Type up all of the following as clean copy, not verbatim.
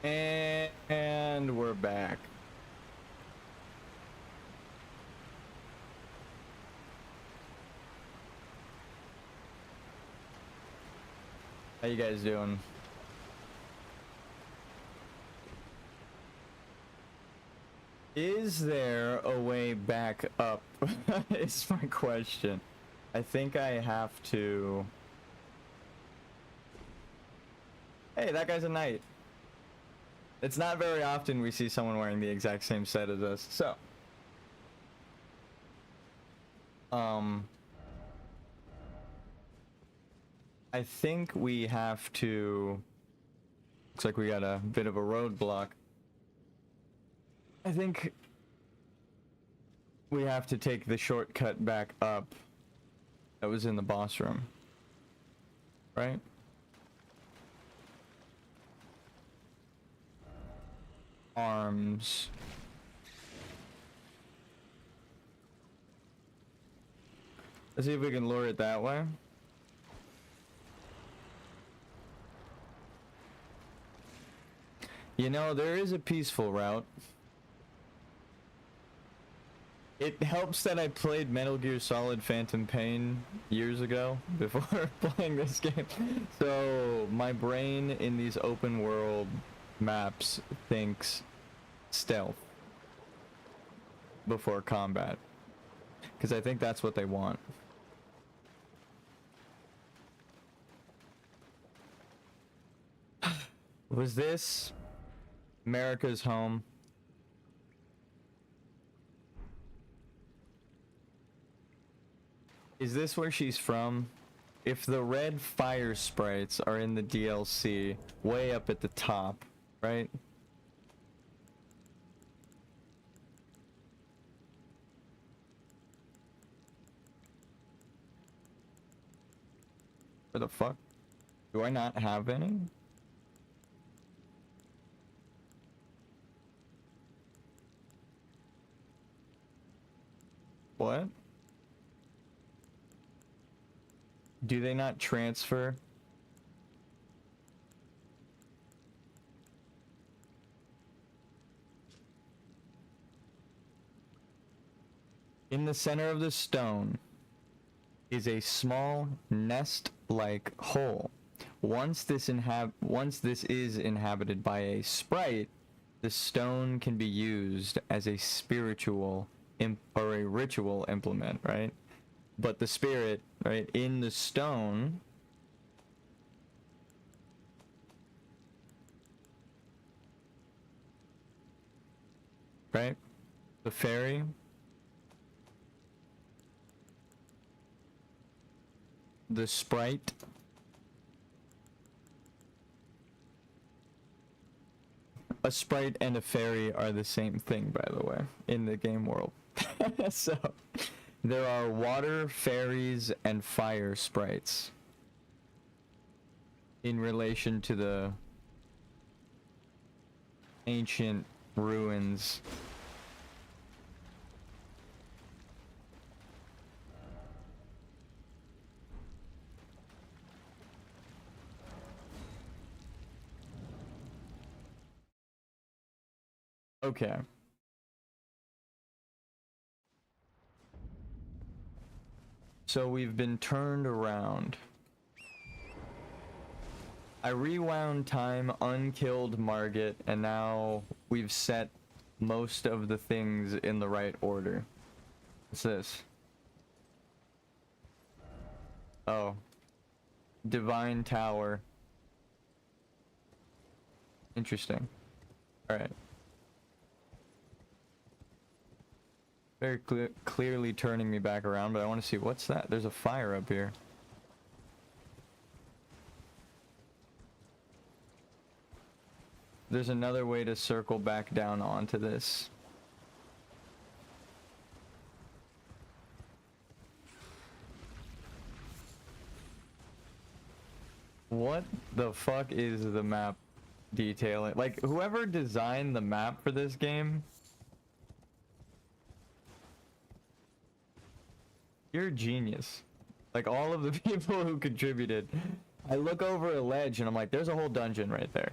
And we're back. How you guys doing? Is there a way back up? Is my question. I think I have to... Hey, that guy's a knight. It's not very often we see someone wearing the exact same set as us, so... I think we have to... Looks like we got a bit of a roadblock. I think we have to take the shortcut back up that was in the boss room. Right? Arms. Let's see if we can lure it that way. You know, there is a peaceful route. It helps that I played Metal Gear Solid Phantom Pain years ago before playing this game. So my brain in these open world maps thinks stealth before combat. Because I think that's what they want. Was this America's home? Is this where she's from? If the red fire sprites are in the DLC, way up at the top, right? Where the fuck? Do I not have any? What? Do they not transfer? In the center of the stone is a small nest-like hole. Once this is inhabited by a sprite, the stone can be used as a spiritual or a ritual implement, right? But the spirit, right, in the stone right? The fairy, the sprite, a sprite and a fairy are the same thing, by the way, in the game world. So there are water fairies and fire sprites in relation to the ancient ruins. Okay. So we've been turned around. I rewound time, unkilled Margit, and now we've set most of the things in the right order. What's this? Oh. Divine Tower. Interesting. Alright. Very clearly turning me back around, but I want to see, what's that? There's a fire up here. There's another way to circle back down onto this. What the fuck is the map detailing? Like, whoever designed the map for this game, you're a genius. Like, all of the people who contributed. I look over a ledge and I'm like, there's a whole dungeon right there.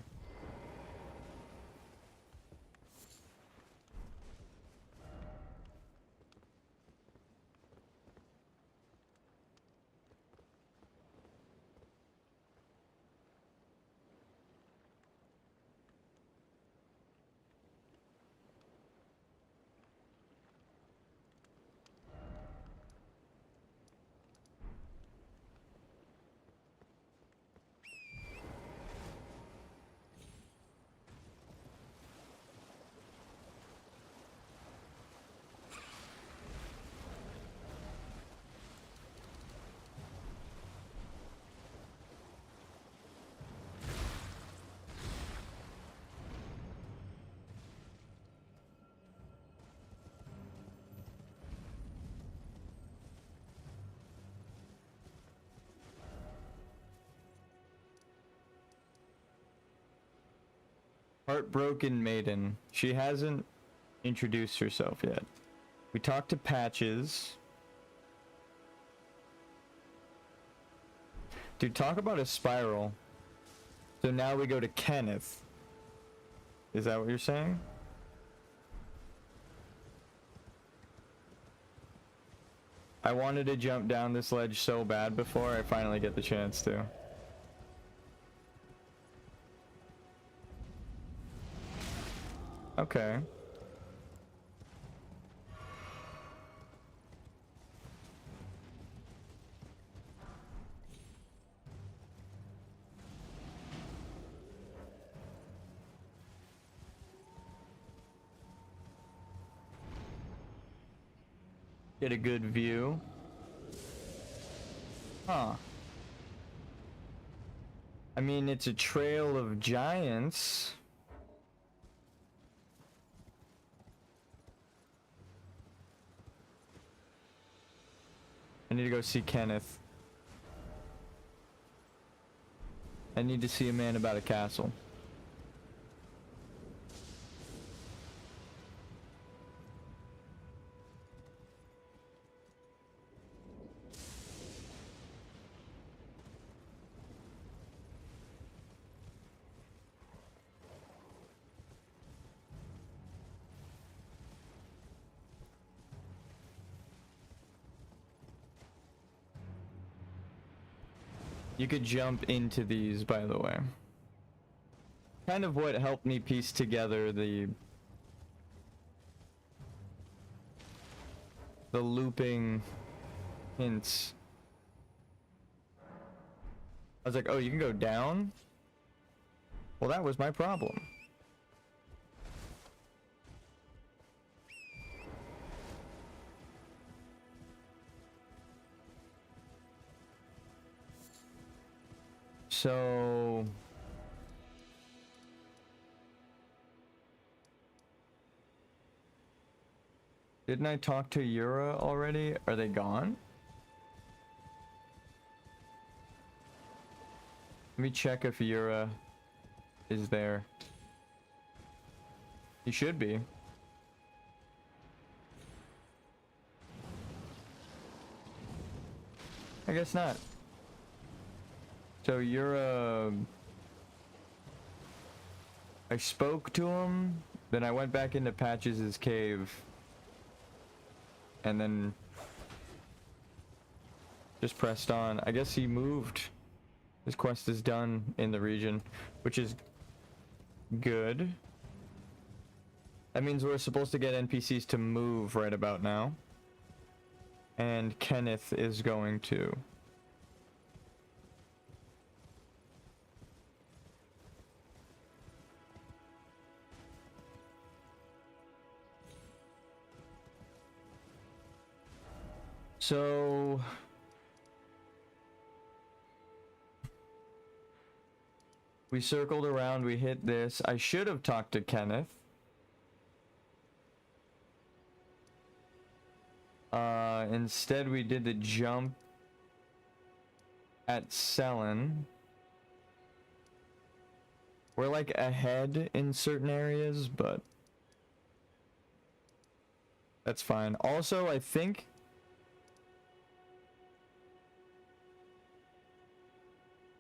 Heartbroken Maiden. She hasn't introduced herself yet. We talked to Patches. Dude, talk about a spiral. So now we go to Kenneth. Is that what you're saying? I wanted to jump down this ledge so bad before I finally get the chance to. Okay. Get a good view. Huh. I mean, it's a trail of giants. I need to go see Kenneth. I need to see a man about a castle. You could jump into these, by the way. Kind of what helped me piece together the looping hints. I was like, oh, you can go down? Well, that was my problem. So didn't I talk to Yura already? Are they gone? Let me check if Yura is there. He should be. I guess not. So Yura, I spoke to him, then I went back into Patches' cave, and then just pressed on. I guess he moved. His quest is done in the region, which is good. That means we're supposed to get NPCs to move right about now. And Kenneth is going to. So we circled around, we hit this. I should have talked to Kenneth. Instead we did the jump at Selen. We're like ahead in certain areas, but that's fine. Also, I think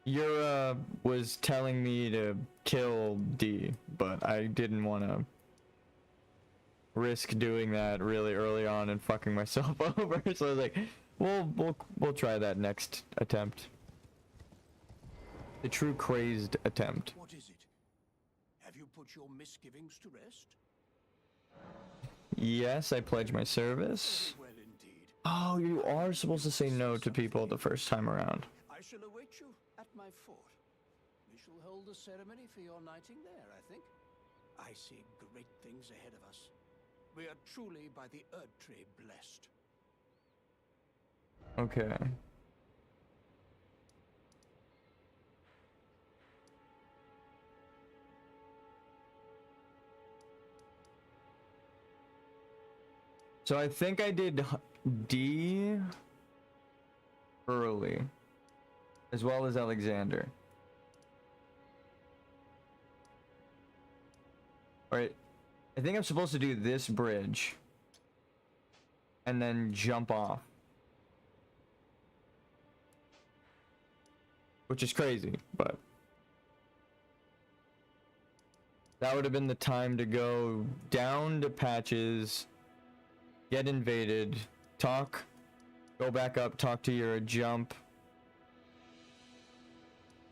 Yura was telling me to kill D, but I didn't want to risk doing that really early on and fucking myself over. So I was like, we'll try that next attempt. The true crazed attempt. What is it? Have you put your misgivings to rest? Yes, I pledge my service. Well, indeed. Oh, you are supposed to say no to people the first time around. I shall await you at my fort. We shall hold a ceremony for your knighting there, I think. I see great things ahead of us. We are truly by the Erd Tree blessed. Okay. So I think I did D early, as well as Alexander. Alright. I think I'm supposed to do this bridge. And then jump off. Which is crazy, but... that would have been the time to go down to Patches, get invaded, talk, go back up, talk to Yura, jump,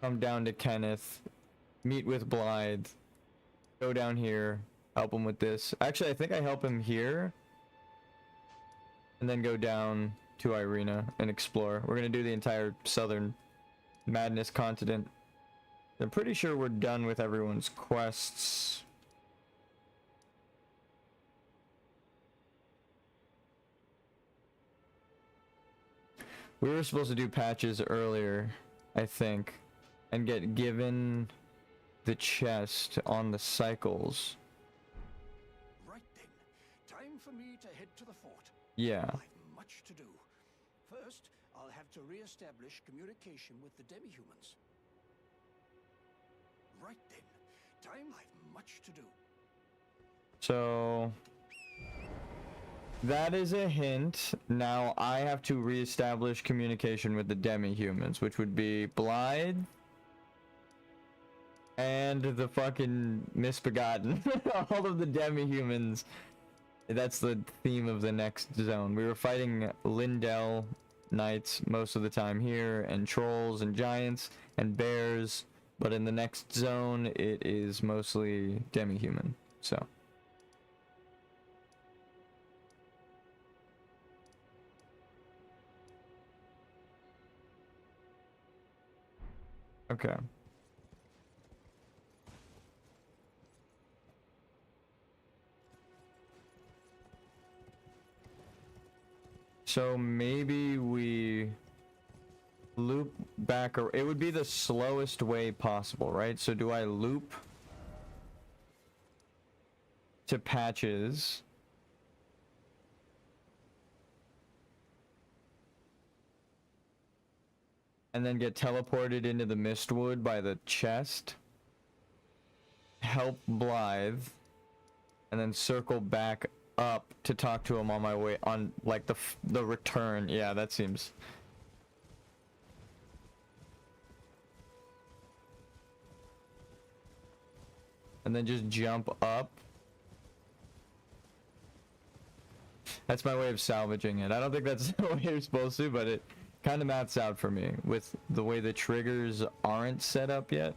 come down to Kenneth, meet with Blythe, go down here, help him with this. Actually, I think I help him here, and then go down to Irina and explore. We're gonna do the entire Southern Madness continent. I'm pretty sure we're done with everyone's quests. We were supposed to do Patches earlier, I think, and get given the chest on the cycles. Right then. Time for me to head to the fort. Yeah. I've much to do. First, I'll have to re-establish communication with the demi-humans. Right then. Time I've much to do. So that is a hint. Now I have to reestablish communication with the demi-humans, which would be Blythe and the fucking misbegotten. All of the demi-humans. That's the theme of the next zone. We were fighting Lindell knights most of the time here, and trolls and giants and bears. But in the next zone, it is mostly demi-human, so. Okay. So maybe we loop back, or it would be the slowest way possible, right? So do I loop to Patches, and then get teleported into the Mistwood by the chest, help Blythe, and then circle back up to talk to him on my way on, like, the return? Yeah, that seems... and then just jump up. That's my way of salvaging it. I don't think that's the way you're supposed to, but it kind of maps out for me with the way the triggers aren't set up yet.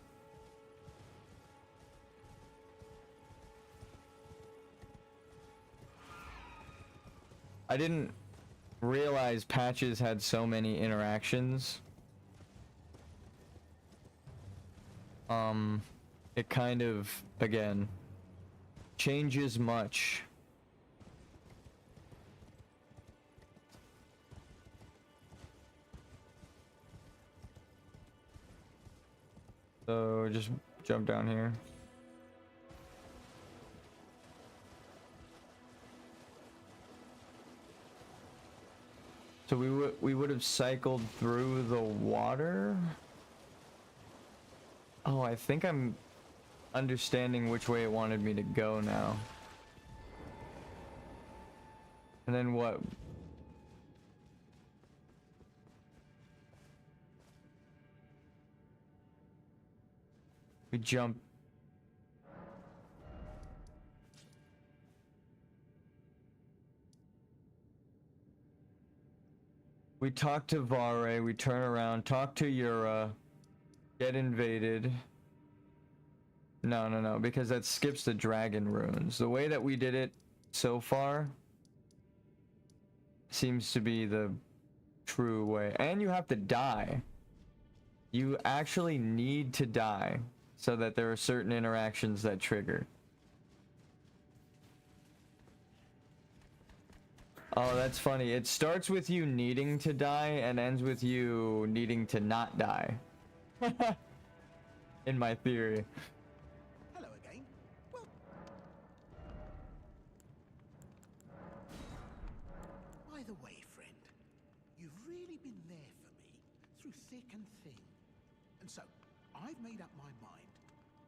I didn't realize Patches had so many interactions. It kind of, again, changes much. So just jump down here. So we would have cycled through the water. Oh, I think I'm understanding which way it wanted me to go now. And then what? We jump. We talk to Vare, we turn around, talk to Yura, get invaded. No, because that skips the dragon runes. The way that we did it so far seems to be the true way. And you have to die. You actually need to die so that there are certain interactions that trigger. Oh, that's funny. It starts with you needing to die and ends with you needing to not die. In my theory. Hello again. Well, by the way, friend, you've really been there for me through thick and thin. And so, I've made up my mind.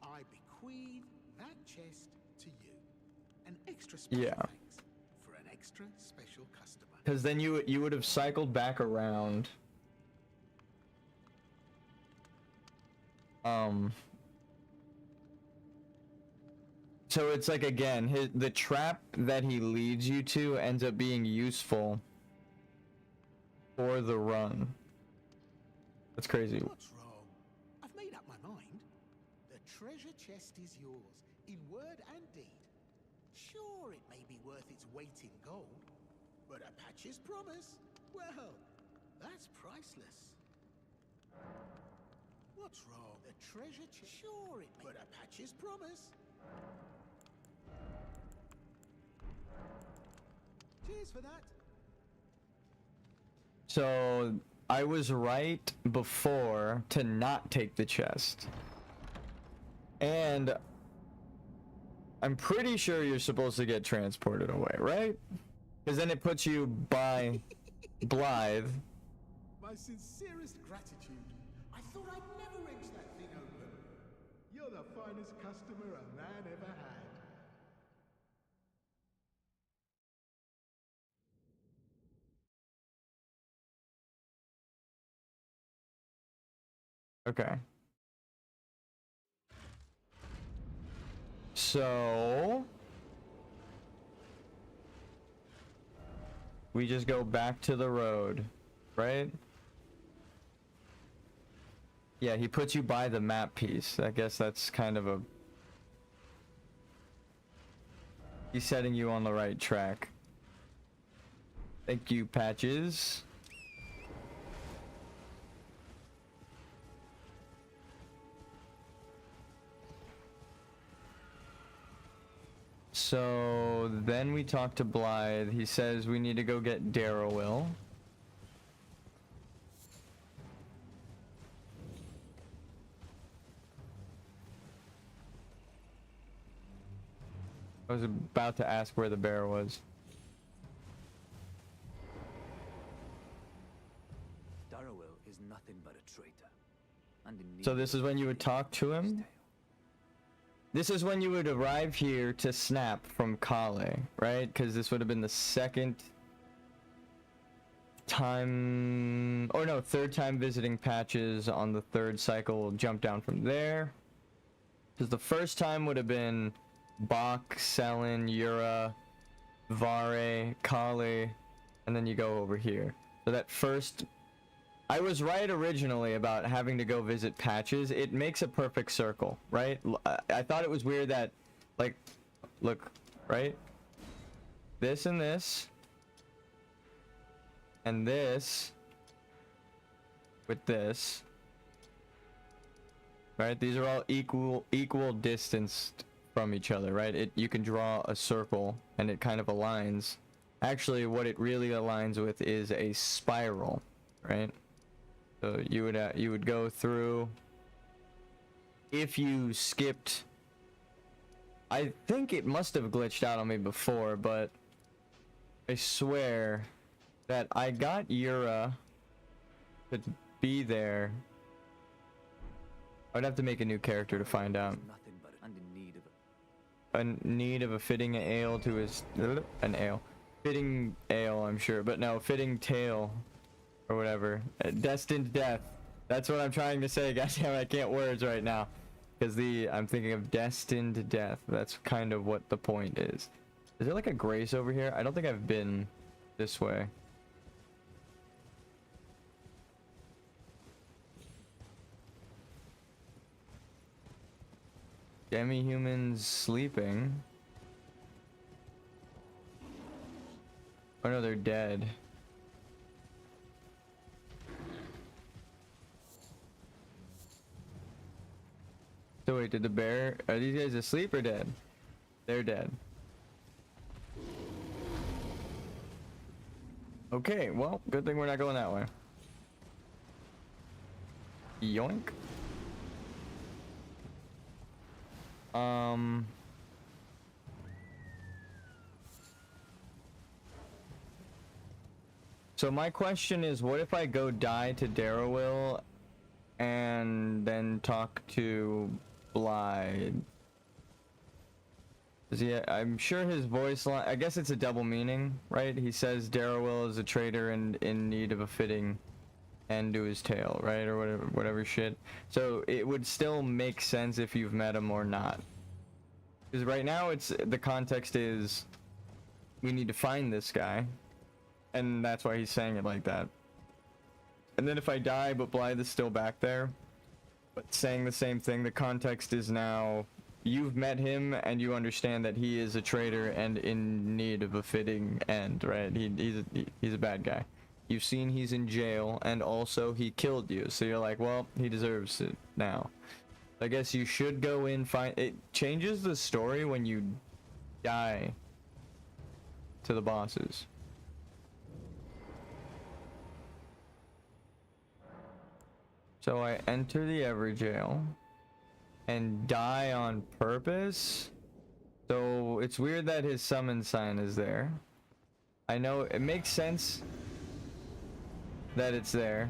I bequeath that chest to you. An extra special Yeah. thanks for an extra special customer. Because then you would have cycled back around. So it's like, again, the trap that he leads you to ends up being useful for the run. That's crazy. What's wrong? I've made up my mind. The treasure chest is yours, in word and deed. Sure, it may be worth its weight in gold, but a Patch's promise, well, that's priceless. What's wrong? The treasure chest. Sure, it may. But a Patch's promise. Cheers for that. So I was right before to not take the chest. And I'm pretty sure you're supposed to get transported away, right? Because then it puts you by Blythe. My sincerest gratitude. I thought I'd never wrench that thing open. You're the finest customer a man ever had. Okay. So we just go back to the road, right? Yeah, he puts you by the map piece. I guess that's kind of a... He's setting you on the right track. Thank you, Patches. So then we talk to Blythe. He says we need to go get Darrowwill. I was about to ask where the bear was. Darrowwill is nothing but a traitor. And in So need this of is when you would talk to him? tale. This is when you would arrive here to snap from Kale, right? Because this would have been the second time, or no, third time visiting Patches on the third cycle. Jump down from there. Because the first time would have been Bach, Selin, Yura, Vare, Kale, and then you go over here. So that first... I was right originally about having to go visit Patches. It makes a perfect circle, right? I thought it was weird that, like, look, right? This and this. And this. With this. Right? These are all equal distanced from each other, right? You can draw a circle and it kind of aligns. Actually, what it really aligns with is a spiral, right? So you would go through. If you skipped, I think it must have glitched out on me before, but I swear that I got Yura to be there. I'd have to make a new character to find out. Nothing but and in need of Need of a fitting ale to his fitting ale, I'm sure, but no, fitting tail or whatever. Destined death. That's what I'm trying to say, guys. I can't words right now because I'm thinking of destined death. That's kind of what the point is. Is there like a grace over here? I don't think I've been this way. Demi-humans sleeping. Oh no, they're dead. So wait, did the bear... Are these guys asleep or dead? They're dead. Okay, well, good thing we're not going that way. Yoink. So my question is, what if I go die to Darrowwill and then talk to Blythe? Yeah, I'm sure his voice line, I guess it's a double meaning, right? He says Darrowwill is a traitor and in need of a fitting end to his tail, right? Or whatever shit. So it would still make sense if you've met him or not. Because right now it's, the context is, we need to find this guy. And that's why he's saying it like that. And then if I die, but Blythe is still back there, but saying the same thing, the context is now, you've met him and you understand that he is a traitor and in need of a fitting end, right? He's a bad guy. You've seen he's in jail and also he killed you. So you're like, well, he deserves it now. I guess you should go in, find, it changes the story when you die to the bosses. So I enter the Everjail and die on purpose. So it's weird that his summon sign is there. I know it makes sense that it's there,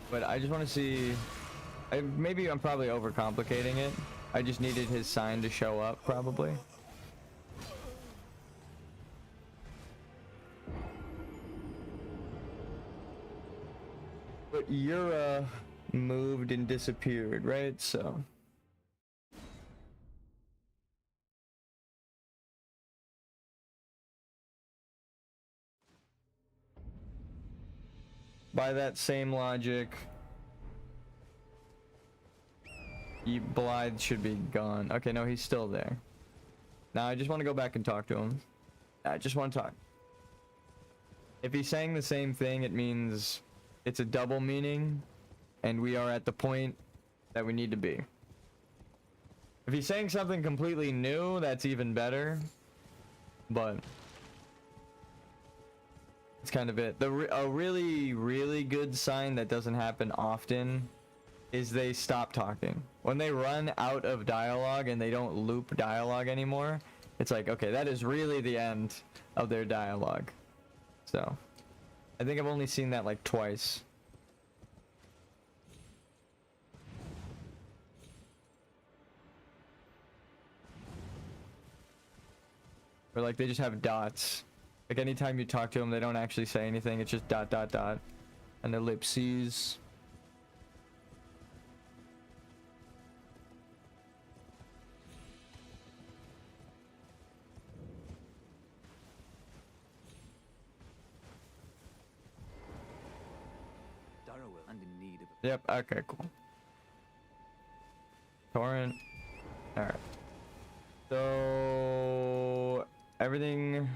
but I just want to see. Maybe I'm probably overcomplicating it. I just needed his sign to show up, probably. But Yura moved and disappeared, right? So by that same logic, Blythe should be gone. Okay, no, he's still there. Now I just want to go back and talk to him. I just want to talk. If he's saying the same thing, it means it's a double meaning, and we are at the point that we need to be. If he's saying something completely new, that's even better. But it's kind of it. A really, really good sign that doesn't happen often is they stop talking. When they run out of dialogue and they don't loop dialogue anymore, it's like, okay, that is really the end of their dialogue. So I think I've only seen that like twice. Or like they just have dots. Like anytime you talk to them, they don't actually say anything. It's just dot dot dot, and ellipses. Darrowwill and in need of Yep. Okay. Cool. Torrent. All right. So everything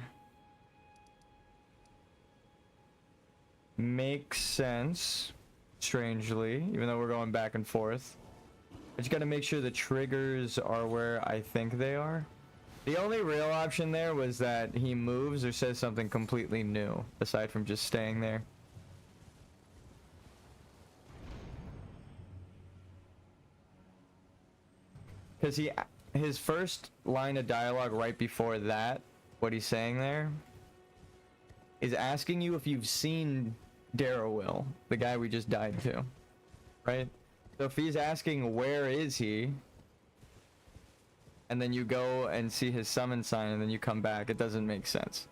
makes sense, strangely, even though we're going back and forth. I just gotta make sure the triggers are where I think they are. The only real option there was that he moves or says something completely new, aside from just staying there. Because his first line of dialogue right before that, what he's saying there, is asking you if you've seen Darrowwill, the guy we just died to, right? So if he's asking where is he, and then you go and see his summon sign and then you come back, it doesn't make sense.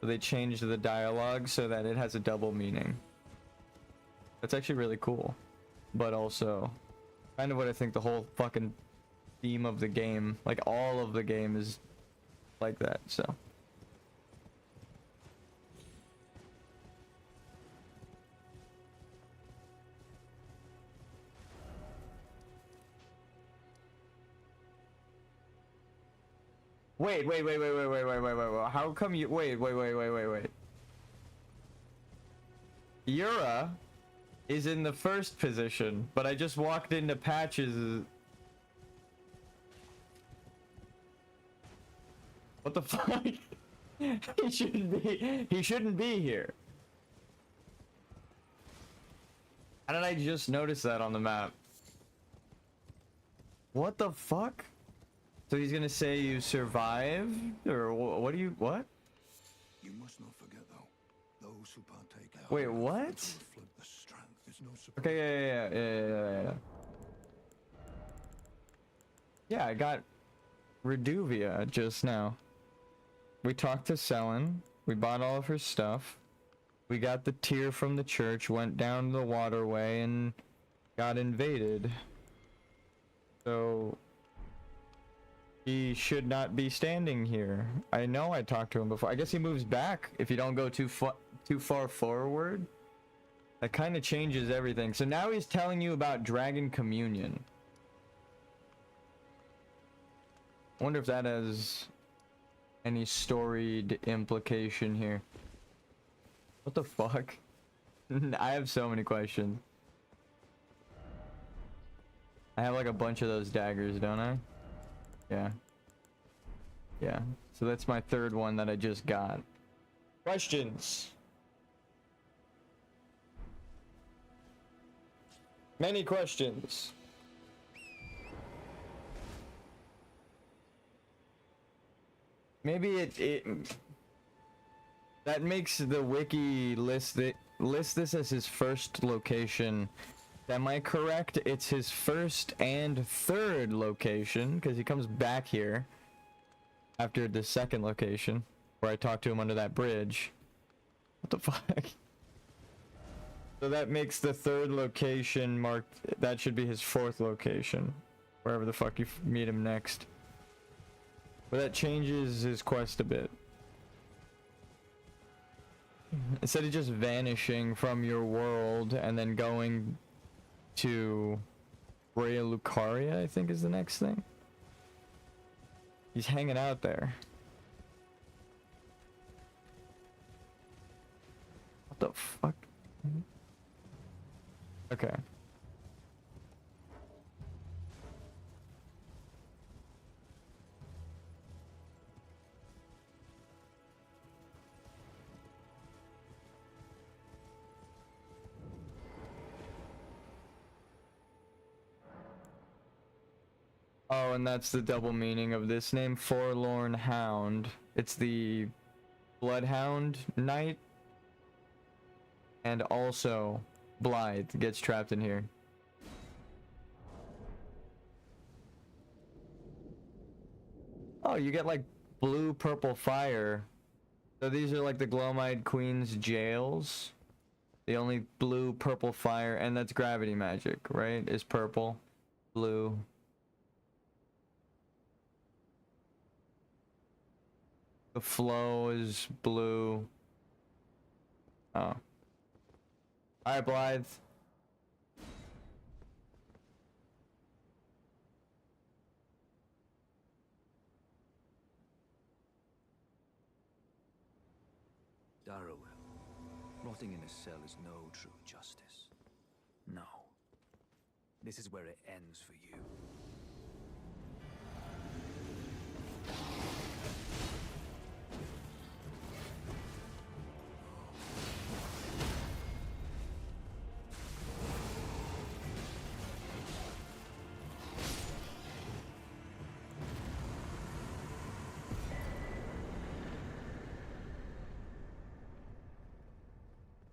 So they changed the dialogue so that it has a double meaning. That's actually really cool, but also kind of what I think the whole fucking theme of the game, like all of the game, is like that. So wait. How come you wait. Yura is in the first position, but I just walked into Patches. What the fuck? He shouldn't be here. How did I just notice that on the map? What the fuck? So he's gonna say you survived? Or what do you, what? You must not forget, though, those who partake. Wait, what? Okay, yeah. Yeah, I got Reduvia just now. We talked to Selin. We bought all of her stuff. We got the tear from the church, went down the waterway, and got invaded. So he should not be standing here. I know I talked to him before. I guess he moves back if you don't go too far forward. That kind of changes everything. So now he's telling you about Dragon Communion. I wonder if that has any storied implication here. What the fuck? I have so many questions. I have like a bunch of those daggers, don't I? Yeah. Yeah. So that's my third one that I just got. Questions? Many questions. Maybe it that makes the wiki list this as his first location. Am I correct? It's his first and third location because he comes back here after the second location where I talked to him under that bridge. What the fuck? So that makes the third location marked. That should be his fourth location, wherever the fuck you meet him next. But that changes his quest a bit. Instead of just vanishing from your world and then going to Raya Lucaria, I think is the next thing. He's hanging out there. What the fuck? Okay. Oh, and that's the double meaning of this name, Forlorn Hound. It's the Bloodhound Knight. And also, Blythe gets trapped in here. Oh, you get like blue, purple fire. So these are like the Glowmite Queen's jails. The only blue, purple fire, and that's gravity magic, right? Is purple, blue. The flow is blue. Oh. Alright, Blythe. Darrowell, rotting in a cell is no true justice. No. This is where it ends for you.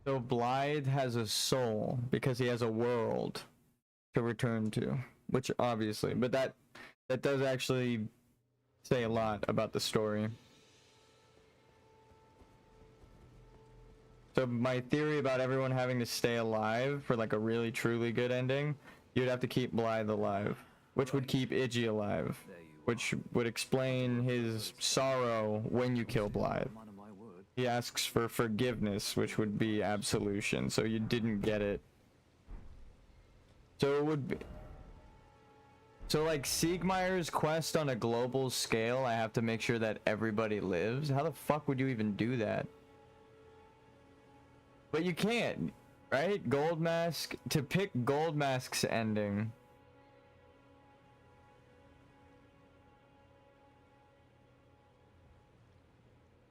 So Blythe has a soul because he has a world to return to, which obviously, but that does actually say a lot about the story. So my theory about everyone having to stay alive for like a really truly good ending, you'd have to keep Blythe alive, which would keep Iggy alive, which would explain his sorrow when you kill Blythe. He asks for forgiveness, which would be absolution, so you didn't get it. So it would be... So like Siegmeyer's quest on a global scale, I have to make sure that everybody lives? How the fuck would you even do that? But you can't, right? Gold Mask, to pick Gold Mask's ending...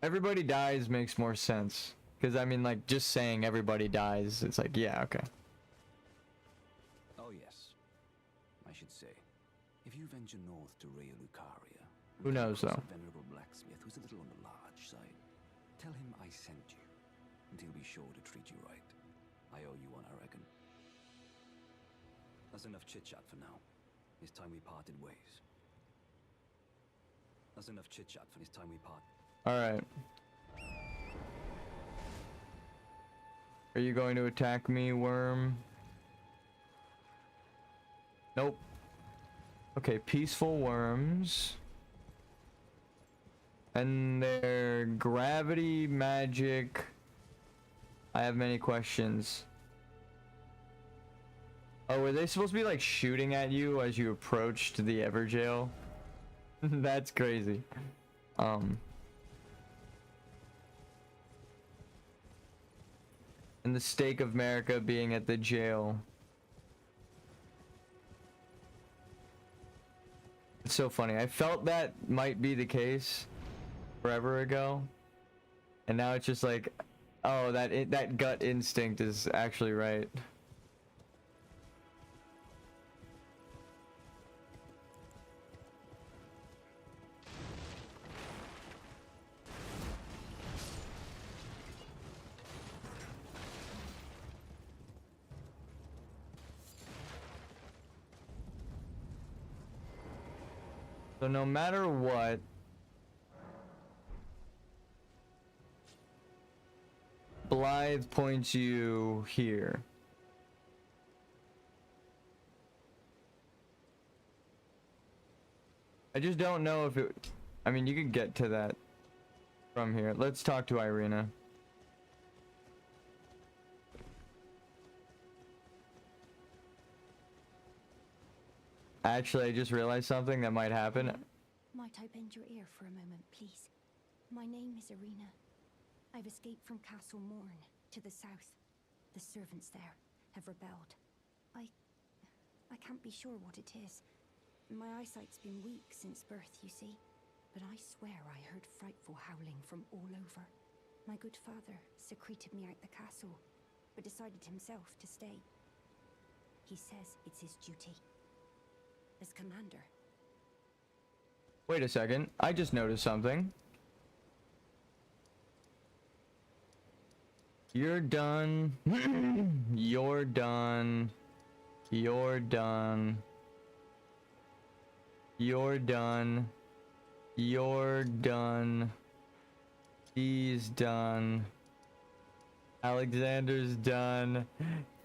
Everybody dies makes more sense. Because, I mean, like, just saying everybody dies, it's like, yeah, okay. Oh, yes. I should say, if you venture north to Raya Lucaria... Who knows, though? A venerable blacksmith who's a little on the large side. Tell him I sent you, and he'll be sure to treat you right. I owe you one, I reckon. That's enough chit-chat for now. It's time we parted ways. That's enough chit-chat for this time we part. Alright. Are you going to attack me, worm? Nope. Okay, peaceful worms. And their gravity magic. I have many questions. Oh, were they supposed to be like shooting at you as you approached the Everjail? That's crazy. And the stake of America being at the jail. It's so funny. I felt that might be the case forever ago. And now it's just like, oh, that gut instinct is actually right. So no matter what, Blythe points you here. I just don't know if it... I mean, you could get to that from here. Let's talk to Irina. Actually, I just realized something that might happen. Might I bend your ear for a moment, please? My name is Irina. I've escaped from Castle Morn to the south. The servants there have rebelled. I can't be sure what it is. My eyesight's been weak since birth, you see. But I swear I heard frightful howling from all over. My good father secreted me out the castle, but decided himself to stay. He says it's his duty. As commander. Wait a second. I just noticed something. You're done. You're done. You're done. You're done. You're done. He's done. Alexander's done.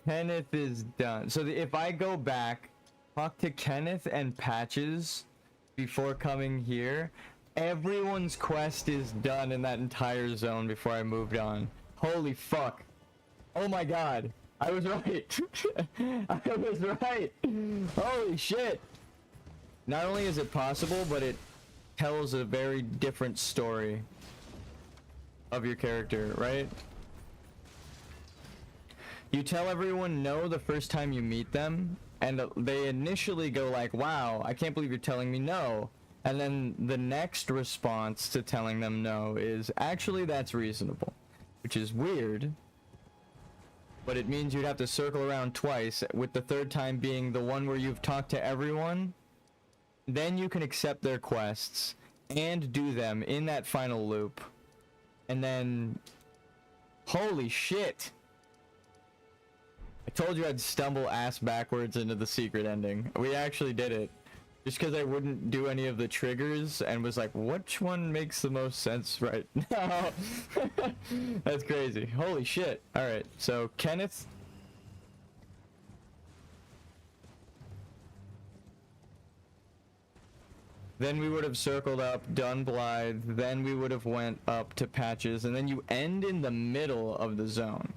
Kenneth is done. So if I go back, talk to Kenneth and Patches before coming here, everyone's quest is done in that entire zone before I moved on. Holy fuck. Oh my god. I was right. I was right. Holy shit. Not only is it possible, but it tells a very different story of your character, right? You tell everyone no the first time you meet them, and they initially go like, wow, I can't believe you're telling me no. And then the next response to telling them no is, actually, that's reasonable. Which is weird. But it means you'd have to circle around twice, with the third time being the one where you've talked to everyone. Then you can accept their quests and do them in that final loop. And then... holy shit! I told you I'd stumble ass backwards into the secret ending. We actually did it. Just because I wouldn't do any of the triggers and was like, which one makes the most sense right now? That's crazy. Holy shit. Alright, so Kenneth... Then we would have circled up, done Blythe, then we would have went up to Patches, and then you end in the middle of the zone.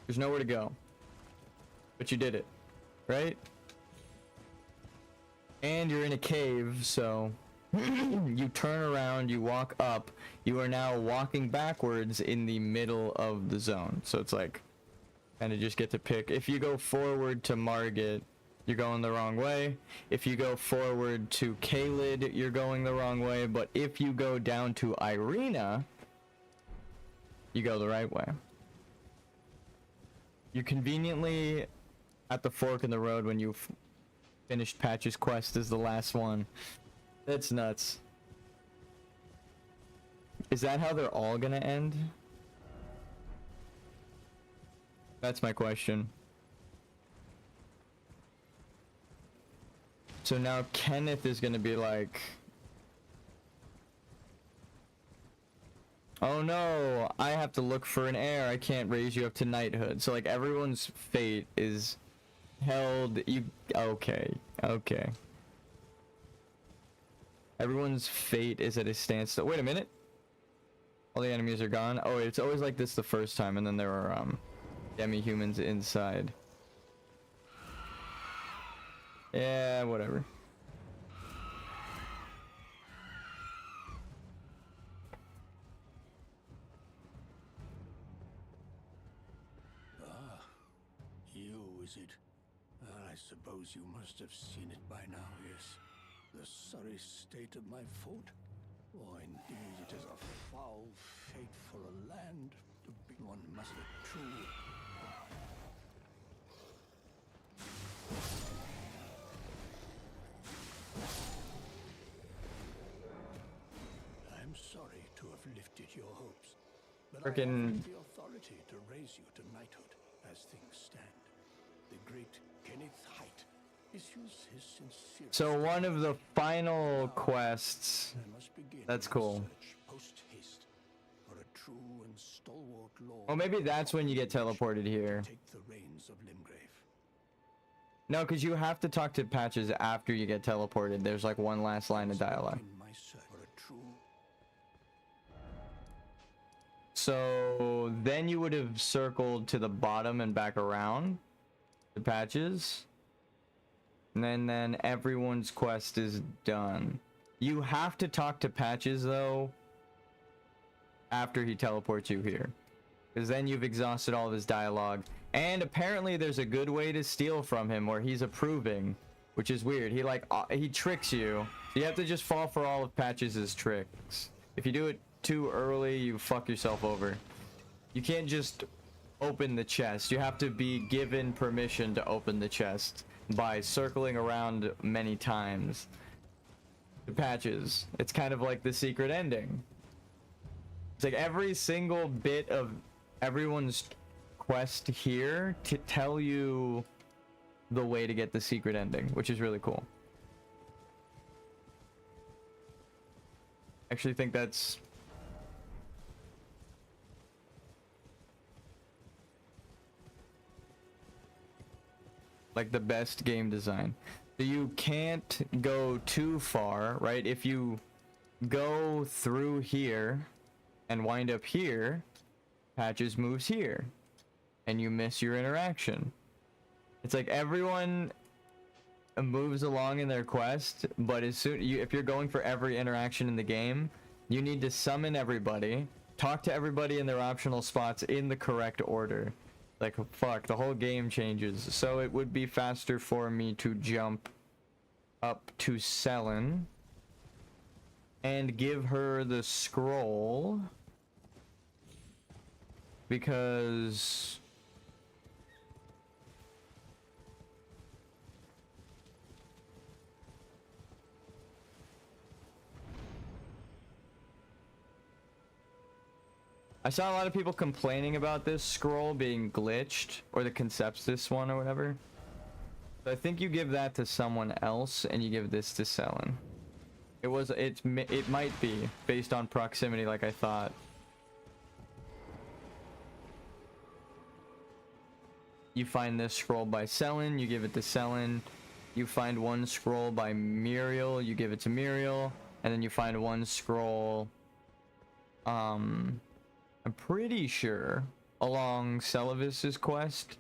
There's nowhere to go. But you did it, right? And you're in a cave, so you turn around, you walk up, you are now walking backwards in the middle of the zone. So it's like, kind of just get to pick. If you go forward to Margit, you're going the wrong way. If you go forward to Kaled, you're going the wrong way. But if you go down to Irina, you go the right way. You're conveniently at the fork in the road when you've finished Patch's quest as the last one. That's nuts. Is that how they're all gonna end? That's my question. So now Kenneth is gonna be like, Oh no, I have to look for an heir. I can't raise you up to knighthood. So like everyone's fate is held. Okay. Everyone's fate is at a standstill. Wait a minute. All the enemies are gone. Oh, it's always like this the first time, and then there are demi-humans inside. Yeah, whatever. You, is it? I suppose you must have seen it by now, yes. The sorry state of my fort? Oh, indeed, it is a foul fate for a land to be one must have true. I'm sorry to have lifted your hopes, but I Frickin' have the authority to raise you to knighthood as things stand. The great Kenneth Height issues his sincere. So one of the final quests. I must begin That's my cool. search post-haste for a true and stalwart lord. Well, maybe that's when you get teleported here. Take the reins of Limgrave. No, because you have to talk to Patches after you get teleported. There's like one last line of dialogue. In my search for a true. So then you would have circled to the bottom and back around the Patches. And then everyone's quest is done. You have to talk to Patches though after he teleports you here, because then you've exhausted all of his dialogue. And apparently there's a good way to steal from him where he's approving, which is weird. He tricks you. So you have to just fall for all of Patches' tricks. If you do it too early, you fuck yourself over. You can't just open the chest. You have to be given permission to open the chest by circling around many times. The Patches. It's kind of like the secret ending. It's like every single bit of everyone's quest here to tell you the way to get the secret ending, which is really cool. Actually think that's like the best game design. So you can't go too far, right? If you go through here and wind up here, Patches moves here and you miss your interaction. It's like everyone moves along in their quest, but as soon if you're going for every interaction in the game, you need to summon everybody, talk to everybody in their optional spots in the correct order. Like, fuck, the whole game changes. So it would be faster for me to jump up to Selin and give her the scroll, because I saw a lot of people complaining about this scroll being glitched, or the Conceptus one or whatever. So I think you give that to someone else and you give this to Selin. It might be based on proximity, like I thought. You find this scroll by Selin, you give it to Selin. You find one scroll by Muriel, you give it to Muriel, and then you find one scroll I'm pretty sure along Celavis's quest,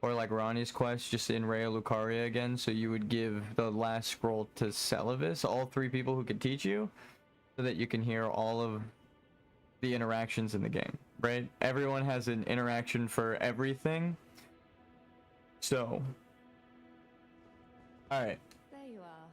or like Ronnie's quest, just in Raya Lucaria again. So you would give the last scroll to Celavis, all three people who could teach you, so that you can hear all of the interactions in the game, right? Everyone has an interaction for everything. So, alright. There you are,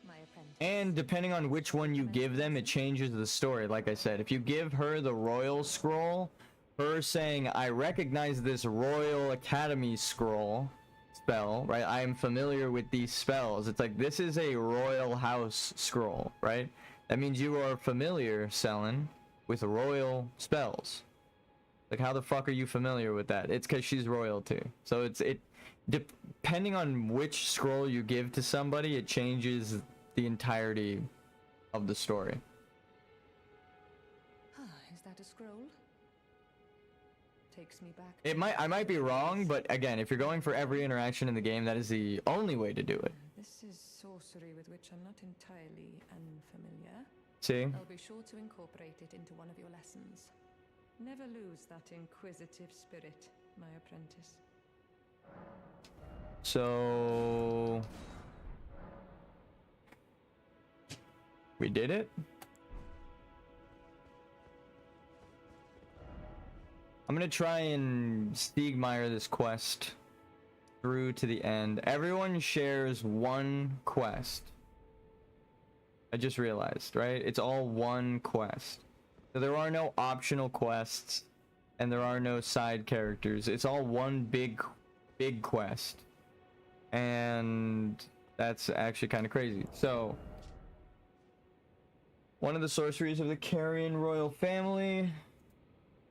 my apprentice. And depending on which one you give them, it changes the story. Like I said, if you give her the Royal Scroll, her saying, I recognize this Royal Academy scroll spell, right? I am familiar with these spells. It's like, this is a Royal House scroll, right? That means you are familiar, Selin, with royal spells. Like, how the fuck are you familiar with that? It's because she's royalty. So depending on which scroll you give to somebody, it changes the entirety of the story. Is that a scroll? Takes me back. I might be wrong, but again, if you're going for every interaction in the game, that is the only way to do it. This is sorcery with which I'm not entirely unfamiliar. See? I'll be sure to incorporate it into one of your lessons. Never lose that inquisitive spirit, my apprentice. So we did it. I'm gonna try and Stegmaier this quest through to the end. Everyone shares one quest. I just realized, right? It's all one quest. So there are no optional quests and there are no side characters. It's all one big quest. And that's actually kind of crazy. So one of the sorceries of the Carrion royal family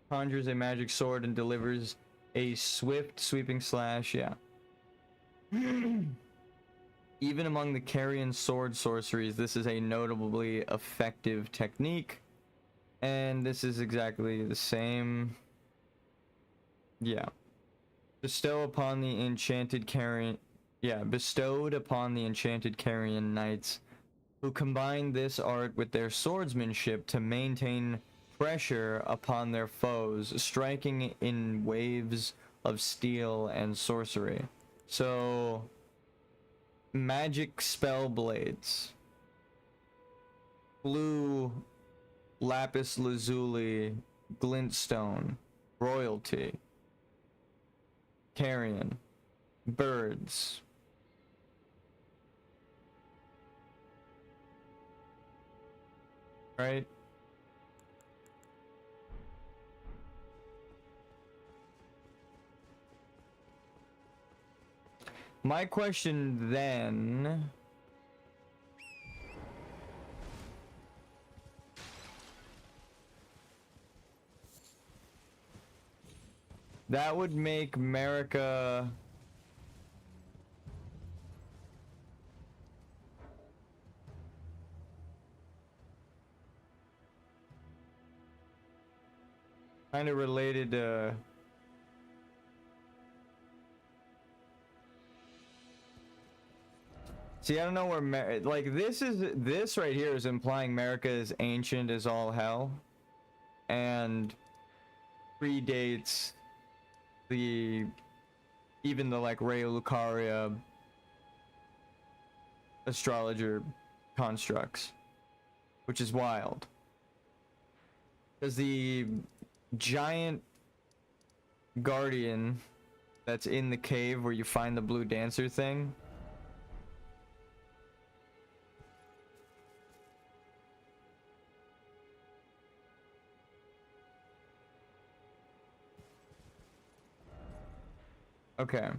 conjures a magic sword and delivers a swift sweeping slash. Yeah. Even among the Carrion sword sorceries, this is a notably effective technique. And this is exactly the same. Yeah. Bestowed upon the enchanted Carrion knights who combine this art with their swordsmanship to maintain pressure upon their foes, striking in waves of steel and sorcery. So, magic spell blades, blue lapis lazuli, glintstone, royalty, carrion, birds. Right? My question then that would make America kind of related to see, I don't know where like this right here is implying America is ancient as all hell and predates even the like Ray Lucaria astrologer constructs, which is wild. Because the giant guardian that's in the cave where you find the blue dancer thing, okay.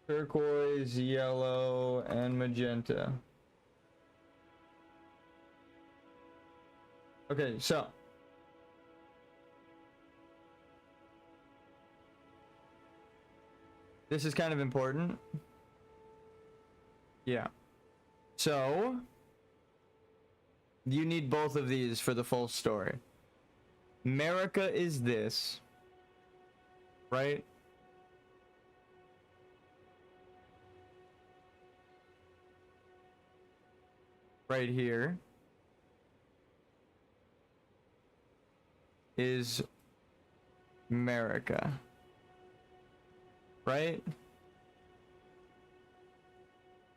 Turquoise, yellow, and magenta. Okay, so this is kind of important. Yeah. So you need both of these for the full story. America is this, right? Right here is America, right?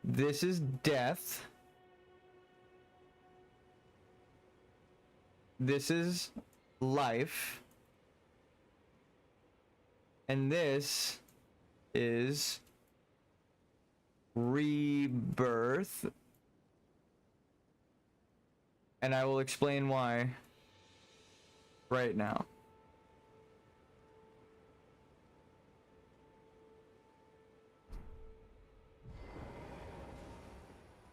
This is death. This is life. And this is rebirth. And I will explain why right now.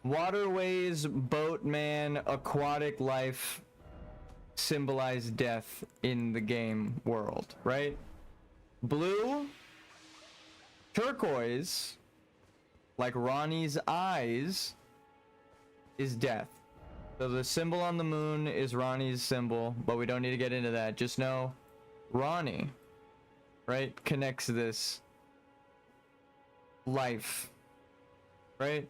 Waterways, boatman, aquatic life symbolize death in the game world, right? Blue, turquoise, like Ronnie's eyes, is death. So the symbol on the moon is Ronnie's symbol, but we don't need to get into that. Just know Ronnie, right, connects this life, right?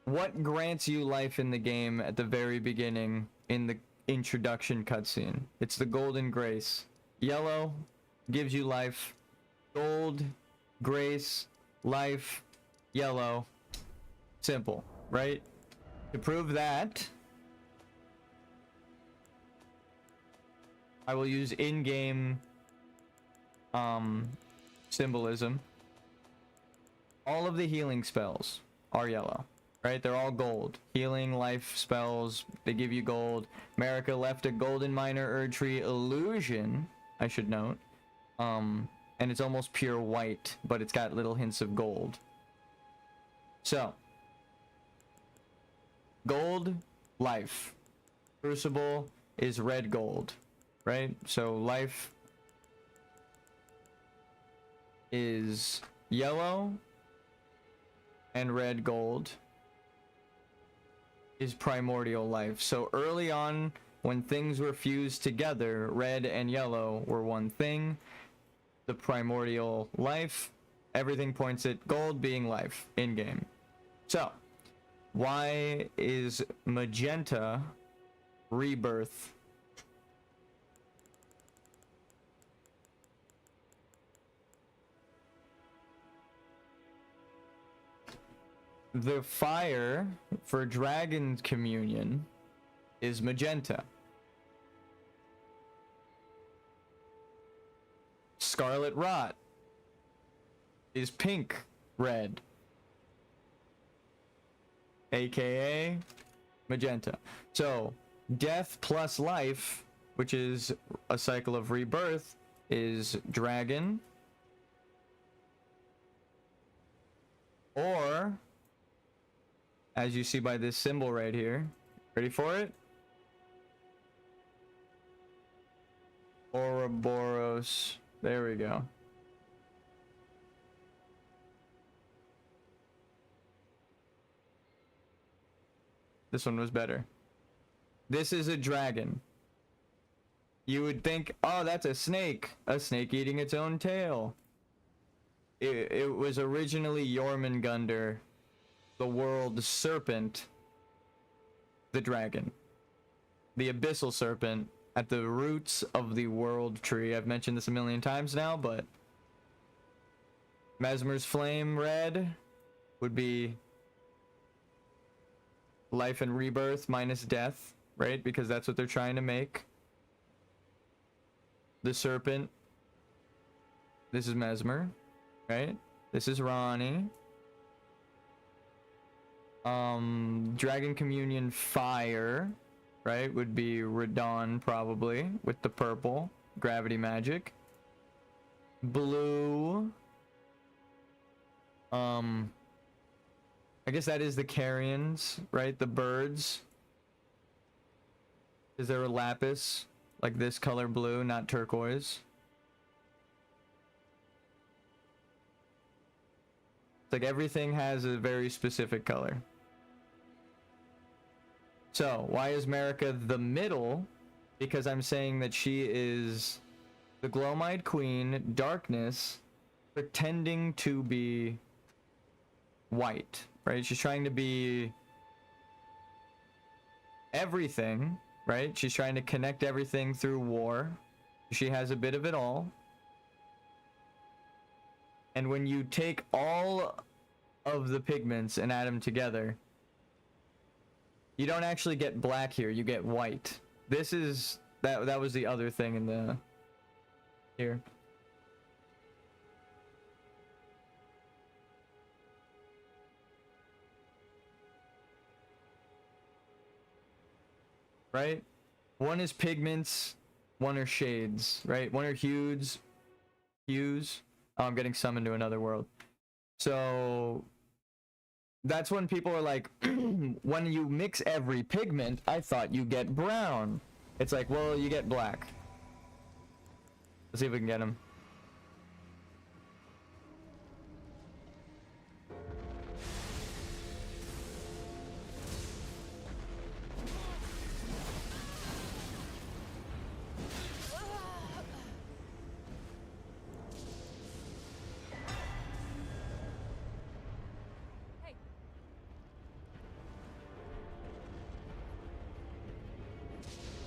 What grants you life in the game at the very beginning in the introduction cutscene? It's the golden grace. Yellow gives you life. Gold, grace, life, yellow. Simple, right? To prove that, I will use in-game symbolism. All of the healing spells are yellow, right? They're all gold. Healing, life spells, they give you gold. America left a golden minor Erdtree illusion, I should note. And it's almost pure white, but it's got little hints of gold. So, gold, life. Crucible is red gold, right? So life is yellow, and red gold is primordial life. So early on, when things were fused together, red and yellow were one thing. The primordial life, everything points at gold being life in game. So why is magenta rebirth? The fire for Dragon Communion is magenta. Scarlet Rot is pink red, aka magenta. So death plus life, which is a cycle of rebirth, is dragon, or as you see by this symbol right here, ready for it? Ouroboros. There we go. This one was better. This is a dragon. You would think, oh, that's a snake eating its own tail. It was originally Jormungandr, the world serpent, the dragon, the abyssal serpent at the roots of the world tree. I've mentioned this a million times now, but Mesmer's flame red would be life and rebirth minus death, right? Because that's what they're trying to make. The serpent, this is Mesmer, right? This is Ronnie. Dragon Communion fire, right, would be Radon probably, with the purple gravity magic. Blue, I guess that is the carrions, right? The birds. Is there a lapis like this color blue, not turquoise? It's like everything has a very specific color. So, why is Marika the middle? Because I'm saying that she is the Glowmite Queen, darkness, pretending to be white, right? She's trying to be everything, right? She's trying to connect everything through war. She has a bit of it all. And when you take all of the pigments and add them together, you don't actually get black here, you get white. This is that was the other thing in the here. Right? One is pigments, one are shades, right? One are hues. Oh, I'm getting summoned to another world. So that's when people are like, when you mix every pigment, I thought you get brown. It's like, well, you get black. Let's see if we can get him.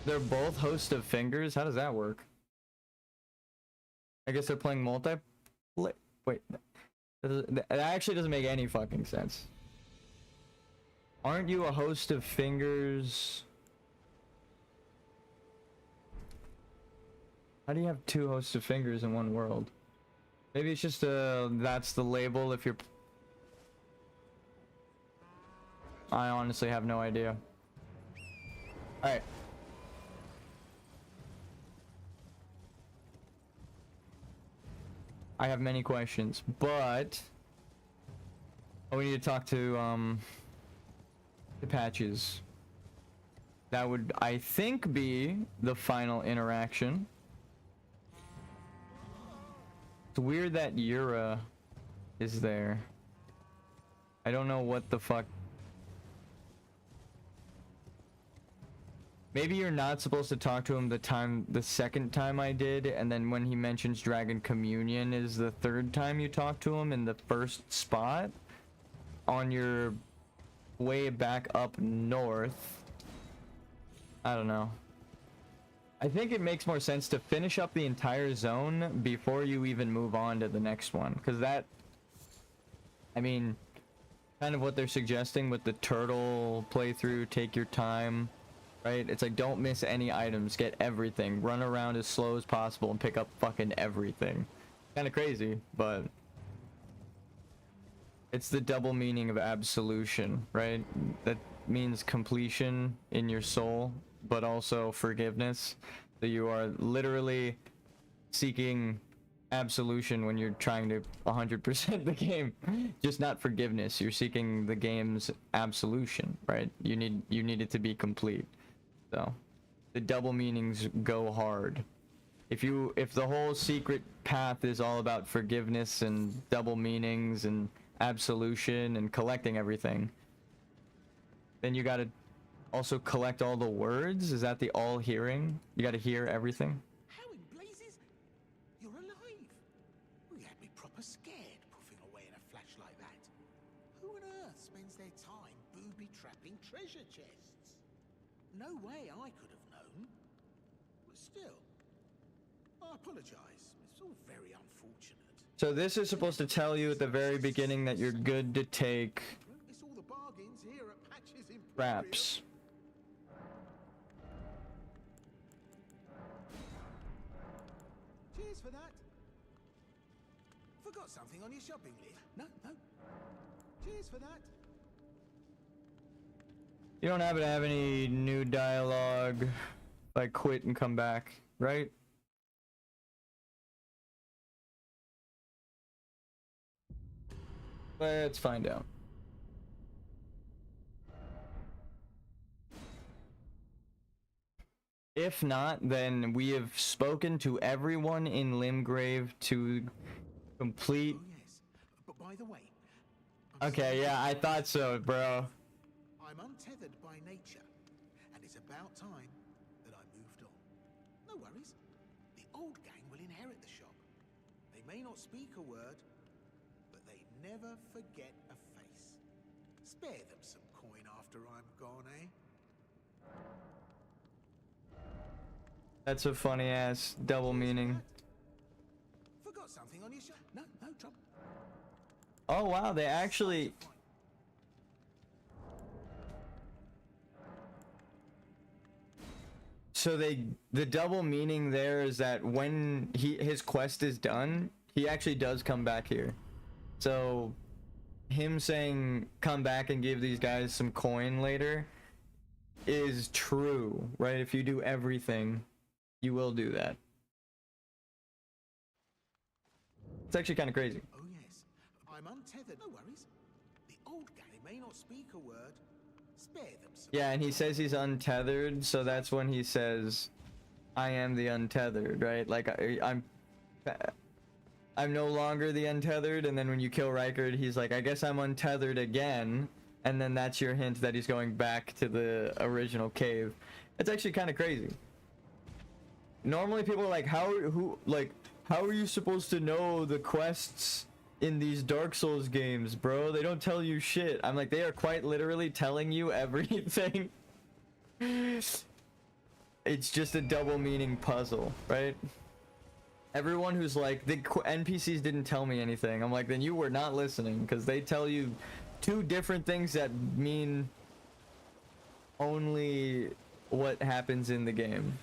They're both host of fingers? How does that work? I guess they're playing multi... Wait. That actually doesn't make any fucking sense. Aren't you a host of fingers? How do you have two hosts of fingers in one world? Maybe it's just that's the label if you're... I honestly have no idea. Alright. I have many questions, but we need to talk to the Patches. That would, I think, be the final interaction. It's weird that Yura is there. I don't know what the fuck. Maybe you're not supposed to talk to him the second time I did, and then when he mentions Dragon Communion is the third time you talk to him in the first spot on your way back up north. I don't know. I think it makes more sense to finish up the entire zone before you even move on to the next one, because that, I mean, kind of what they're suggesting with the turtle playthrough, take your time. Right? It's like, don't miss any items, get everything, run around as slow as possible and pick up fucking everything. Kind of crazy, but it's the double meaning of absolution, right? That means completion in your soul, but also forgiveness. So you are literally seeking absolution when you're trying to 100% the game, just not forgiveness. You're seeking the game's absolution, right? You need it to be complete. So the double meanings go hard. If the whole secret path is all about forgiveness and double meanings and absolution and collecting everything, then you gotta also collect all the words. Is that the all hearing? You gotta hear everything. How in blazes? You're alive. Well, you had me proper scared, puffing away in a flash like that. Who on earth spends their time booby-trapping treasure chests? No way I could have known. But still, I apologize. It's all very unfortunate. So this is supposed to tell you at the very beginning that you're good to take It's all the bargains here at Patches Emporium. traps. Cheers for that. Forgot something on your shopping list? No. Cheers for that. You don't happen to have any new dialogue, like quit and come back, right? Let's find out. If not, then we have spoken to everyone in Limgrave to complete... Oh, yes. But by the way... Okay, yeah, I thought so, bro. I'm untethered by nature, and it's about time that I moved on. No worries. The old gang will inherit the shop. They may not speak a word, but they never forget a face. Spare them some coin after I'm gone, eh? That's a funny ass double meaning. Forgot something on your show? No trouble. Oh wow, they actually... So the double meaning there is that when his quest is done, he actually does come back here. So him saying come back and give these guys some coin later is true, right? If you do everything, you will do that. It's actually kind of crazy. Oh yes, I'm untethered. No worries. The old gang may not speak a word. Spare them some. Yeah, and he says he's untethered, so that's when he says, I am the untethered, right? Like, I'm I'm no longer the untethered, and then when you kill Rykard, he's like, I guess I'm untethered again, and then that's your hint that he's going back to the original cave. It's actually kind of crazy. Normally people are like, how are you supposed to know the quests in these Dark Souls games, bro? They don't tell you shit. I'm like, they are quite literally telling you everything. It's just a double meaning puzzle, right? Everyone who's like, the NPCs didn't tell me anything, I'm like, then you were not listening, because they tell you two different things that mean only what happens in the game.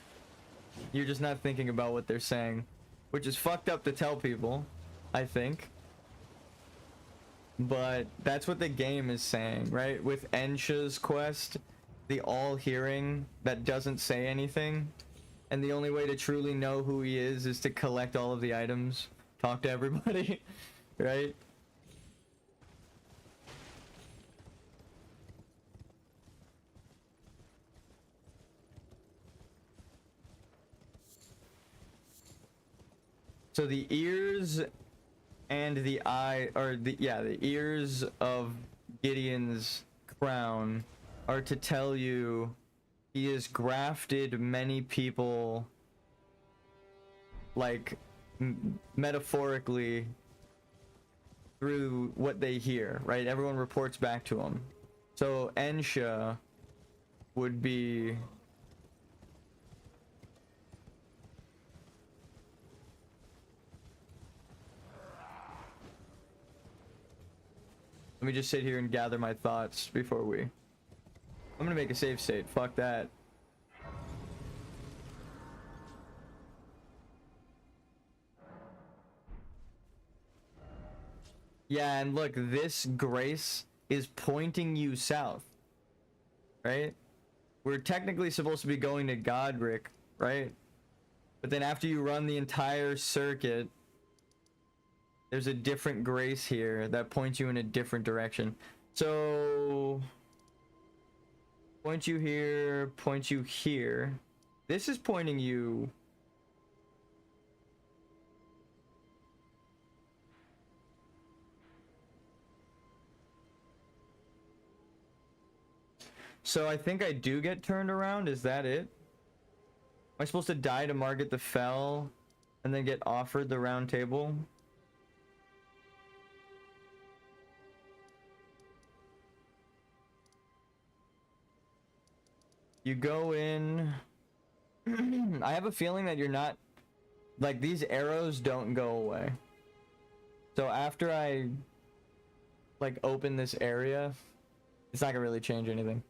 You're just not thinking about what they're saying, which is fucked up to tell people, I think. But that's what the game is saying, right? With Ensha's quest, the all-hearing that doesn't say anything, and the only way to truly know who he is to collect all of the items, talk to everybody, right? So the ears and the eye, or the ears of Gideon's crown are to tell you he has grafted many people, like, metaphorically, through what they hear, right? Everyone reports back to him. So Ensha would be... Let me just sit here and gather my thoughts before we... I'm gonna make a save state. Fuck that. Yeah, and look, this grace is pointing you south, right? We're technically supposed to be going to Godric, right? But then after you run the entire circuit, there's a different grace here that points you in a different direction. So... point you here, point you here. This is pointing you... So I think I do get turned around, is that it? Am I supposed to die to Margit the Fell and then get offered the round table? You go in... I have a feeling that you're not... Like, these arrows don't go away. So after I... like, open this area, it's not gonna really change anything.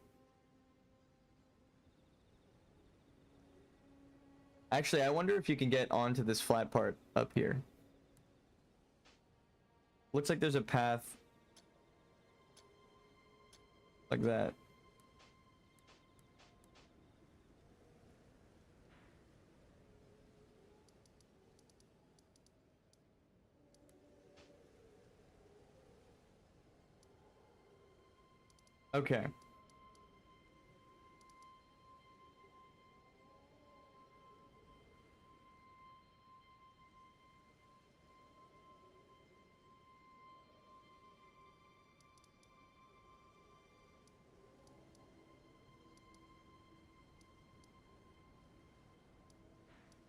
Actually, I wonder if you can get onto this flat part up here. Looks like there's a path like that. Okay.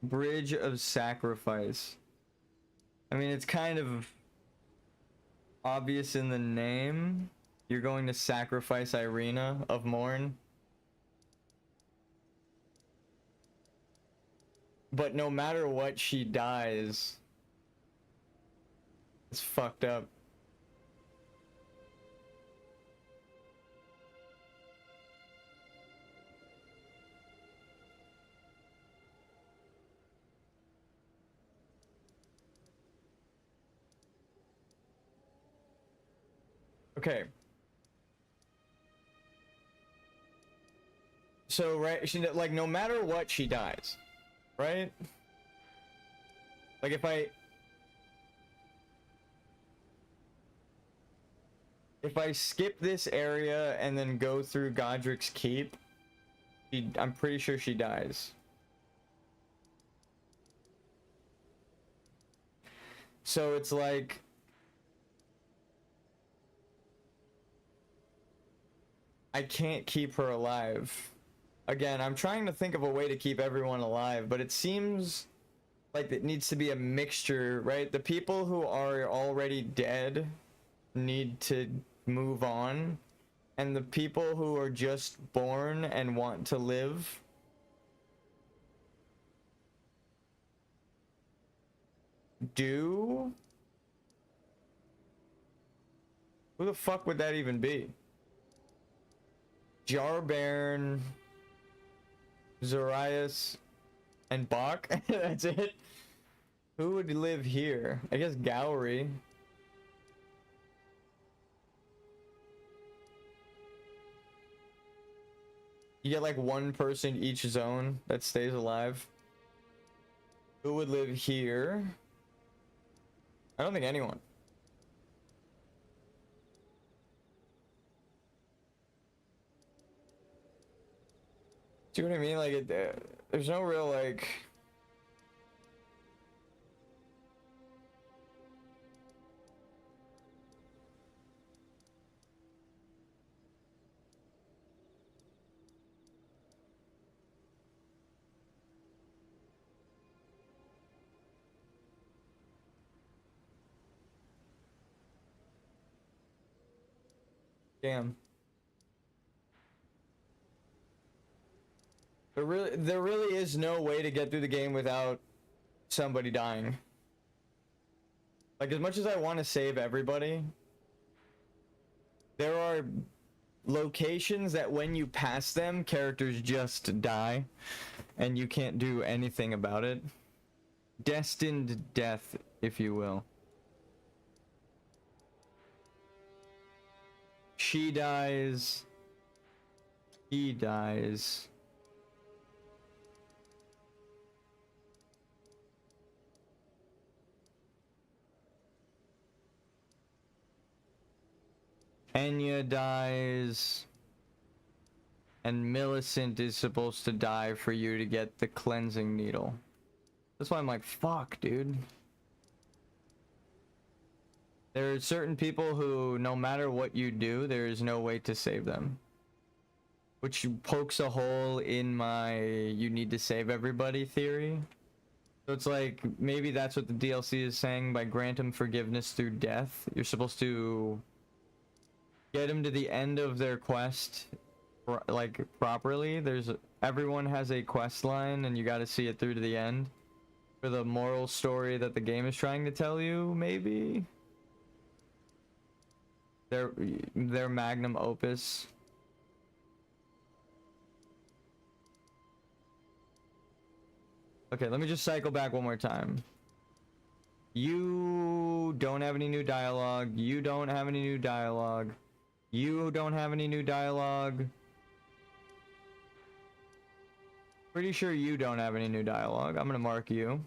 Bridge of Sacrifice. I mean, it's kind of obvious in the name. You're going to sacrifice Irina of Morn. But no matter what, she dies. It's fucked up. Okay. So, right, she, like, no matter what, she dies. Right? Like, if I skip this area and then go through Godric's Keep, I'm pretty sure she dies. So it's like, I can't keep her alive. Again, I'm trying to think of a way to keep everyone alive, but it seems like it needs to be a mixture, right? The people who are already dead need to move on, and the people who are just born and want to live do? Who the fuck would that even be? Jarbairn, Zarias, and Bach? That's it? Who would live here? I guess Gowry. You get like one person each zone that stays alive. Who would live here? I don't think anyone. See what I mean? Like, there's no real, like... Damn. There really is no way to get through the game without somebody dying. Like, as much as I want to save everybody, there are locations that when you pass them, characters just die, and you can't do anything about it. Destined death, if you will. She dies. He dies. Enya dies. And Millicent is supposed to die for you to get the cleansing needle. That's why I'm like, fuck, dude. There are certain people who, no matter what you do, there is no way to save them. Which pokes a hole in my you need to save everybody theory. So it's like, maybe that's what the DLC is saying by grant him forgiveness through death. You're supposed to get him to the end of their quest, like, properly. Everyone has a quest line, and you gotta see it through to the end. For the moral story that the game is trying to tell you, maybe? Their magnum opus. Okay, let me just cycle back one more time. You don't have any new dialogue. You don't have any new dialogue. You don't have any new dialogue. Pretty sure you don't have any new dialogue. I'm gonna mark you.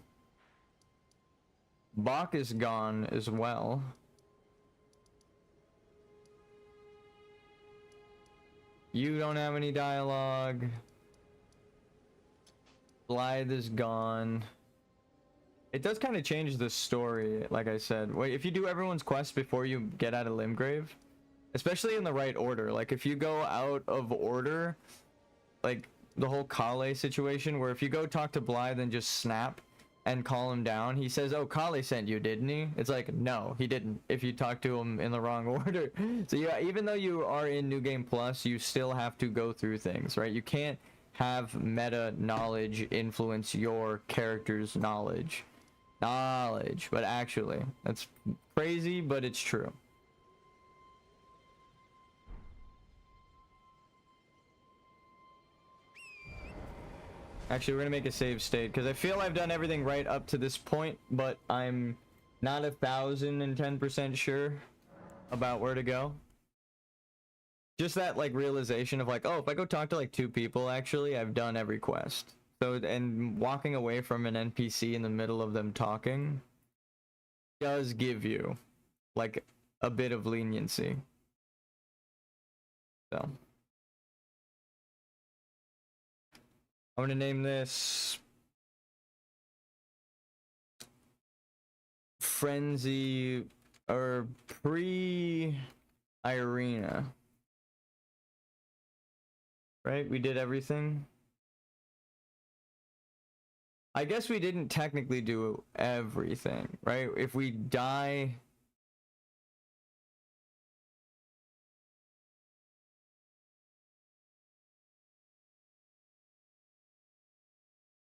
Bach is gone as well. You don't have any dialogue. Blythe is gone. It does kind of change the story, like I said. Wait, if you do everyone's quest before you get out of Limgrave, especially in the right order, like if you go out of order, like the whole Kale situation, where if you go talk to Blythe and just snap and call him down, he says, oh, Kale sent you, didn't he? It's like, no, he didn't, if you talk to him in the wrong order. So yeah, even though you are in New Game Plus, you still have to go through things, right? You can't have meta knowledge influence your character's knowledge. But actually, that's crazy, but it's true. Actually, we're gonna make a save state, because I feel I've done everything right up to this point, but I'm not 1,010% sure about where to go. Just that, like, realization of, like, oh, if I go talk to, like, 2 people, actually, I've done every quest. So, and walking away from an NPC in the middle of them talking does give you, like, a bit of leniency. So. I'm gonna name this pre-frenzy or pre-Irina. Right? We did everything. I guess we didn't technically do everything, right? If we die...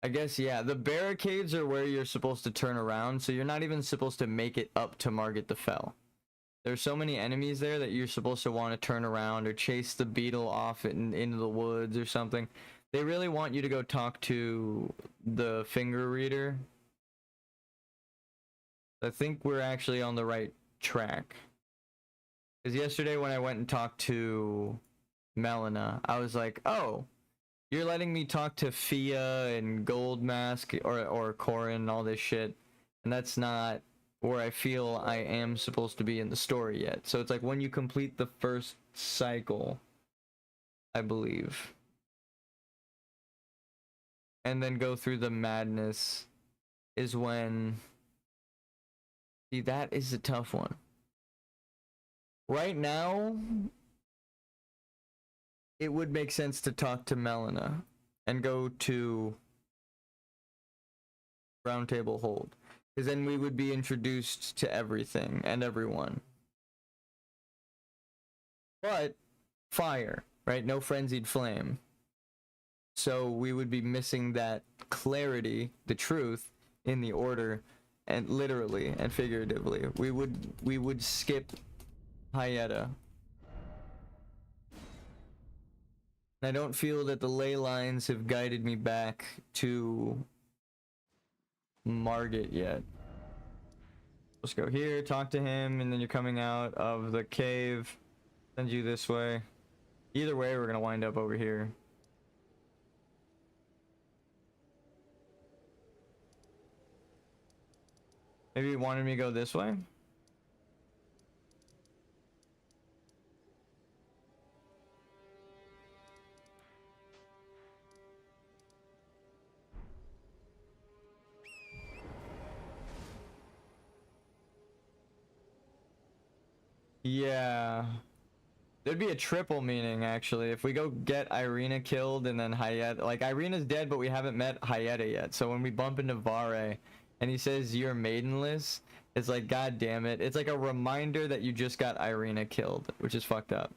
I guess, yeah, the barricades are where you're supposed to turn around, so you're not even supposed to make it up to Margit the Fell. There's so many enemies there that you're supposed to want to turn around or chase the beetle off into the woods or something. They really want you to go talk to the finger reader. I think we're actually on the right track. Because yesterday when I went and talked to Melina, I was like, oh, you're letting me talk to Fia and Gold Mask or Corin and all this shit. And that's not where I feel I am supposed to be in the story yet. So it's like when you complete the first cycle, I believe, and then go through the madness is when... See, that is a tough one. Right now, it would make sense to talk to Melina and go to Round Table Hold. Because then we would be introduced to everything and everyone. But fire, right? No frenzied flame. So we would be missing that clarity, the truth, in the order, and literally and figuratively. We would skip Hyetta. I don't feel that the ley lines have guided me back to Margit yet. Let's go here, talk to him, and then you're coming out of the cave. Send you this way. Either way, we're gonna wind up over here. Maybe he wanted me to go this way? Yeah. There'd be a triple meaning, actually. If we go get Irina killed and then Hyetta... Like, Irina's dead, but we haven't met Hyetta yet. So when we bump into Vare and he says, you're maidenless, it's like, god damn it. It's like a reminder that you just got Irina killed, which is fucked up.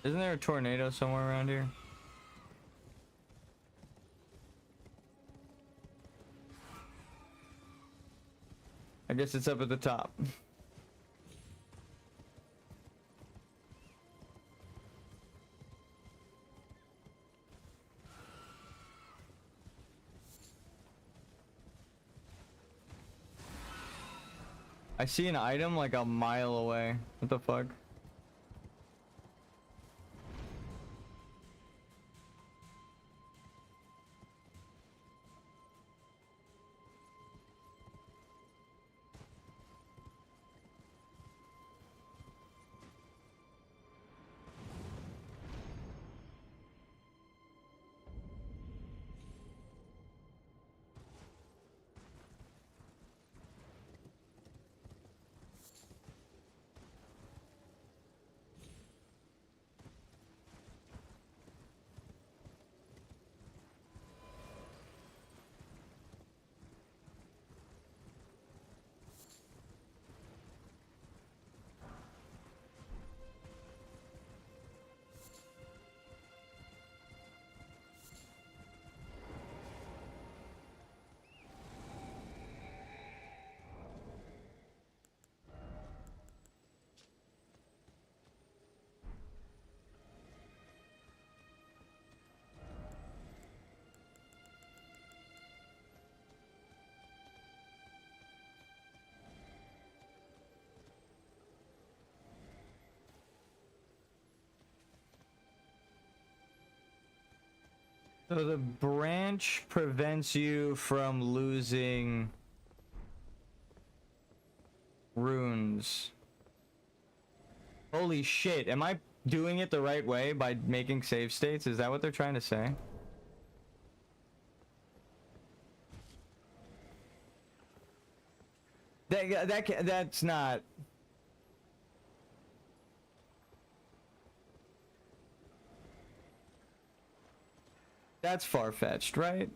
Isn't there a tornado somewhere around here? I guess it's up at the top. I see an item like a mile away. What the fuck? So the branch prevents you from losing runes. Holy shit, am I doing it the right way by making save states? Is that what they're trying to say? That's not... That's far-fetched, right?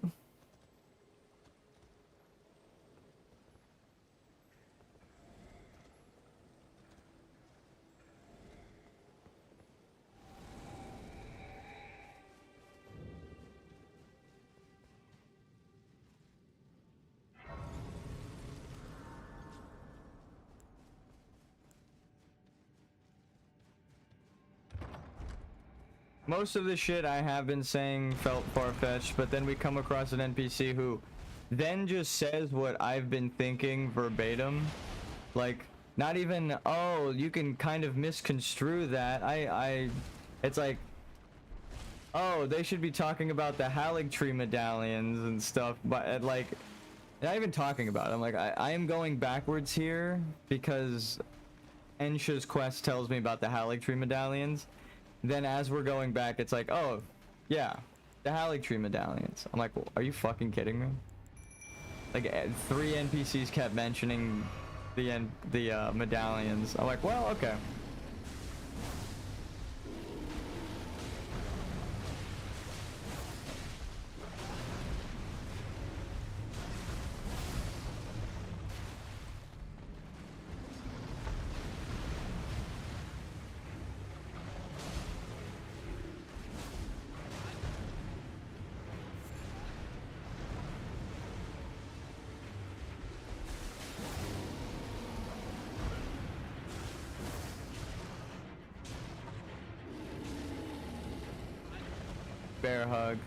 Most of the shit I have been saying felt far-fetched, but then we come across an NPC who then just says what I've been thinking verbatim. Like, not even, oh, you can kind of misconstrue that. It's like, oh, they should be talking about the Halig Tree medallions and stuff, but like, not even talking about it. I'm like, I am going backwards here because Ensha's quest tells me about the Halig Tree medallions. Then as we're going back, it's like, oh, yeah, the Halig Tree medallions. I'm like, well, are you fucking kidding me? Like, 3 NPCs kept mentioning the medallions. I'm like, well, okay. Bear hug.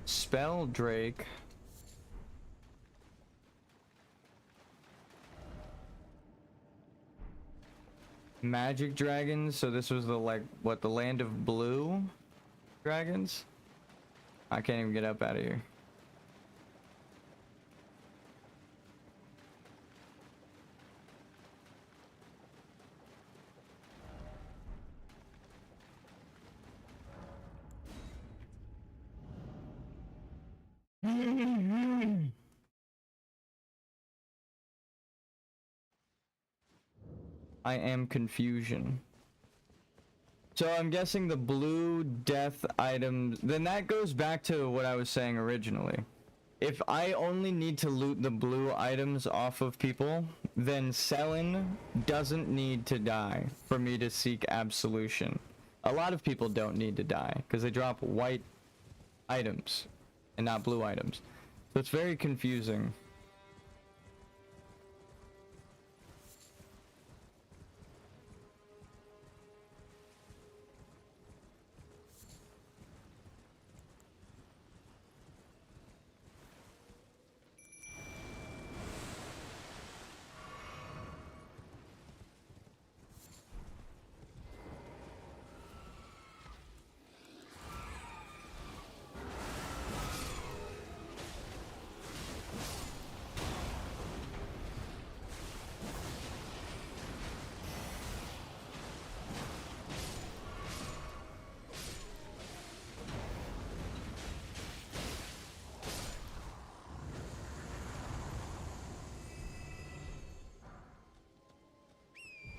Spell Drake. Magic dragons. So this was the, like, what, the land of blue dragons? I can't even get up out of here. I am confusion. So I'm guessing the blue death items, then that goes back to what I was saying originally. If I only need to loot the blue items off of people, then Selin doesn't need to die for me to seek absolution. A lot of people don't need to die because they drop white items and not blue items. So it's very confusing.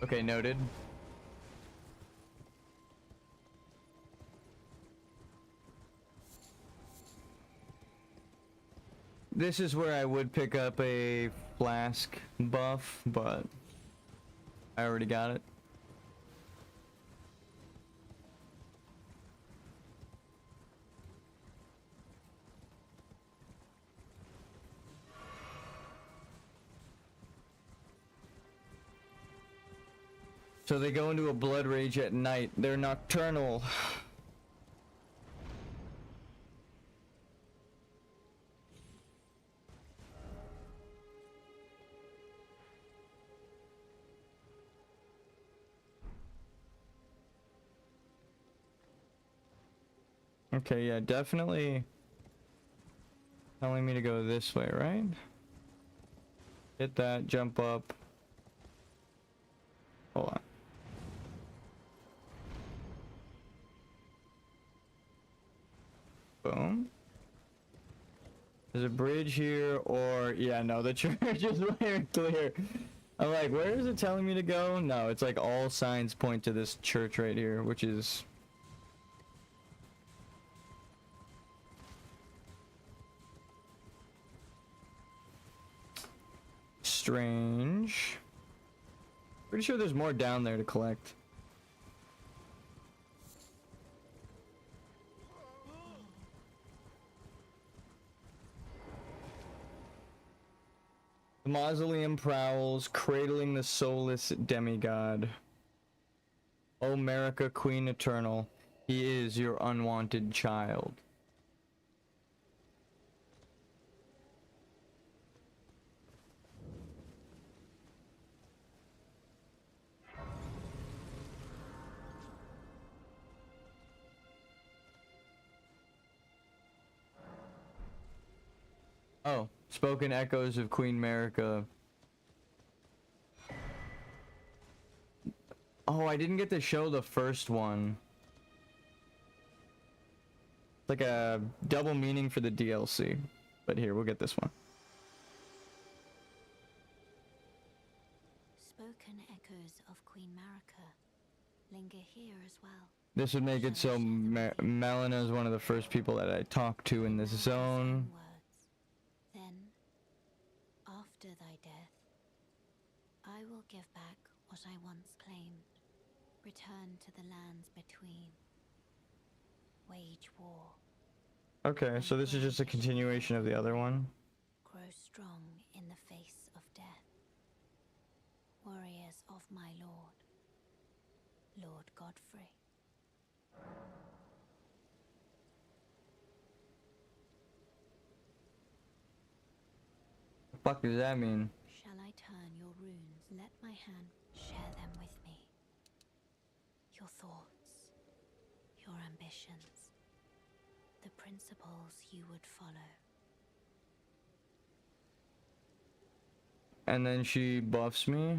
Okay, noted. This is where I would pick up a flask buff, but I already got it. So they go into a blood rage at night. They're nocturnal. Okay, yeah, definitely telling me to go this way, right? Hit that, jump up. Hold on. Boom. There's a bridge here, or yeah, no, the church is very clear. I'm like, where is it telling me to go? No, it's like all signs point to this church right here, which is strange. Pretty sure there's more down there to collect. The mausoleum prowls, cradling the soulless demigod. O America, Queen Eternal, he is your unwanted child. Oh, spoken echoes of Queen America. Oh, I didn't get to show the first one. It's like a double meaning for the DLC. But here, we'll get this one. Spoken echoes of Queen Marika linger here as well. This would make it so Melina is one of the first people that I talk to in this zone. Words. Then, after thy death, I will give back what I once claimed. Return to the lands between. Wage war. Okay, so this is just a continuation of the other one. Grow strong in the face of death. Warriors of my lord, Lord Godfrey. The fuck does that mean? Shall I turn your runes? Let my hand share them with me. Your thoughts, your ambitions, the principles you would follow. And then she buffs me.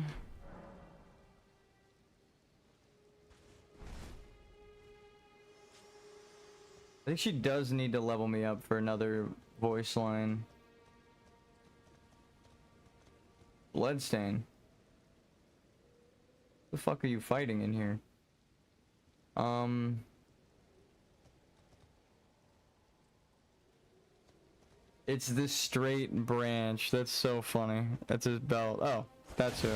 I think she does need to level me up for another voice line. Bloodstain. The fuck are you fighting in here? It's this straight branch. That's so funny. That's his belt. Oh, that's who.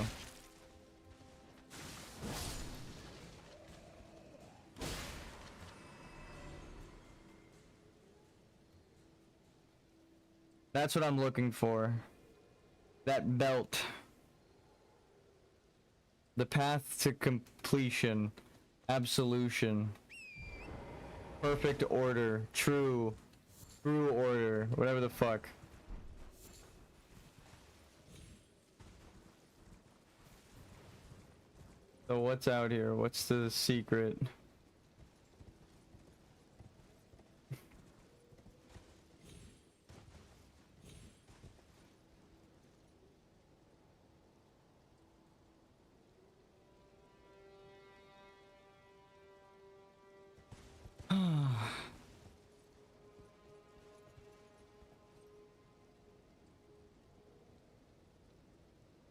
That's what I'm looking for. That belt. The path to completion. Absolution. Perfect order. True order. Whatever the fuck. So what's out here? What's the secret?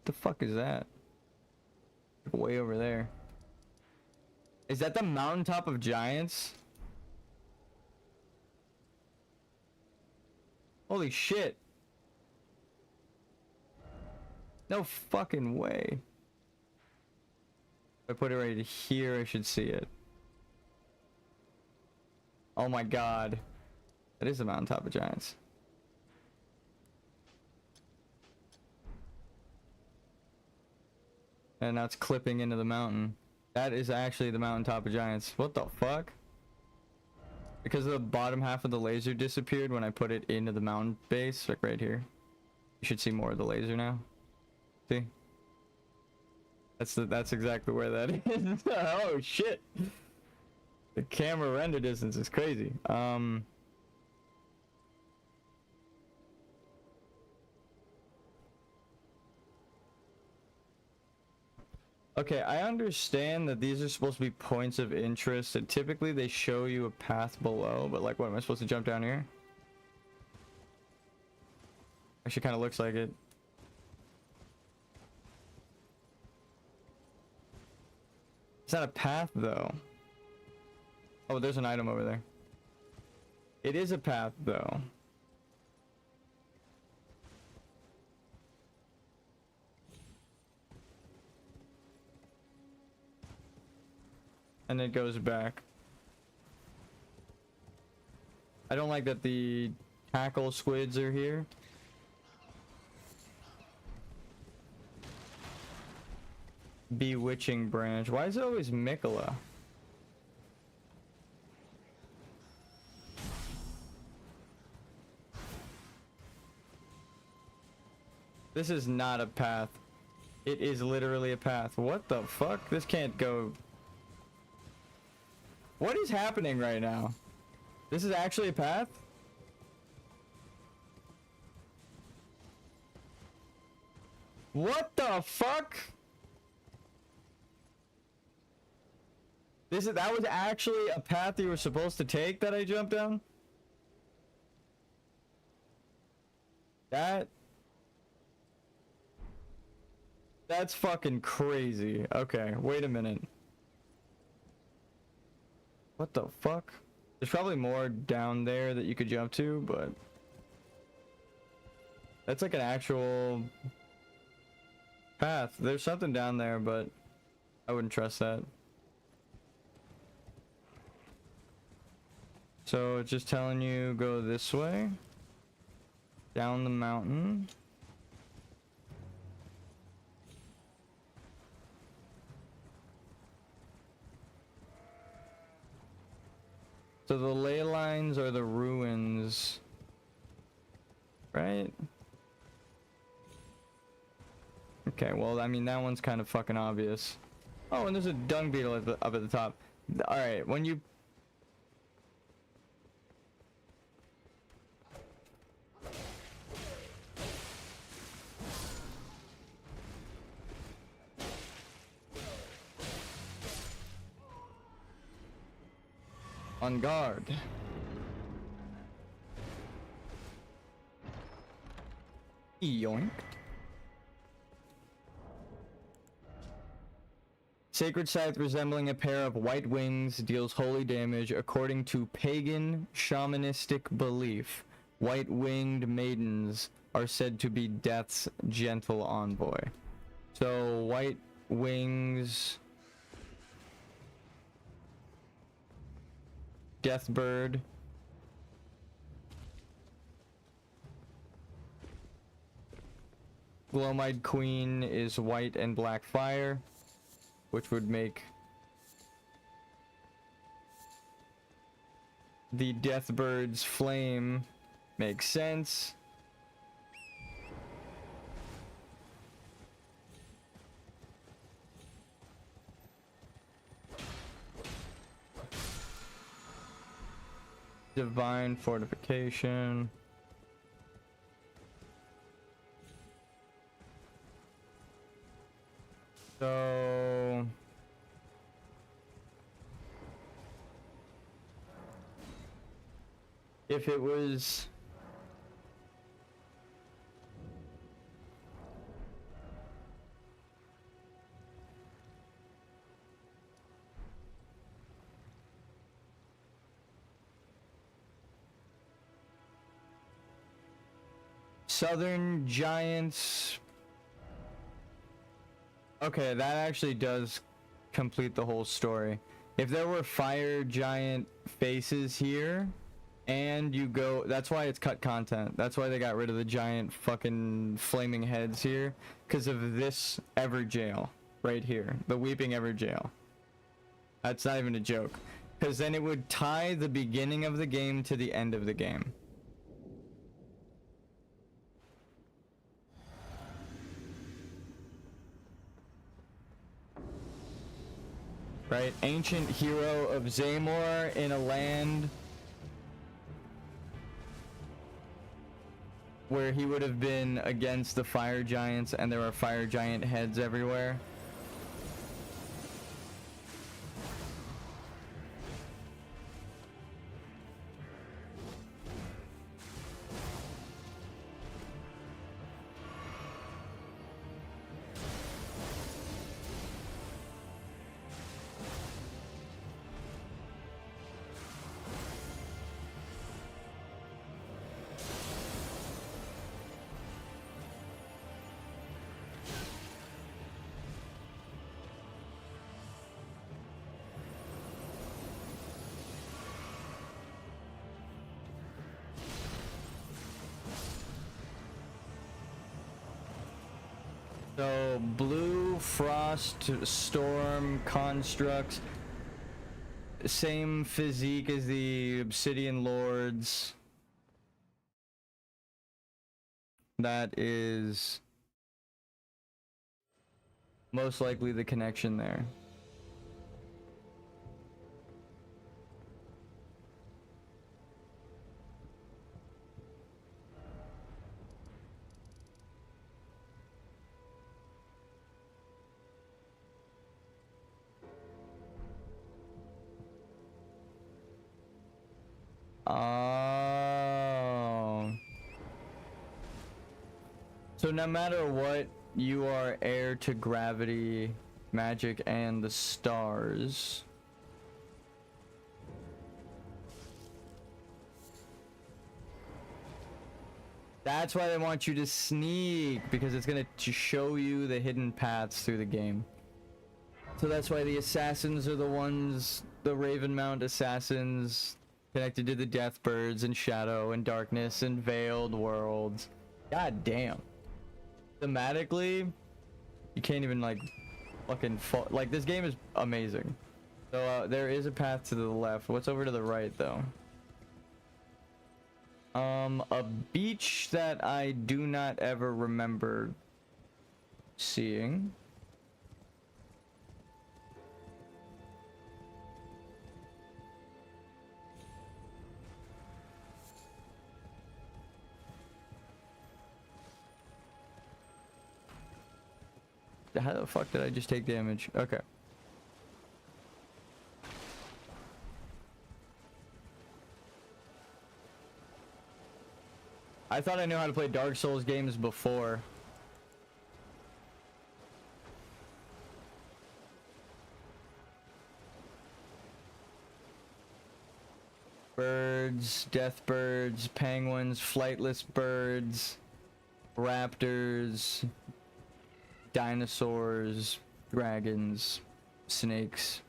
The fuck is that? Way over there. Is that the mountaintop of giants? Holy shit. No fucking way. If I put it right here, I should see it. Oh my god. That is the mountaintop of giants. And now it's clipping into the mountain. That is actually the mountaintop of giants. What the fuck? Because the bottom half of the laser disappeared when I put it into the mountain base, like right here. You should see more of the laser now. See? That's exactly where that is. Oh shit. The camera render distance is crazy. Okay, I understand that these are supposed to be points of interest, and typically they show you a path below, but like, what, am I supposed to jump down here? Actually kind of looks like it. It's not a path though. Oh, there's an item over there. It is a path though. And it goes back. I don't like that the tackle squids are here. Bewitching branch. Why is it always Mikola? This is not a path. It is literally a path. What the fuck? This can't go. What is happening right now? This is actually a path? What the fuck? That was actually a path you were supposed to take that I jumped down? That's fucking crazy. Okay, wait a minute. What the fuck? There's probably more down there that you could jump to, but that's like an actual path. There's something down there, but I wouldn't trust that. So it's just telling you go this way, down the mountain. So the ley lines are the ruins, right? Okay, well, I mean, that one's kind of fucking obvious. Oh, and there's a dung beetle up at the top. Alright, when you... On guard. Yoink. Sacred scythe resembling a pair of white wings deals holy damage according to pagan shamanistic belief. White-winged maidens are said to be death's gentle envoy. So white wings... Deathbird. Glomide Queen is white and black fire, which would make the Deathbird's flame make sense. Divine fortification. So if it was Southern Giants. Okay, that actually does complete the whole story. If there were fire giant faces here, and you go... That's why it's cut content. That's why they got rid of the giant fucking flaming heads here. Because of this Everjail right here. The Weeping Everjail. That's not even a joke. Because then it would tie the beginning of the game to the end of the game. right? Ancient hero of Zamor in a land where he would have been against the fire giants, and there are fire giant heads everywhere. So blue, frost, storm, constructs, same physique as the obsidian lords. That is most likely the connection there. Oh. So no matter what, you are heir to gravity, magic, and the stars. That's why they want you to sneak, because it's gonna show you the hidden paths through the game. So that's why the assassins are the ones, the Ravenmount assassins, connected to the Deathbirds and Shadow and Darkness and Veiled Worlds. God damn. Thematically, you can't even like fucking like, this game is amazing. So there is a path to the left. What's over to the right though? A beach that I do not ever remember seeing. How the fuck did I just take damage? Okay. I thought I knew how to play Dark Souls games before. Birds, death birds, penguins, flightless birds, raptors, dinosaurs, dragons, snakes.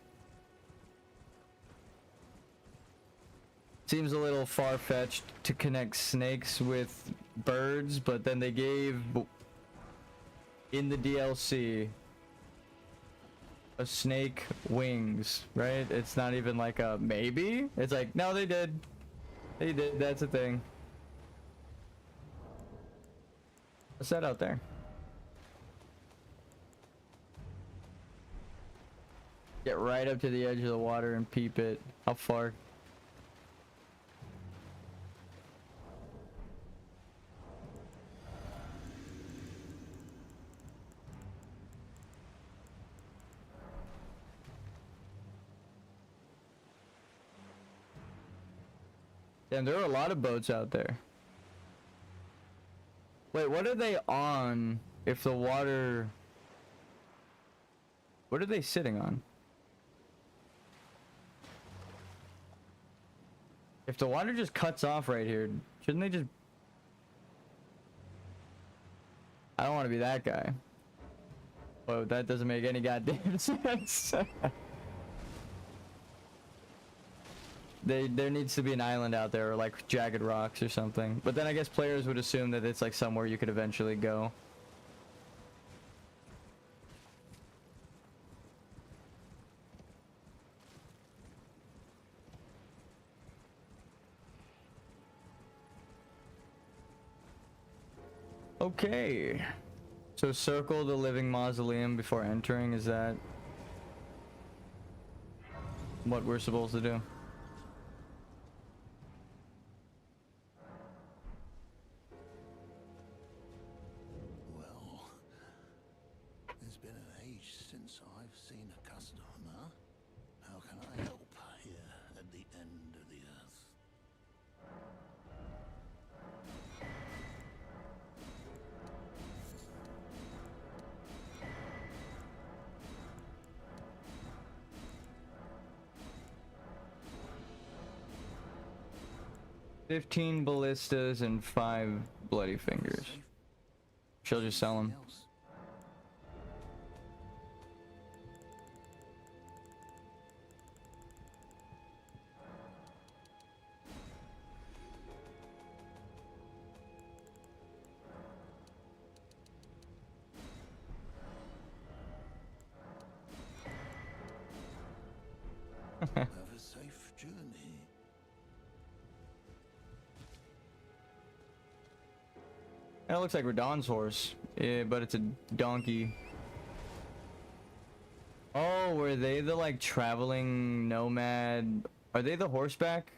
Seems a little far-fetched to connect snakes with birds, but then they gave in the DLC a snake wings, right? It's not even like a maybe. It's like, no, they did. They did. That's a thing. What's that out there? Get right up to the edge of the water and peep it. How far? Damn, there are a lot of boats out there. Wait, what are they on if the water... What are they sitting on? If the water just cuts off right here, shouldn't they just... I don't want to be that guy. Whoa, that doesn't make any goddamn sense. There needs to be an island out there, or like jagged rocks or something. But then I guess players would assume that it's like somewhere you could eventually go. Okay. So circle the living mausoleum before entering, is that... what we're supposed to do. Well, it's been an age since I've seen a customer. How can I help here at the end of the earth? $15 ballistas and 5 bloody fingers. She'll just sell them. Else? Have a safe journey. That looks like Radon's horse, but it's a donkey. Oh, were they the like traveling nomad? Are they the horseback?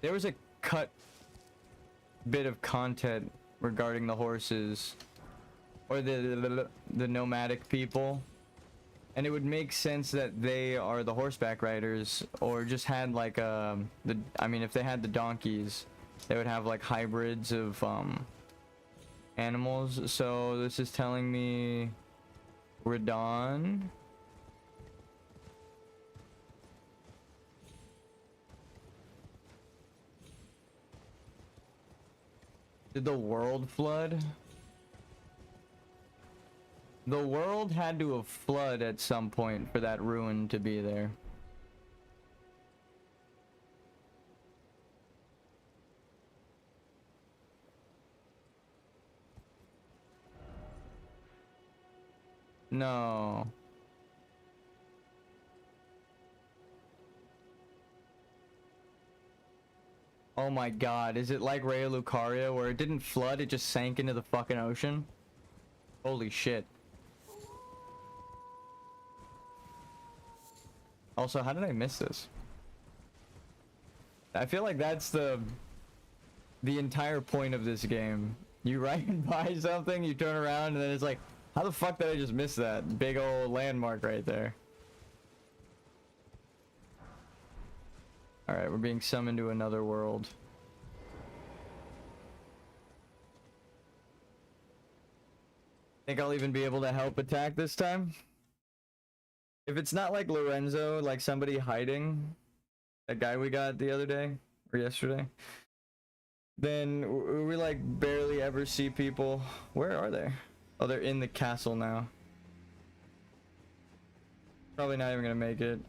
There was a cut bit of content regarding the horses, or the nomadic people, and it would make sense that they are the horseback riders, or just had like I mean, if they had the donkeys, they would have like hybrids of animals. So this is telling me Radon. Did the world flood? The world had to have flooded at some point for that ruin to be there. No. Oh my god, is it like Raya Lucaria where it didn't flood, it just sank into the fucking ocean? Holy shit. Also, how did I miss this? I feel like that's the entire point of this game. You ride by something, you turn around, and then it's like, how the fuck did I just miss that big old landmark right there? Alright, we're being summoned to another world. Think I'll even be able to help attack this time? If it's not like Lorenzo, like somebody hiding, that guy we got the other day, or yesterday, then we like barely ever see people. Where are they? Oh, they're in the castle now. Probably not even gonna make it.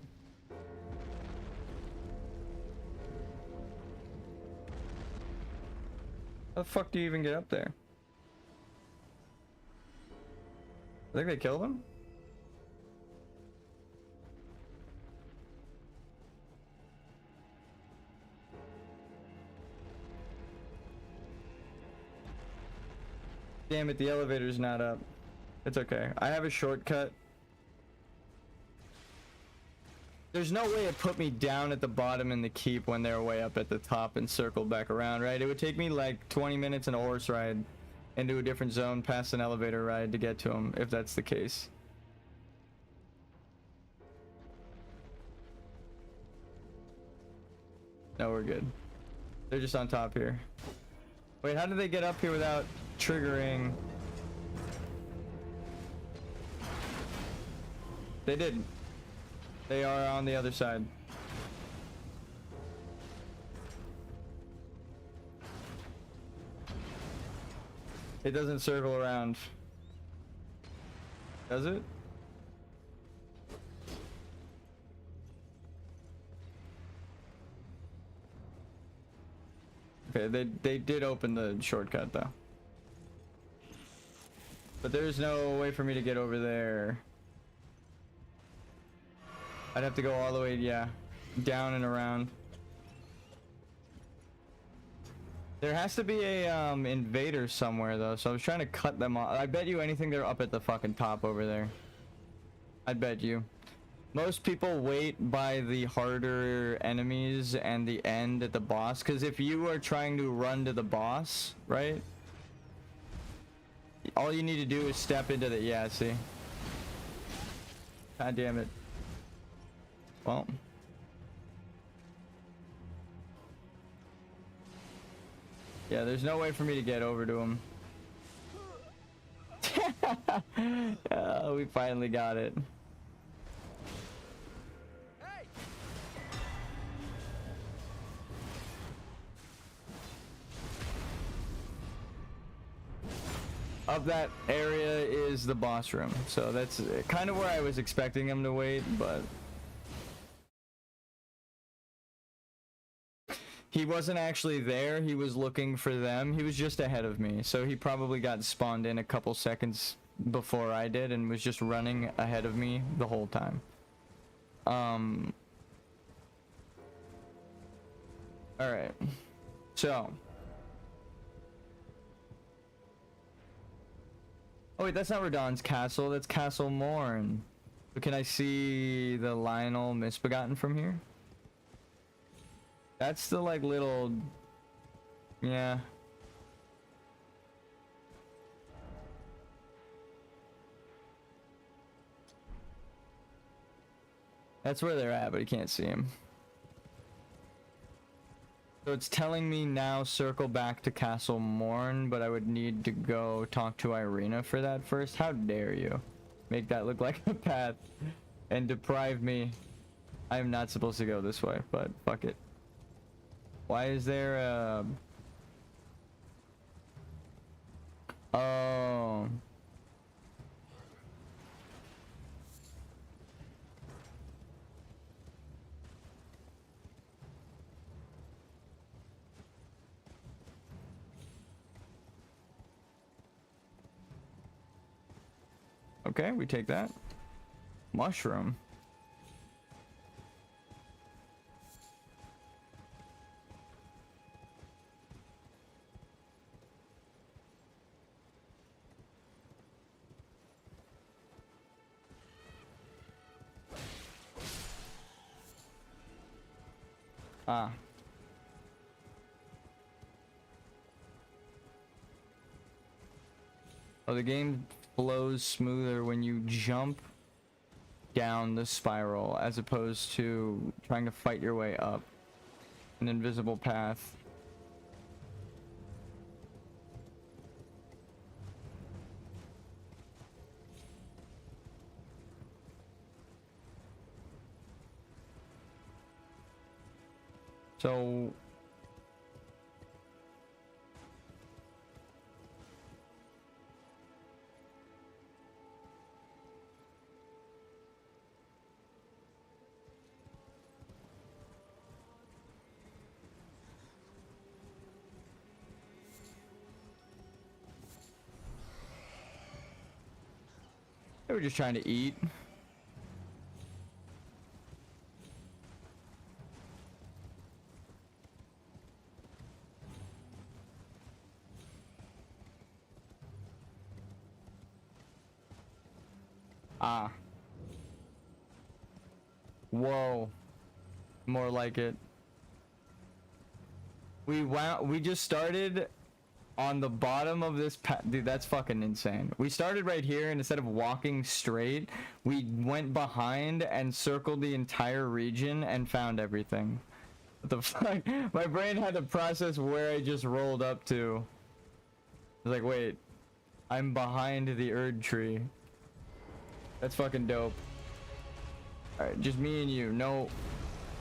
How the fuck do you even get up there? I think they killed him? Damn it, the elevator's not up. It's okay. I have a shortcut. There's no way it put me down at the bottom in the keep when they're way up at the top and circled back around, right? It would take me like 20 minutes in a horse ride into a different zone past an elevator ride to get to them, if that's the case. No, we're good. They're just on top here. Wait, how did they get up here without triggering? They didn't. They are on the other side. It doesn't circle around. Does it? Okay, they did open the shortcut though. But there's no way for me to get over there. I'd have to go all the way, yeah, down and around. There has to be a invader somewhere though, so I was trying to cut them off. I bet you anything they're up at the fucking top over there. I bet you. Most people wait by the harder enemies and the end at the boss, because if you are trying to run to the boss, right? All you need to do is step into the, yeah, see? God damn it. Well. Yeah, there's no way for me to get over to him. We finally got it. Up that area is the boss room, so that's kind of where I was expecting him to wait, but he wasn't actually there. He was looking for them. He was just ahead of me, so he probably got spawned in a couple seconds before I did and was just running ahead of me the whole time. Alright, so oh wait, that's not Radahn's castle, that's Castle Morn. But can I see the Lionel Misbegotten from here? That's the like little, yeah. That's where they're at, but you can't see him. So it's telling me now circle back to Castle Morn, but I would need to go talk to Irina for that first. How dare you make that look like a path and deprive me. I am not supposed to go this way, but fuck it. Why is there a... Oh. Okay, we take that. Mushroom. Ah. Oh, the game flows smoother when you jump down the spiral as opposed to trying to fight your way up an invisible path. So they were just trying to eat. Ah. Whoa. More like it. We just started on the bottom of this path. Dude, that's fucking insane. We started right here, and instead of walking straight, we went behind and circled the entire region and found everything. What the fuck? My brain had to process where I just rolled up to. I was like, wait, I'm behind the Erd tree. That's fucking dope. Alright, just me and you. No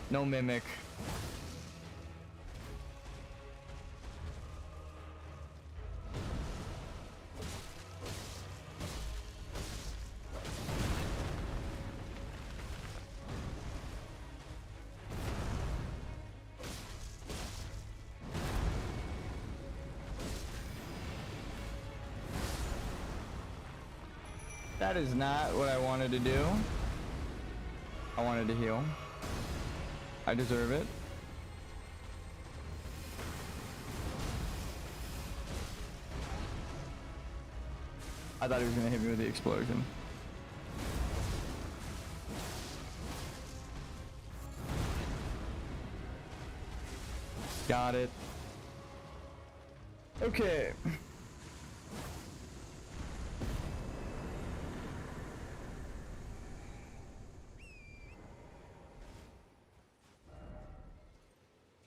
mimic. That is not what I wanted to do. I wanted to heal. I deserve it. I thought he was gonna hit me with the explosion. Got it. Okay.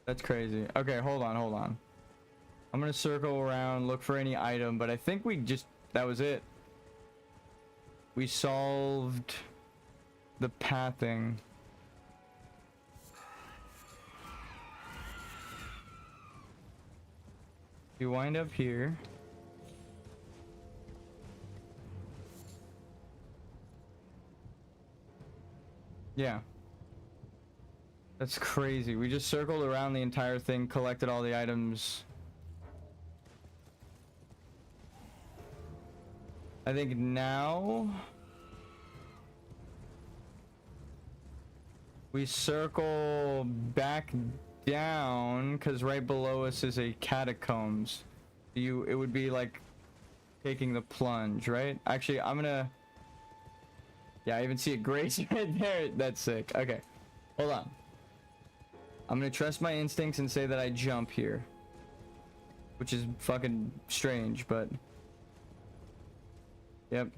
That's crazy. Okay, hold on, hold on. I'm gonna circle around, look for any item, but I think we just... that was it. We solved the pathing. You wind up here. Yeah. That's crazy. We just circled around the entire thing, collected all the items. I think now we circle back down because right below us is a catacombs. It would be like taking the plunge, right? Actually, I'm gonna... yeah, I even see a grace right there. That's sick. Okay, hold on. I'm gonna trust my instincts and say that I jump here, which is fucking strange, but yep.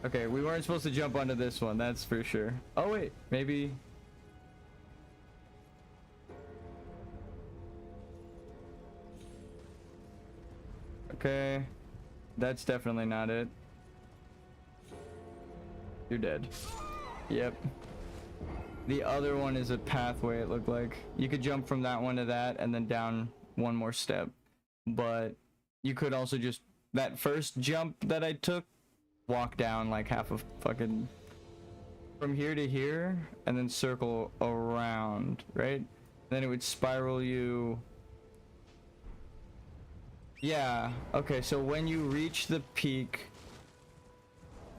Okay, we weren't supposed to jump onto this one, that's for sure. Oh wait, maybe... okay, that's definitely not it. You're dead. Yep. The other one is a pathway, it looked like. You could jump from that one to that and then down one more step. But you could also just... that first jump that I took, walk down like half of fucking... from here to here, and then circle around, right? Then it would spiral you... yeah, okay, so when you reach the peak...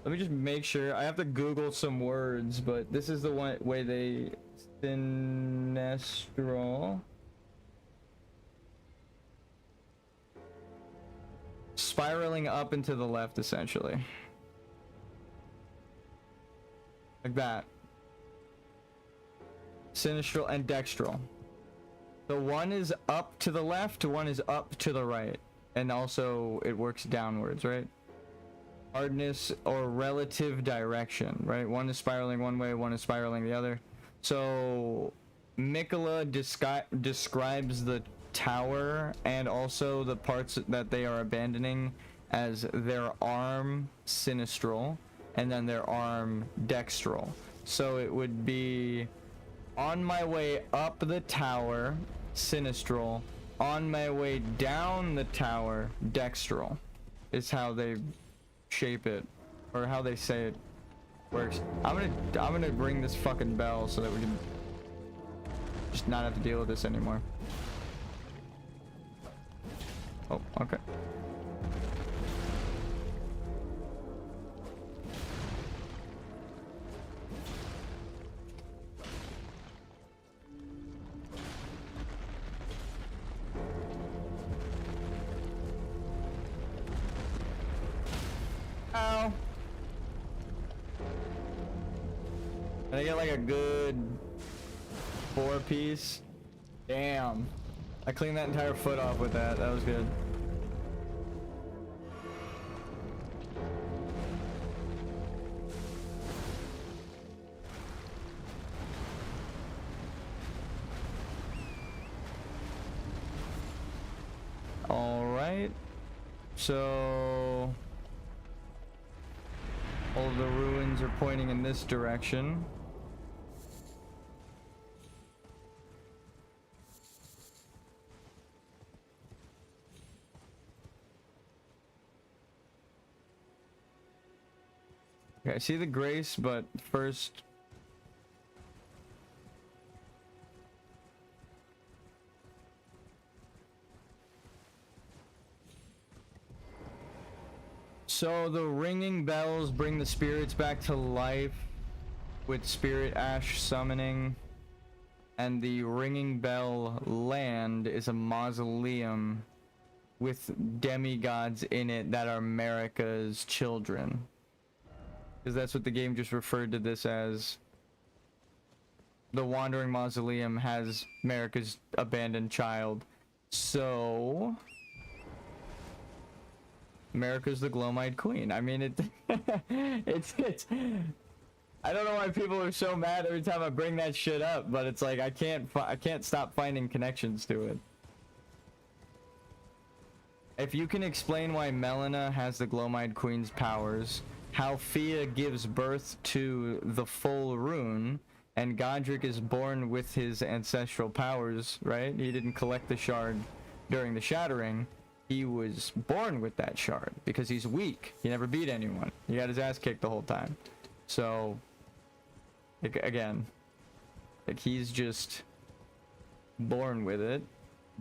let me just make sure. I have to Google some words, but this is the one way they... sinestral... spiraling up and to the left, essentially. Like that. Sinistral and dextral. So one is up to the left, one is up to the right. And also it works downwards, right? Hardness or relative direction, right? One is spiraling one way, one is spiraling the other. So Mikola describes the tower and also the parts that they are abandoning as their arm sinistral and then their arm dextral. So it would be on my way up the tower, sinistral, on my way down the tower, dextral, is how they shape it, or how they say it works. I'm gonna ring this fucking bell so that we can just not have to deal with this anymore. Oh, okay. Ow. Can I get like a good 4-piece? Damn. I cleaned that entire foot off with that. That was good. All right. So all of the ruins are pointing in this direction. Okay, I see the grace, but first... so the ringing bells bring the spirits back to life with spirit ash summoning, and the ringing bell land is a mausoleum with demigods in it that are America's children. Because that's what the game just referred to this as. The Wandering Mausoleum has America's abandoned child. So America's the Glomite Queen. I mean, it's I don't know why people are so mad every time I bring that shit up, but it's like I can't stop finding connections to it. If you can explain why Melina has the Glomite Queen's powers, how Fia gives birth to the full rune, and Godric is born with his ancestral powers, right? He didn't collect the shard during the shattering. He was born with that shard because he's weak. He never beat anyone. He got his ass kicked the whole time. So, again, like he's just born with it,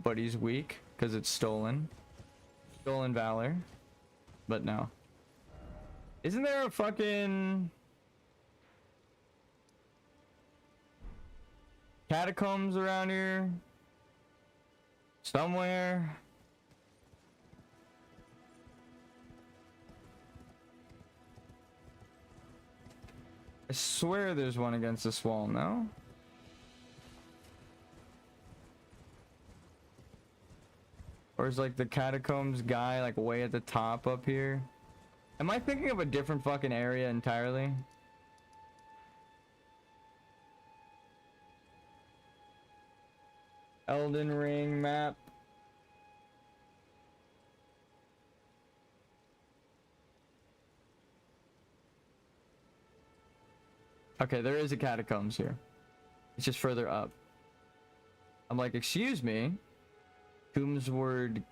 but he's weak because it's stolen. Stolen valor. But no. Isn't there a fucking catacombs around here? Somewhere? I swear there's one against this wall, no? Or is like the catacombs guy like way at the top up here? Am I thinking of a different fucking area entirely? Elden Ring map. Okay, there is a catacombs here. It's just further up. I'm like, excuse me? Tombsword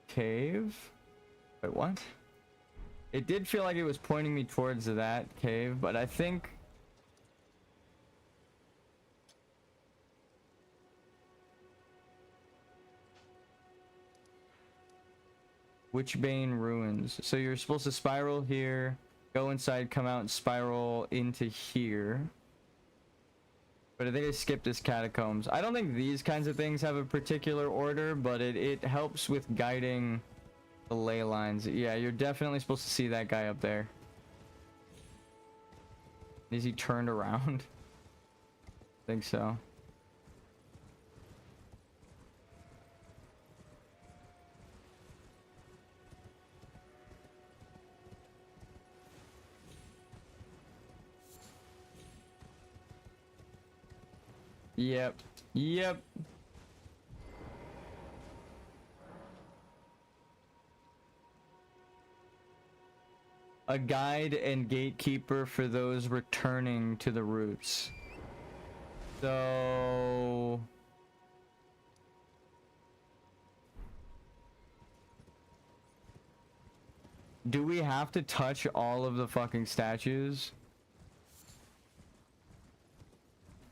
Cave? Wait, what? It did feel like it was pointing me towards that cave, but I think... Witchbane Ruins. So you're supposed to spiral here, go inside, come out, and spiral into here. But I think I skipped this catacombs. I don't think these kinds of things have a particular order, but it helps with guiding the ley lines. Yeah, you're definitely supposed to see that guy up there. Is he turned around? I think so. Yep. Yep. A guide and gatekeeper for those returning to the roots. So... do we have to touch all of the fucking statues?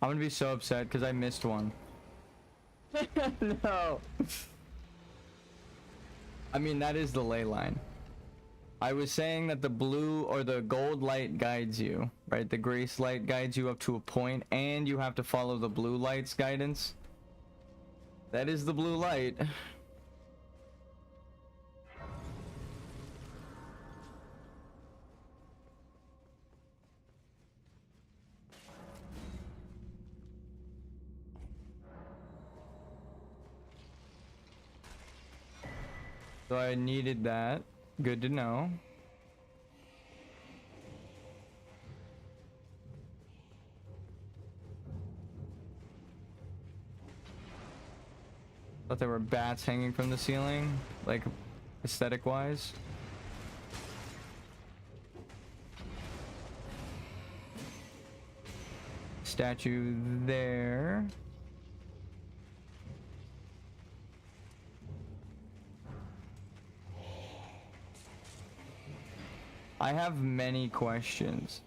I'm gonna be so upset because I missed one. No. I mean, that is the ley line. I was saying that the blue or the gold light guides you, right? The grace light guides you up to a point, and you have to follow the blue light's guidance. That is the blue light. So I needed that. Good to know. Thought there were bats hanging from the ceiling, like aesthetic wise. Statue there. I have many questions.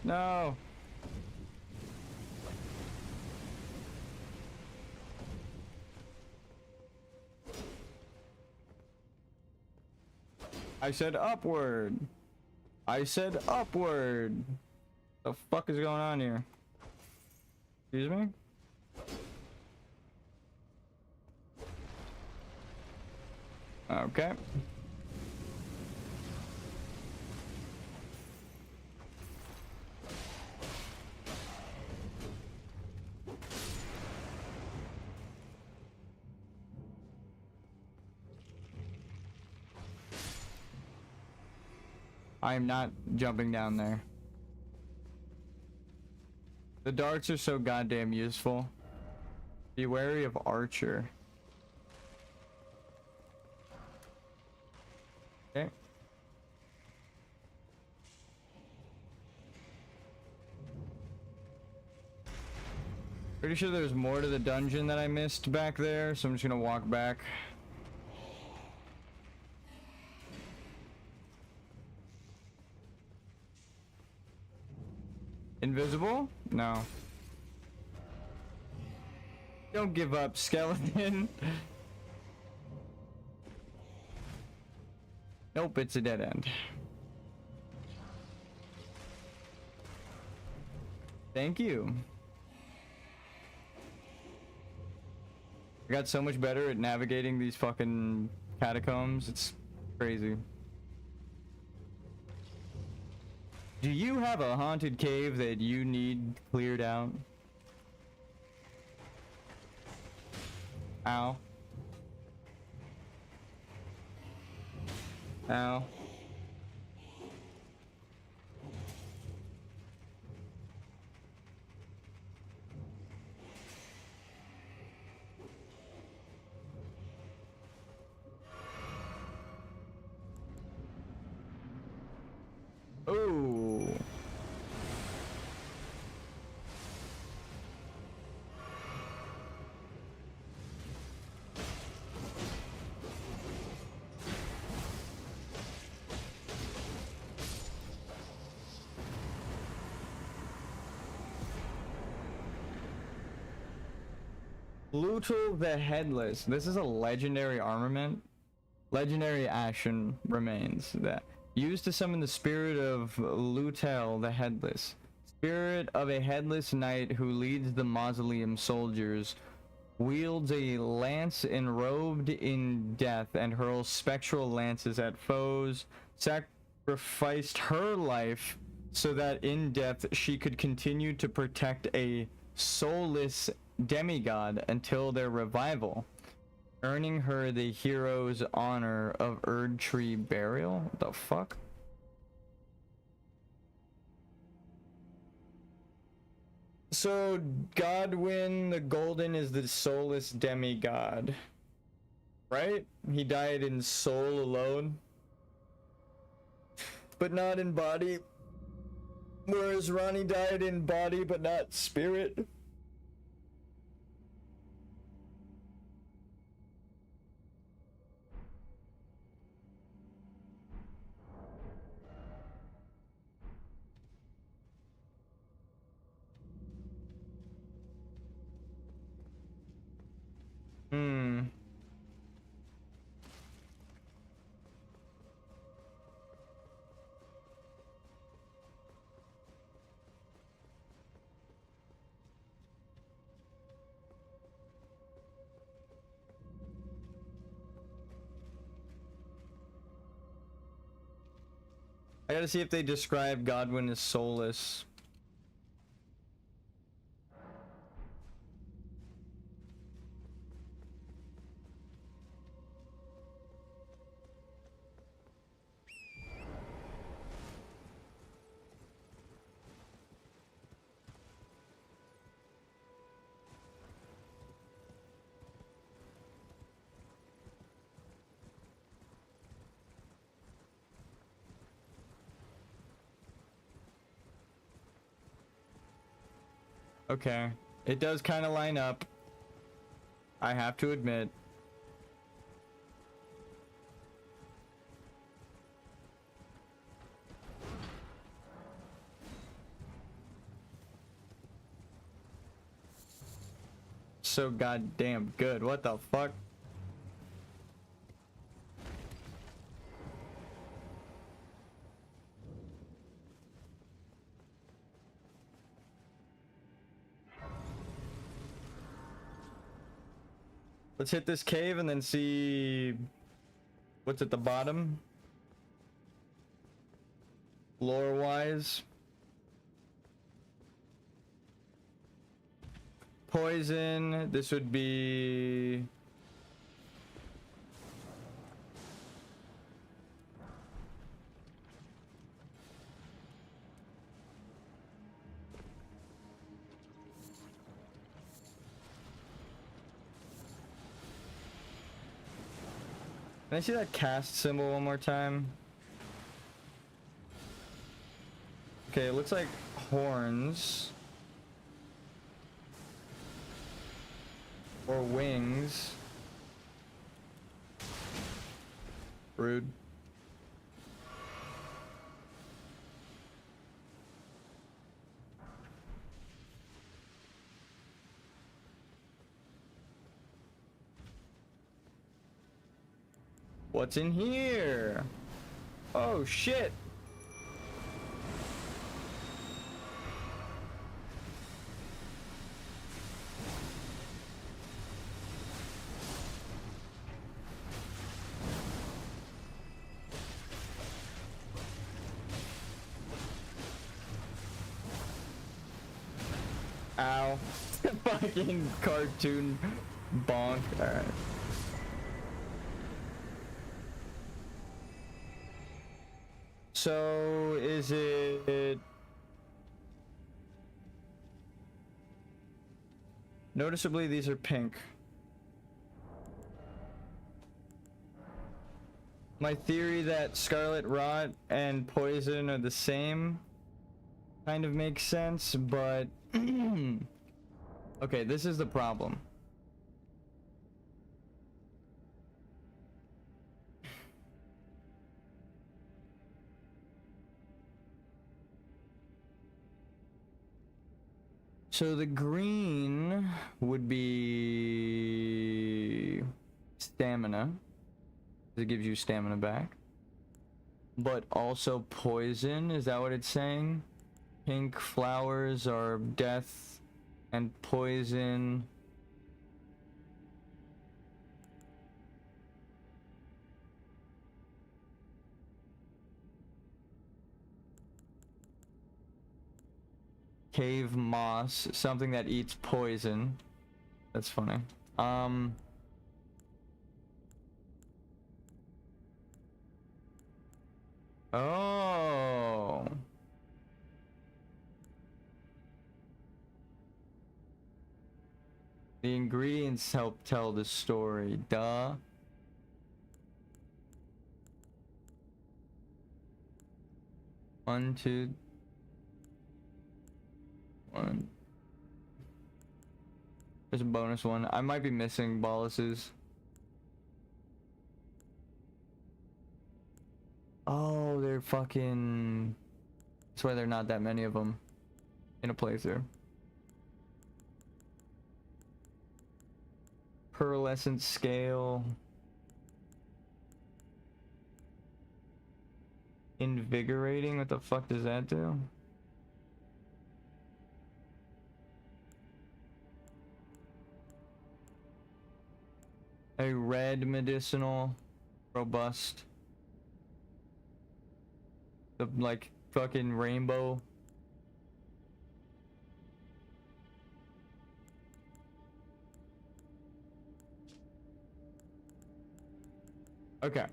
No. I said upward. I said upward. The fuck is going on here? Excuse me? Okay. I am not jumping down there. The darts are so goddamn useful. Be wary of Archer. Okay. Pretty sure there's more to the dungeon that I missed back there, so I'm just gonna walk back. Invisible? No. Don't give up, skeleton. Nope, it's a dead end. Thank you. I got so much better at navigating these fucking catacombs. It's crazy. Do you have a haunted cave that you need cleared out? Ow. Ow. Ooh. Lutal the Headless. This is a legendary armament. Legendary ashen remains that used to summon the spirit of Lutal the Headless. Spirit of a headless knight who leads the mausoleum soldiers, wields a lance enrobed in death and hurls spectral lances at foes, sacrificed her life so that in death she could continue to protect a soulless demigod until their revival, earning her the hero's honor of Erdtree burial. What the fuck? So Godwyn the Golden is the soulless demigod, right? He died in soul alone, but not in body, whereas Ronnie died in body but not spirit. I gotta see if they describe Godwyn as soulless. Okay, it does kind of line up, I have to admit. so goddamn good. What the fuck? Let's hit this cave and then see what's at the bottom. Lore-wise. Poison, this would be... Can I see that cast symbol one more time? Okay, it looks like horns. Or wings. Rude. What's in here? Oh shit. Ow. Fucking cartoon bonk. Alright. So, is it... Noticeably, these are pink. My theory that Scarlet Rot and Poison are the same kind of makes sense, but... Okay, this is the problem. So the green would be stamina. It gives you stamina back. But also poison, is that what it's saying? Pink flowers are death and poison. Cave moss, something that eats poison. That's funny. Oh. The ingredients help tell the story. Duh. One, two. One. There's a bonus one. I might be missing boluses. Oh, they're fucking... That's why there are not that many of them in a playthrough. Pearlescent scale. Invigorating? What the fuck does that do? A red medicinal. Robust. The like fucking rainbow. Okay.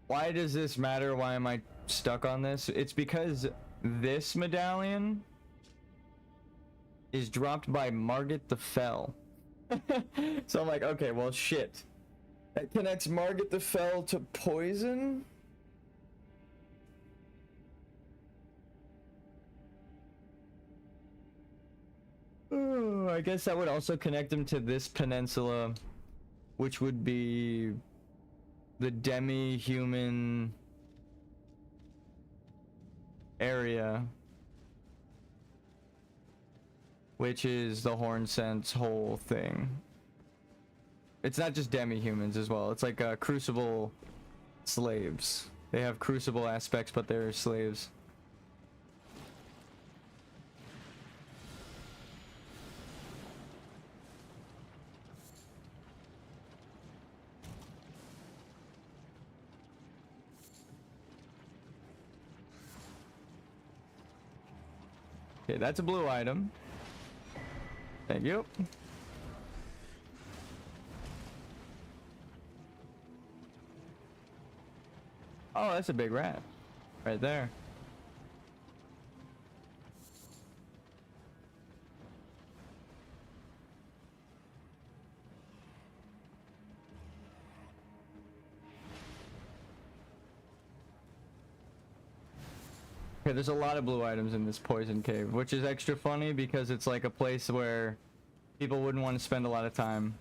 Why does this matter? Why am I stuck on this? It's because this medallion is dropped by Margit the Fell. So I'm like, okay, well shit. That connects Margit the Fell to poison? Oh, I guess that would also connect him to this peninsula, which would be the demi-human area. which is the Horn Sense whole thing. It's not just demi-humans as well. It's like Crucible slaves. They have Crucible aspects, but they're slaves. Okay, that's a blue item. Thank you. Oh, that's a big rat. Right there. Okay, there's a lot of blue items in this poison cave, which is extra funny because it's like a place where people wouldn't want to spend a lot of time.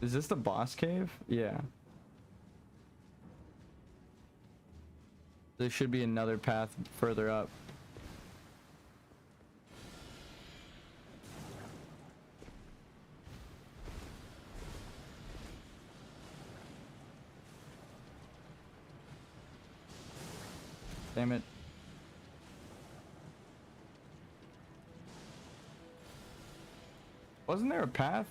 Is this the boss cave? Yeah. There should be another path further up. Damn it. Wasn't there a path?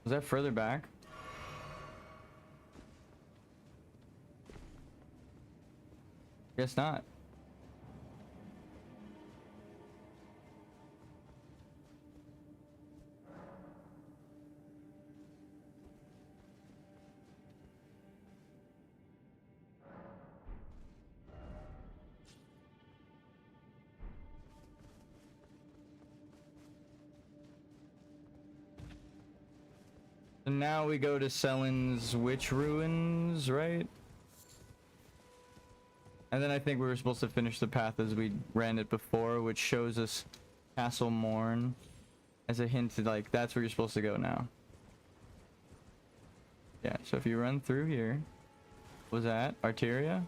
Was that further back? Guess not. And now we go to Selen's Witch Ruins, right? And then I think we were supposed to finish the path as we ran it before, which shows us Castle Morn as a hint to, like, that's where you're supposed to go now. Yeah, so if you run through here, what was that? Arteria?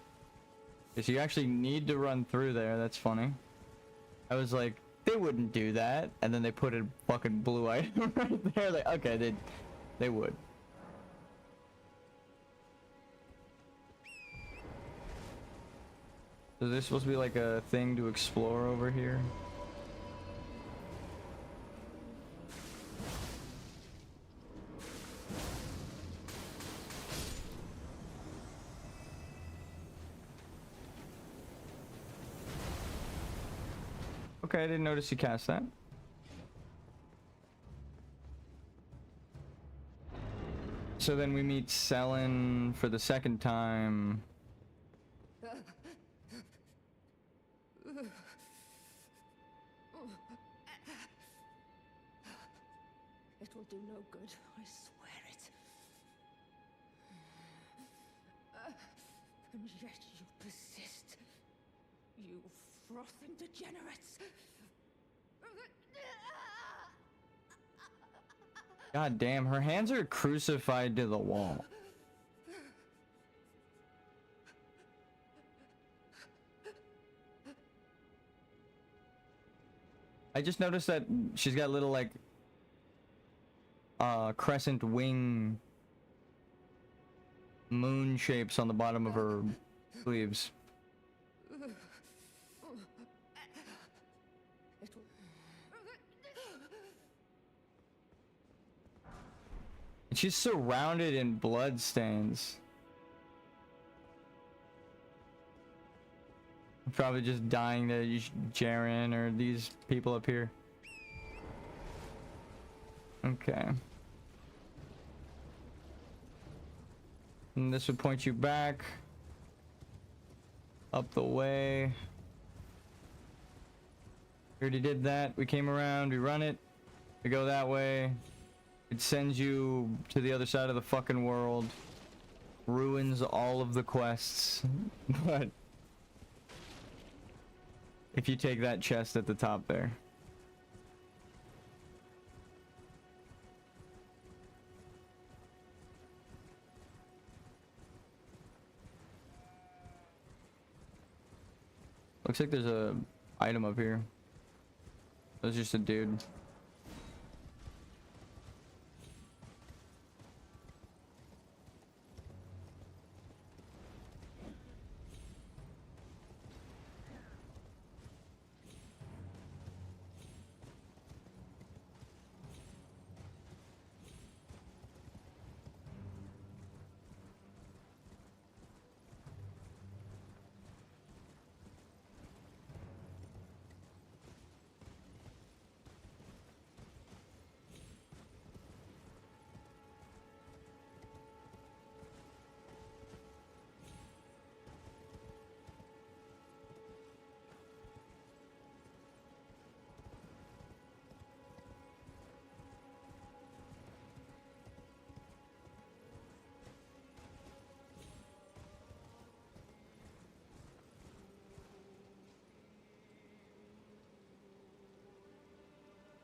Okay, so you actually need to run through there. That's funny. I was like, they wouldn't do that. And then they put a fucking blue item right there. Like, okay, they would. So there's supposed to be like a thing to explore over here. Okay, I didn't notice you cast that. So then we meet Selen for the second time. It will do no good, I swear it. And yet you persist. You frothing degenerates. God damn, her hands are crucified to the wall. I just noticed that she's got little like crescent wing moon shapes on the bottom of her sleeves. And she's surrounded in blood stains. Probably just dying to Jaren or these people up here. Okay. And this would point you back. Up the way. We already did that. We came around, we run it. We go that way. It sends you to the other side of the fucking world. Ruins all of the quests. But if you take that chest at the top there. Looks like there's a item up here. That's just a dude.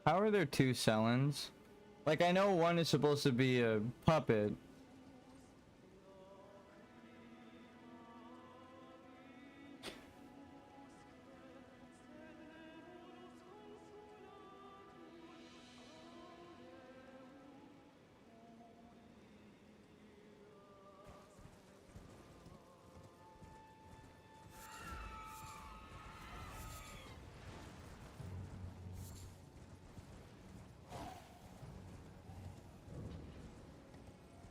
How are there two Sellens? Like, I know one is supposed to be a puppet.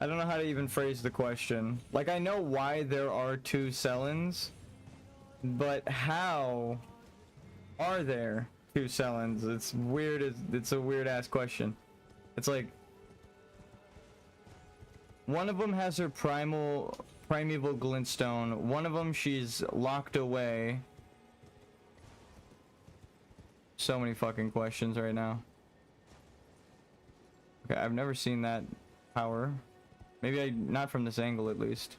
I don't know how to even phrase the question. Like, I know why there are two Sellens, but how are there two Sellens? It's weird. It's a weird ass question. It's like one of them has her primeval glintstone. One of them she's locked away. So many fucking questions right now. Okay, I've never seen that power. Maybe not from this angle at least.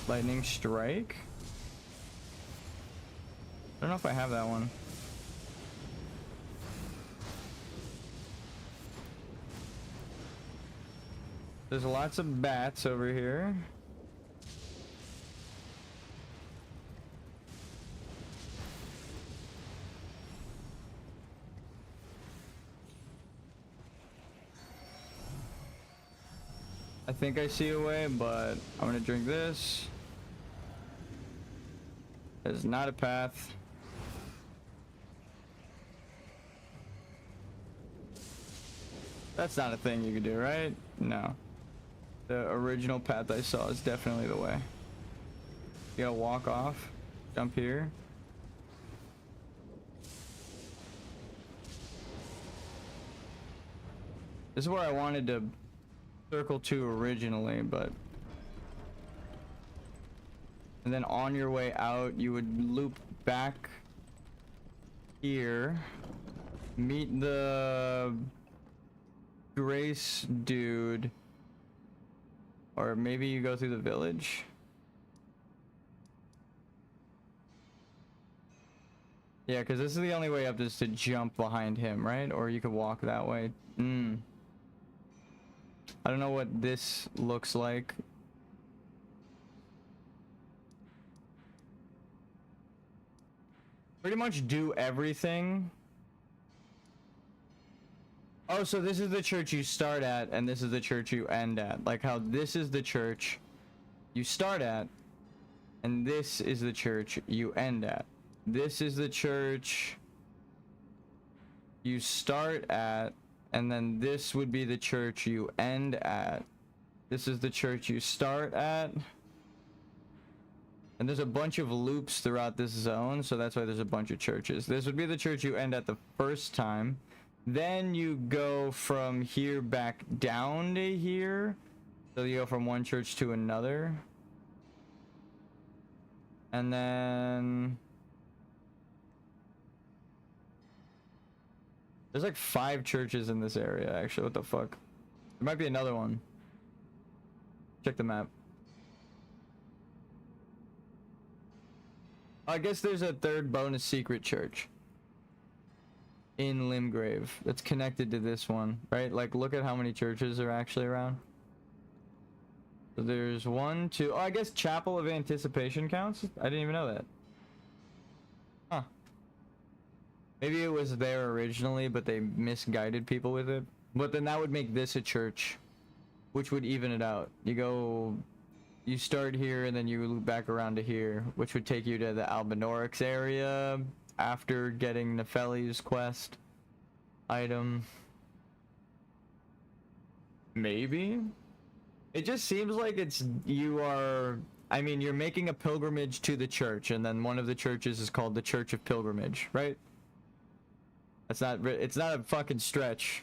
Lightning strike? I don't know if I have that one. There's lots of bats over here. I think I see a way, but I'm gonna drink this. There's not a path. That's not a thing you could do, right? No. The original path I saw is definitely the way. You gotta walk off, jump here. This is where I wanted to circle to originally, but and then on your way out you would loop back here, meet the Grace dude, or maybe you go through the village. Yeah, because this is the only way up, is to jump behind him, right? Or you could walk that way. I don't know what this looks like. Pretty much do everything. Oh, so this is the church you start at, and this is the church you end at. Like how this is the church you start at, and this is the church you end at. This is the church you start at, and then this would be the church you end at. This is the church you start at. And there's a bunch of loops throughout this zone, so that's why there's a bunch of churches. This would be the church you end at the first time. Then you go from here back down to here. So you go from one church to another. And then there's like 5 churches in this area, actually. What the fuck? There might be another one. Check the map. I guess there's a third bonus secret church. in Limgrave that's connected to this one, right? Like, look at how many churches are actually around. So there's 1, 2. Oh, I guess Chapel of Anticipation counts? I didn't even know that. Huh. Maybe it was there originally, but they misguided people with it. But then that would make this a church, which would even it out. You start here and then you loop back around to here, which would take you to the Albinorix area after getting Nefeli's quest item. Maybe? It just seems like you're making a pilgrimage to the church, and then one of the churches is called the Church of Pilgrimage, right? It's not a fucking stretch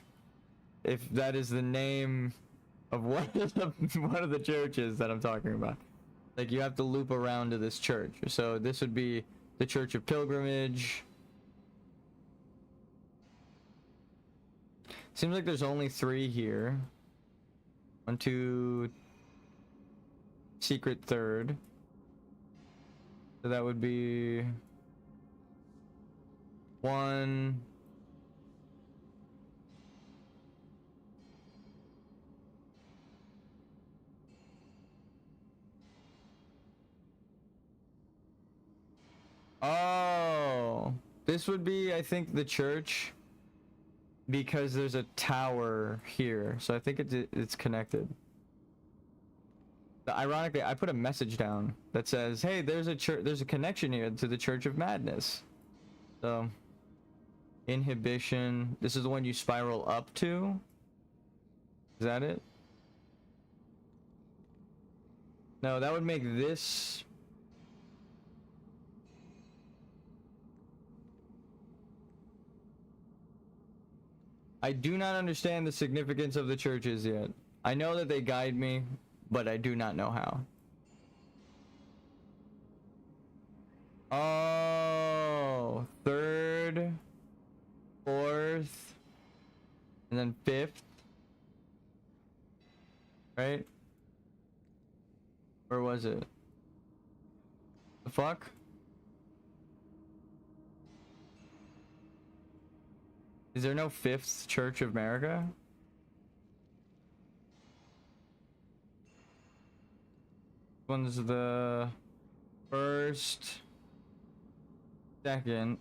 if that is the name of one of the churches that I'm talking about. Like, you have to loop around to this church. So this would be the Church of Pilgrimage. Seems like there's only 3 here. 1, 2, secret third. So that would be 1. Oh, this would be, I think, the church, because there's a tower here, so I think it's connected. Ironically, I put a message down that says, "Hey, there's a connection here to the Church of Madness." So, inhibition. This is the one you spiral up to. Is that it? No, that would make this. I do not understand the significance of the churches yet. I know that they guide me, but I do not know how. Oh, 3rd, 4th, and then 5th. Right? Where was it? The fuck? Is there no 5th Church of America? One's the 1st, 2nd,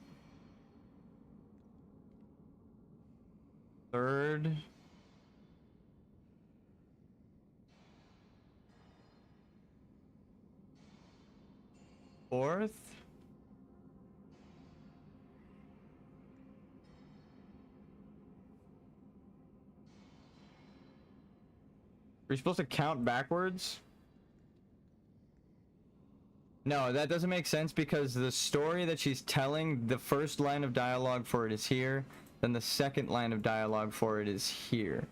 3rd, 4th. Are you supposed to count backwards? No, that doesn't make sense, because the story that she's telling, the first line of dialogue for it is here, then the second line of dialogue for it is here.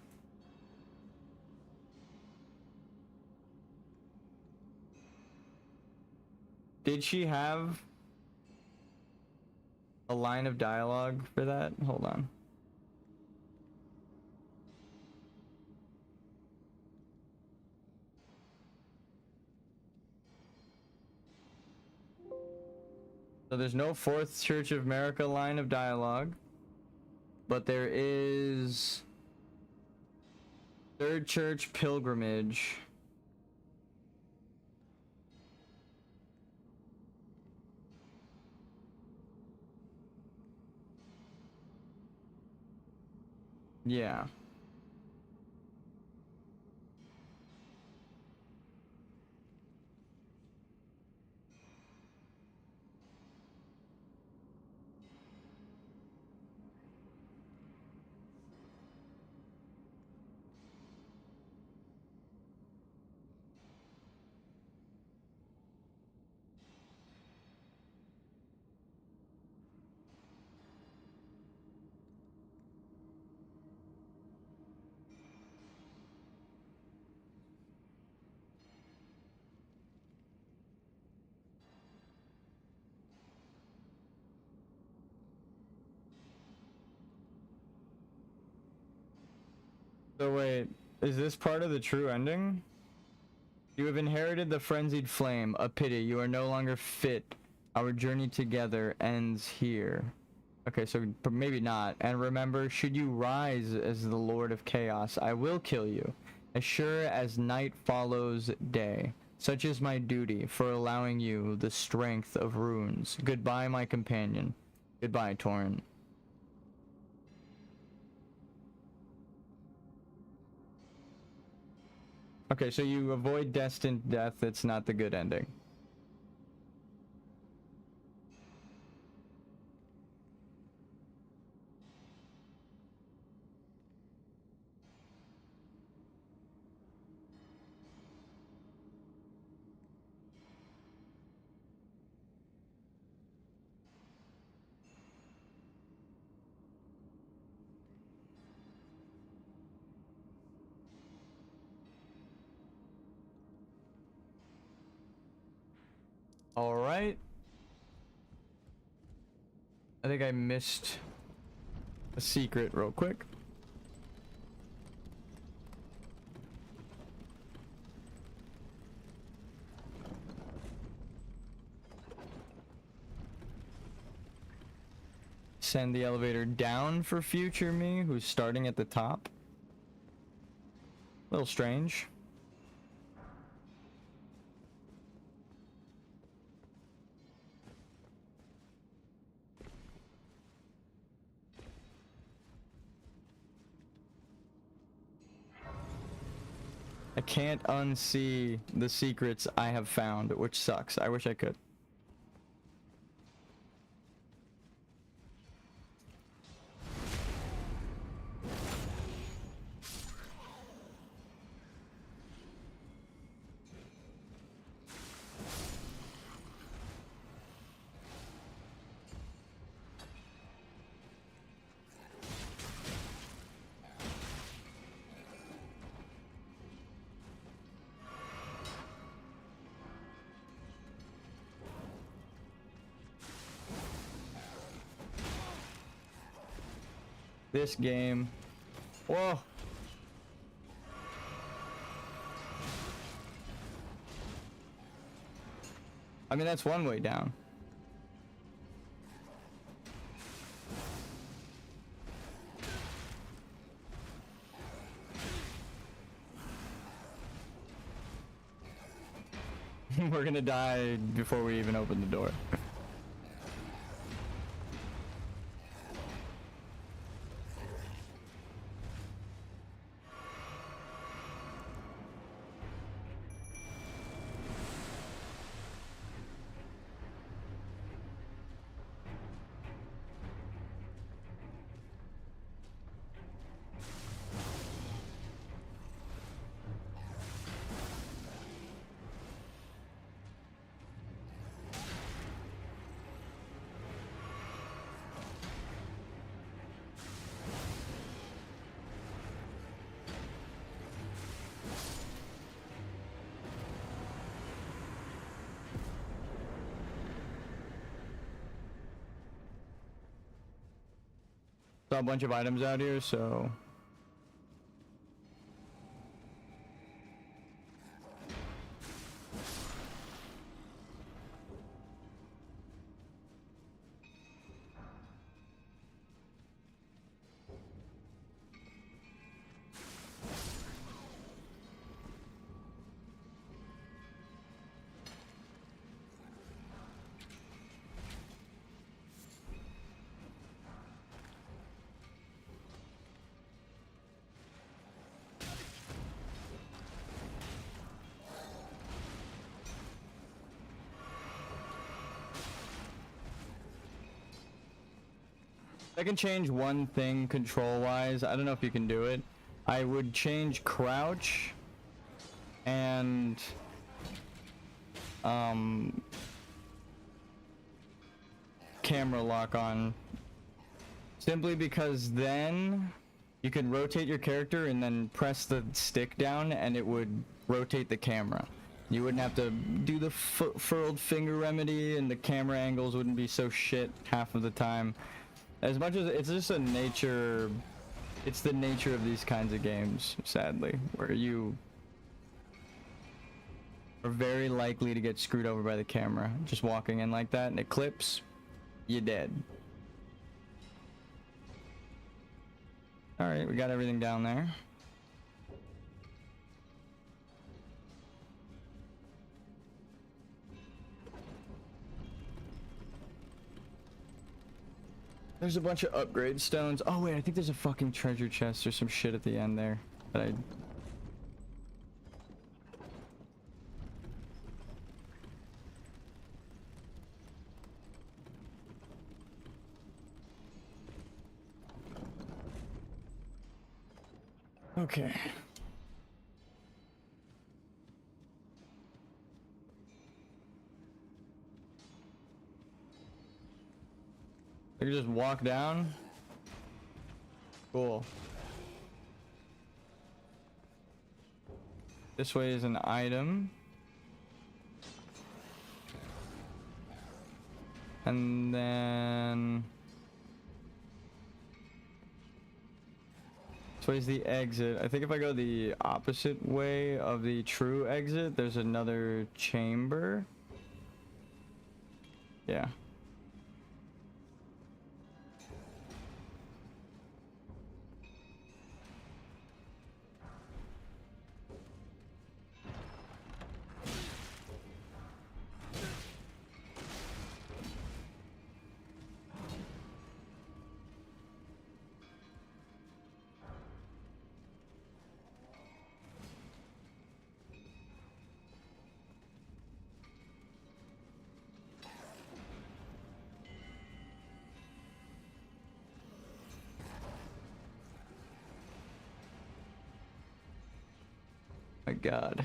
Did she have a line of dialogue for that? Hold on. So there's no 4th Church of America line of dialogue, but there is 3rd Church Pilgrimage. Yeah. So wait, is this part of the true ending? You have inherited the frenzied flame. A pity, you are no longer fit. Our journey together ends here. Okay, so maybe not. And remember, should you rise as the Lord of Chaos, I will kill you, as sure as night follows day. Such is my duty for allowing you the strength of runes. Goodbye, my companion. Goodbye, Torrent. Okay, so you avoid destined death. It's not the good ending. All right. I think I missed a secret real quick. Send the elevator down for future me, who's starting at the top. A little strange. I can't unsee the secrets I have found, which sucks. I wish I could. This game. Whoa. I mean, that's one way down. We're gonna die before we even open the door. Saw a bunch of items out here, so I can change one thing control-wise. I don't know if you can do it. I would change crouch and camera lock on, simply because then you can rotate your character and then press the stick down and it would rotate the camera. You wouldn't have to do the furled finger remedy, and the camera angles wouldn't be so shit half of the time. As much as it's just a nature, it's the nature of these kinds of games, sadly, where you are very likely to get screwed over by the camera. Just walking in like that and it clips, you're dead. Alright, we got everything down there. There's a bunch of upgrade stones. Oh wait, I think there's a fucking treasure chest or some shit at the end there that I... Okay. I can just walk down. Cool. This way is an item. And then... this way is the exit. I think if I go the opposite way of the true exit, there's another chamber. Yeah. My God.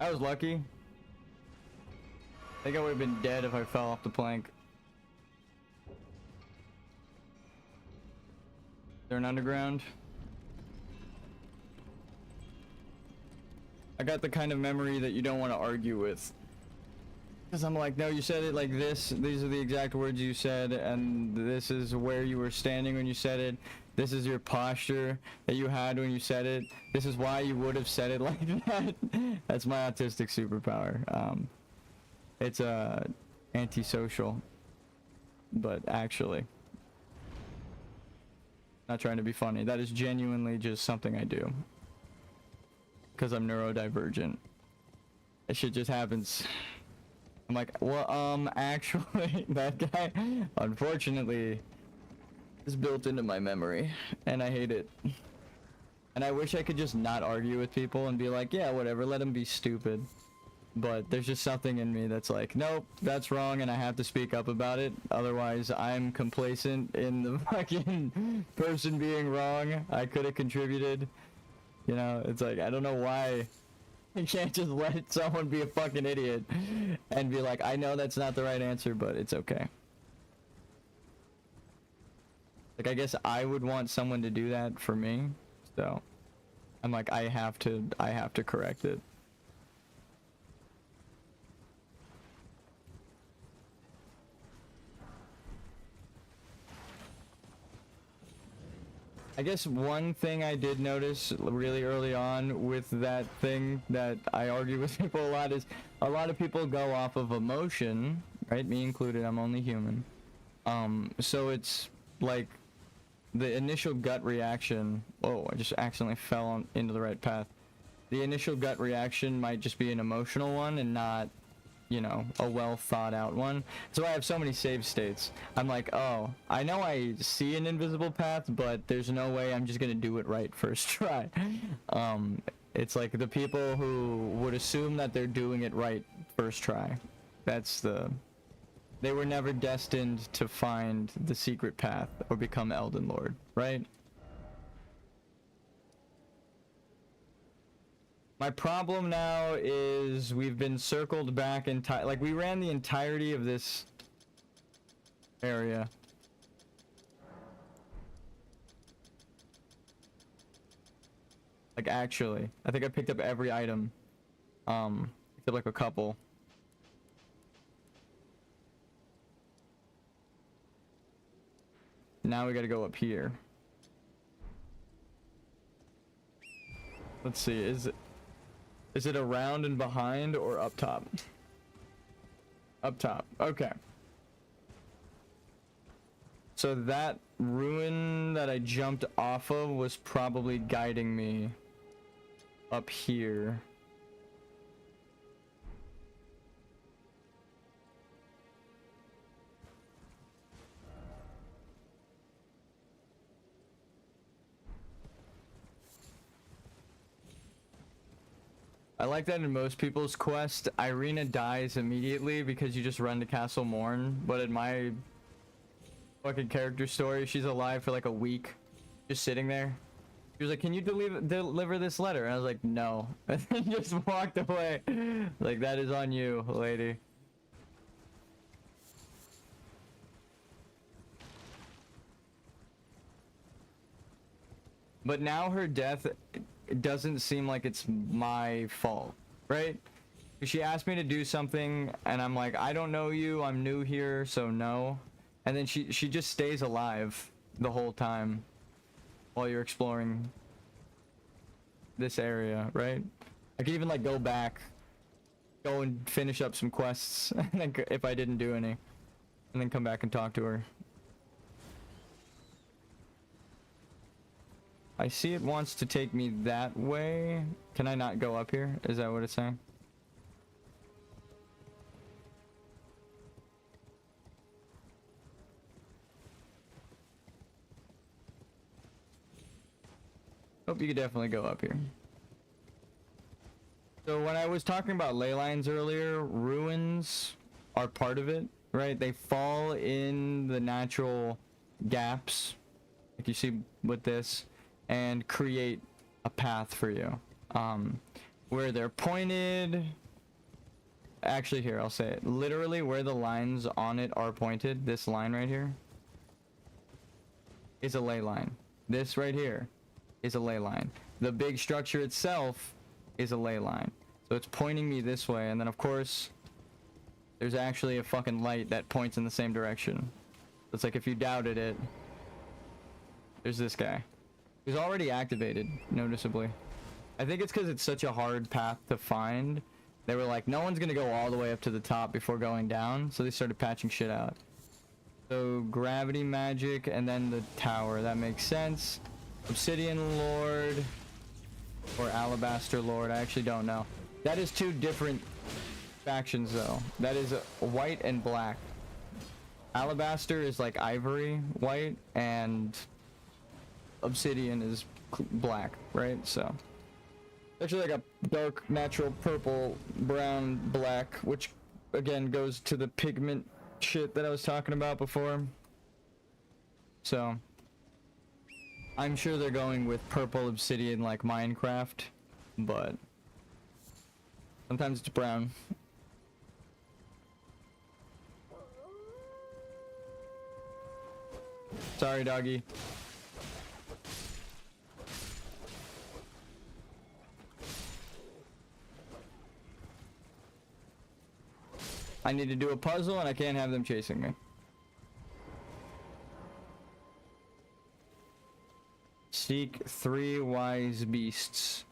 I was lucky. I think I would have been dead if I fell off the plank. Is there an underground? I got the kind of memory that you don't want to argue with. Because I'm like, no, you said it like this. These are the exact words you said, and this is where you were standing when you said it. This is your posture that you had when you said it. This is why you would have said it like that. That's my autistic superpower. It's antisocial, but actually, not trying to be funny. That is genuinely just something I do. Because I'm neurodivergent. That shit just happens. I'm like, well, actually, that guy, unfortunately, is built into my memory, and I hate it. And I wish I could just not argue with people and be like, yeah, whatever, let them be stupid. But there's just something in me that's like, nope, that's wrong, and I have to speak up about it. Otherwise, I'm complacent in the fucking person being wrong. I could have contributed. You know, it's like, I don't know why. You can't just let someone be a fucking idiot and be like, I know that's not the right answer, but it's okay. Like, I guess I would want someone to do that for me, so I'm like, I have to correct it. I guess one thing I did notice really early on with that thing that I argue with people a lot is a lot of people go off of emotion, right? Me included, I'm only human. So it's like the initial gut reaction. Oh, I just accidentally fell into the right path. The initial gut reaction might just be an emotional one and not, you know, a well thought out one. So I have so many save states. I'm like, oh, I know I see an invisible path, but there's no way I'm just gonna do it right first try. It's like the people who would assume that they're doing it right first try. They were never destined to find the secret path or become Elden Lord, right? My problem now is we've been circled back like we ran the entirety of this area. Like actually, I think I picked up every item. Picked up like a couple. Now we gotta go up here. Let's see, is it... Is it around and behind or up top? Up top. Okay. So that ruin that I jumped off of was probably guiding me up here. I like that in most people's quest, Irina dies immediately because you just run to Castle Morn, but in my fucking character story, she's alive for like a week, just sitting there. She was like, can you deliver this letter? And I was like, no. And then just walked away. Like, that is on you, lady. But now her death, it doesn't seem like it's my fault, right? She asked me to do something, and I'm like, I don't know you, I'm new here, so no. And then she just stays alive the whole time while you're exploring this area, right? I could even like go back, go and finish up some quests, and then if I didn't do any, and then come back and talk to her. I see it wants to take me that way. Can I not go up here? Is that what it's saying? Hope you could definitely go up here. So when I was talking about ley lines earlier, ruins are part of it, right? They fall in the natural gaps, like you see with this, and create a path for you. Where they're pointed... Actually, here, I'll say it. Literally, where the lines on it are pointed, this line right here, is a ley line. This right here is a ley line. The big structure itself is a ley line. So it's pointing me this way, and then of course there's actually a fucking light that points in the same direction. It's like if you doubted it, there's this guy who's already activated noticeably. I think it's because it's such a hard path to find. They were like, no one's gonna go all the way up to the top before going down, so they started patching shit out. So gravity magic and then the tower, that makes sense. Obsidian Lord or Alabaster Lord, I actually don't know. That is two different factions though. That is white and black. Alabaster is like ivory white and Obsidian is black, right? So actually like a dark natural purple, brown, black, which again goes to the pigment shit that I was talking about before. So I'm sure they're going with purple obsidian like Minecraft, but sometimes it's brown. Sorry, doggy. I need to do a puzzle and I can't have them chasing me. Seek 3 wise beasts.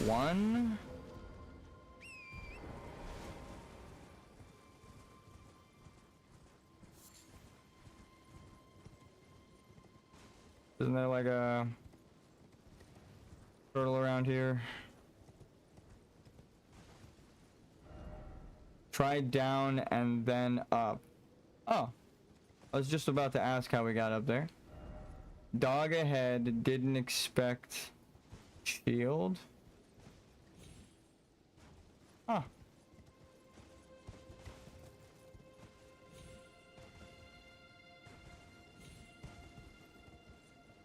1. Isn't there like a turtle around here? Try down and then up. Oh, I was just about to ask how we got up there. Dog ahead, didn't expect shield. Huh.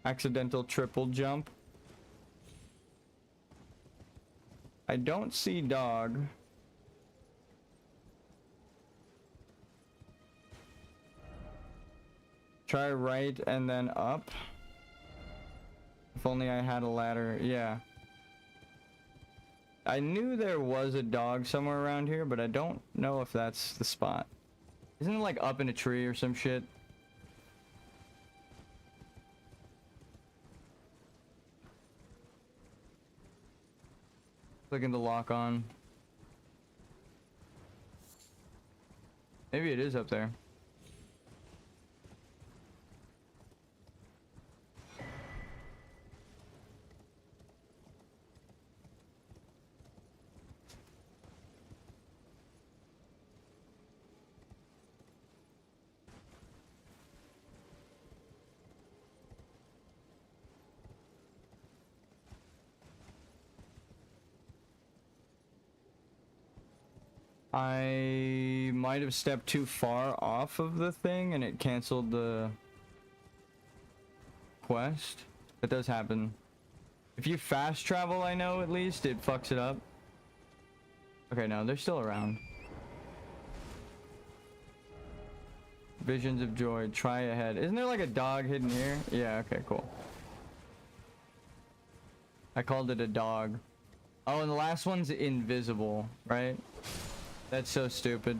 Accidental triple jump. I don't see dog. Try right and then up. If only I had a ladder. Yeah. I knew there was a dog somewhere around here, but I don't know if that's the spot. Isn't it like up in a tree or some shit? Clicking the lock on. Maybe it is up there. I might have stepped too far off of the thing and it canceled the quest. That does happen. If you fast travel, I know at least, it fucks it up. Okay, no, they're still around. Visions of joy, try ahead. Isn't there like a dog hidden here? Yeah, okay, cool. I called it a dog. Oh, and the last one's invisible, right? That's so stupid.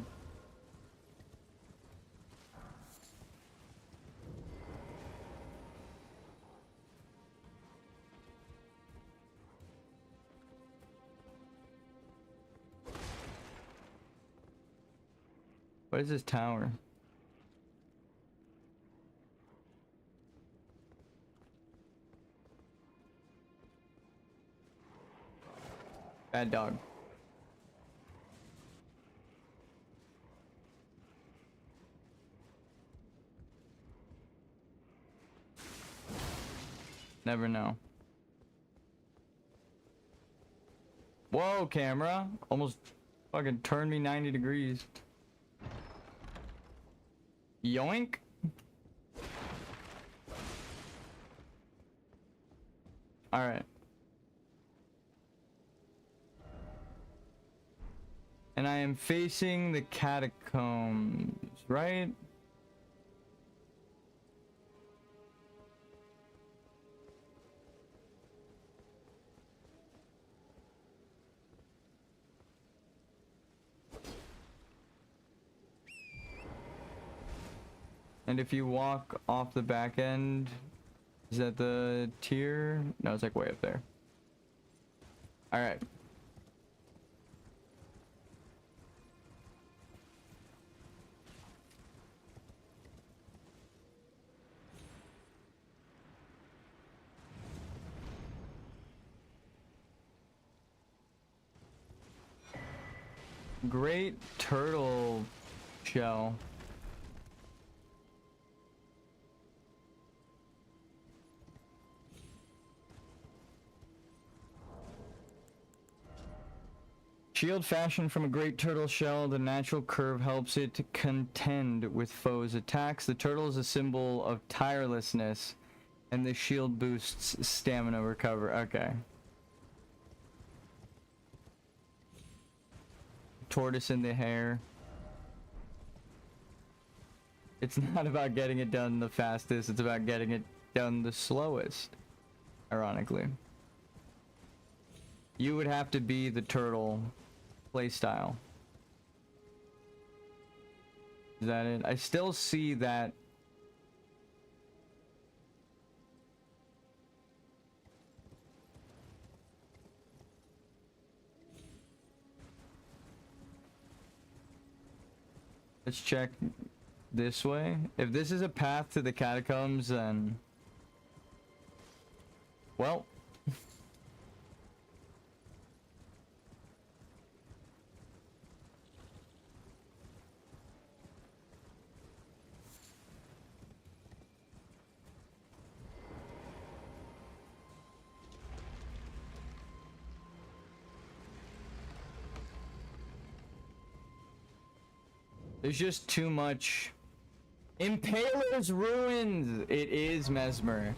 What is this tower? Bad dog. Never know. Whoa, camera. Almost fucking turned me 90 degrees. Yoink. Alright. And I am facing the catacombs, right? And if you walk off the back end, is that the tier? No, it's like way up there. All right. Great turtle shell. Shield fashioned from a great turtle shell, the natural curve helps it to contend with foes' attacks. The turtle is a symbol of tirelessness, and the shield boosts stamina recover. Okay. Tortoise in the hair. It's not about getting it done the fastest, it's about getting it done the slowest, ironically. You would have to be the turtle playstyle. Is that it? I still see that. Let's check this way. If this is a path to the catacombs, then... well... there's just too much. Impaler's Ruins! It is Mesmer.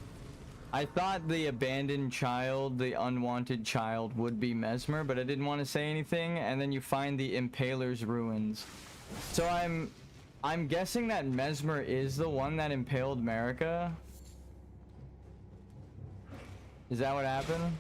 I thought the abandoned child, the unwanted child, would be Mesmer, but I didn't want to say anything, and then you find the Impaler's Ruins. So I'm guessing that Mesmer is the one that impaled Marika. Is that what happened?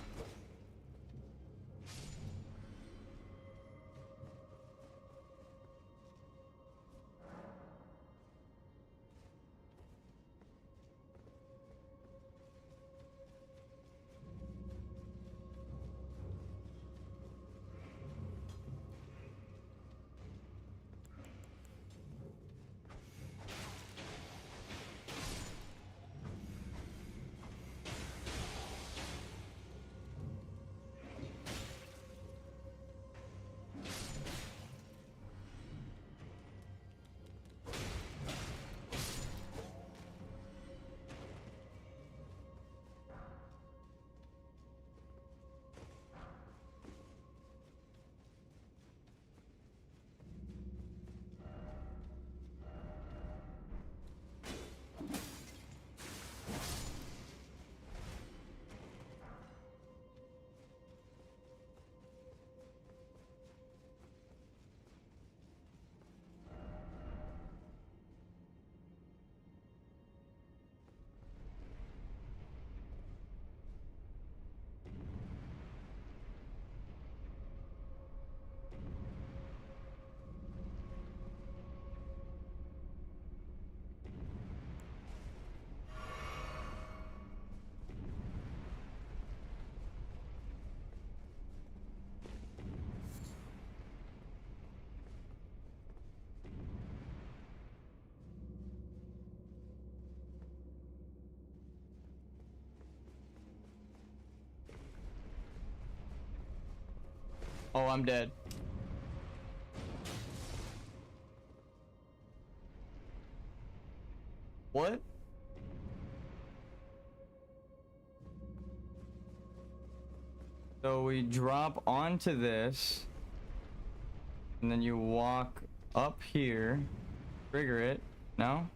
Oh, I'm dead. What? So we drop onto this, and then you walk up here, trigger it. No?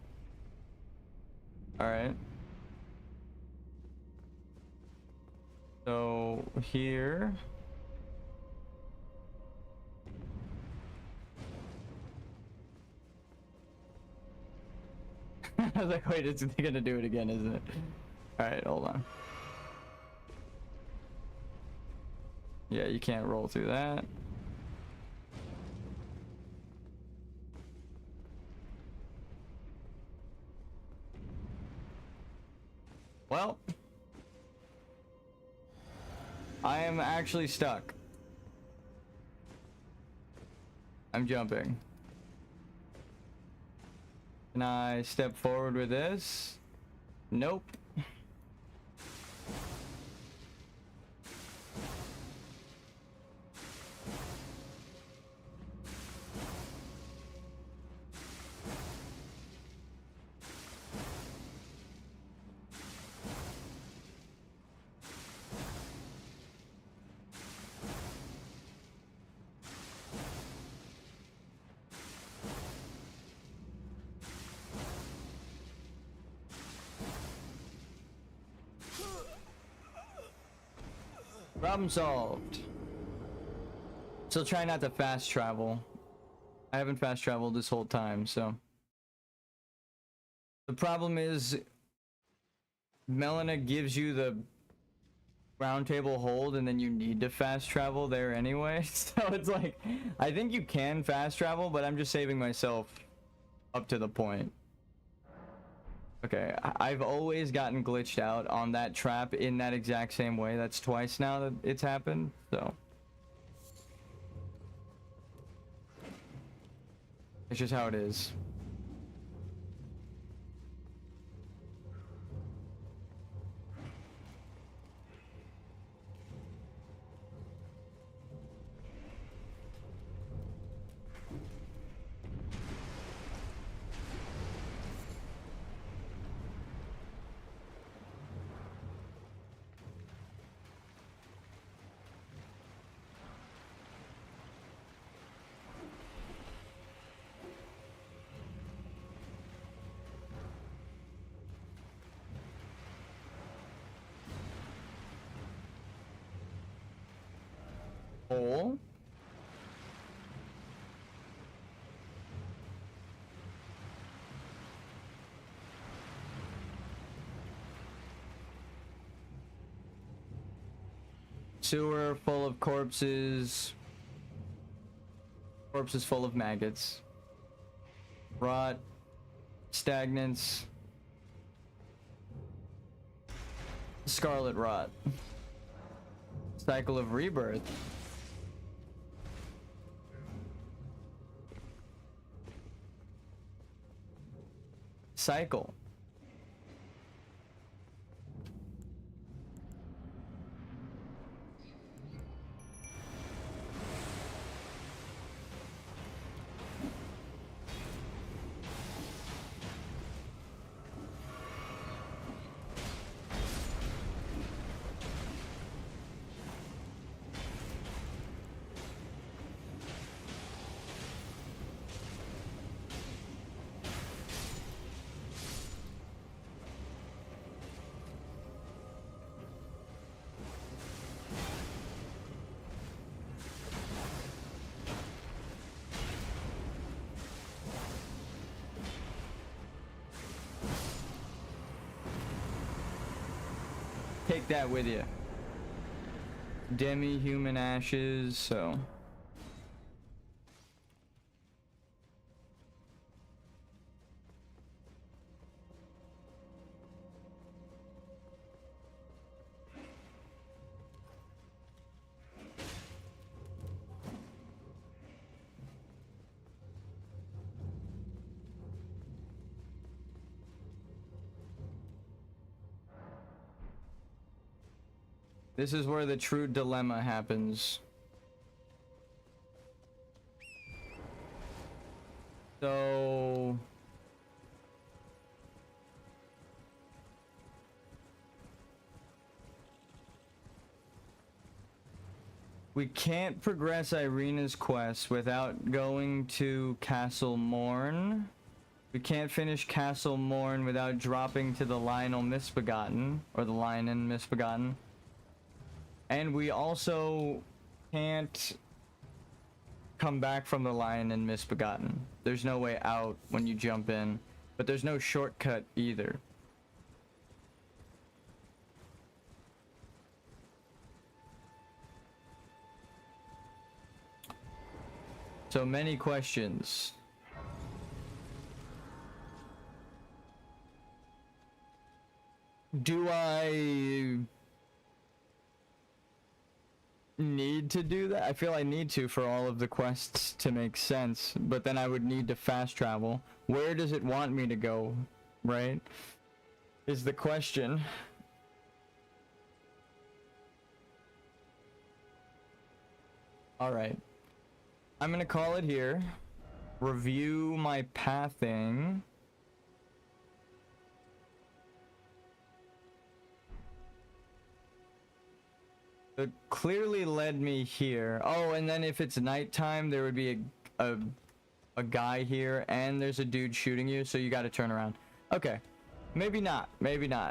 Alright. So here. I was like, wait, it's gonna do it again, isn't it? Alright, hold on. Yeah, you can't roll through that. Well, I am actually stuck. I'm jumping. Can I step forward with this? Nope. Problem solved. Still trying not to fast travel. I haven't fast traveled this whole time, so. The problem is, Melina gives you the round table hold and then you need to fast travel there anyway. So it's like, I think you can fast travel, but I'm just saving myself up to the point. Okay, I've always gotten glitched out on that trap in that exact same way. That's twice now that it's happened, so. It's just how it is. Hole. Sewer full of corpses. Corpses full of maggots. Rot. Stagnance. Scarlet rot. Cycle of rebirth. Cycle. Take that with you. Demi-human ashes, so. This is where the true dilemma happens. So we can't progress Irina's quest without going to Castle Morn. We can't finish Castle Morn without dropping to the Lionel Misbegotten, or the Lionin Misbegotten. And we also can't come back from the Lionin Misbegotten. There's no way out when you jump in, but there's no shortcut either. So many questions. Do I need to do that? I feel I need to for all of the quests to make sense, but then I would need to fast travel. Where does it want me to go, right? Is the question. Alright. I'm gonna call it here. Review my pathing. It clearly led me here. Oh, and then if it's nighttime, there would be a guy here, and there's a dude shooting you, so you gotta turn around. Okay. Maybe not,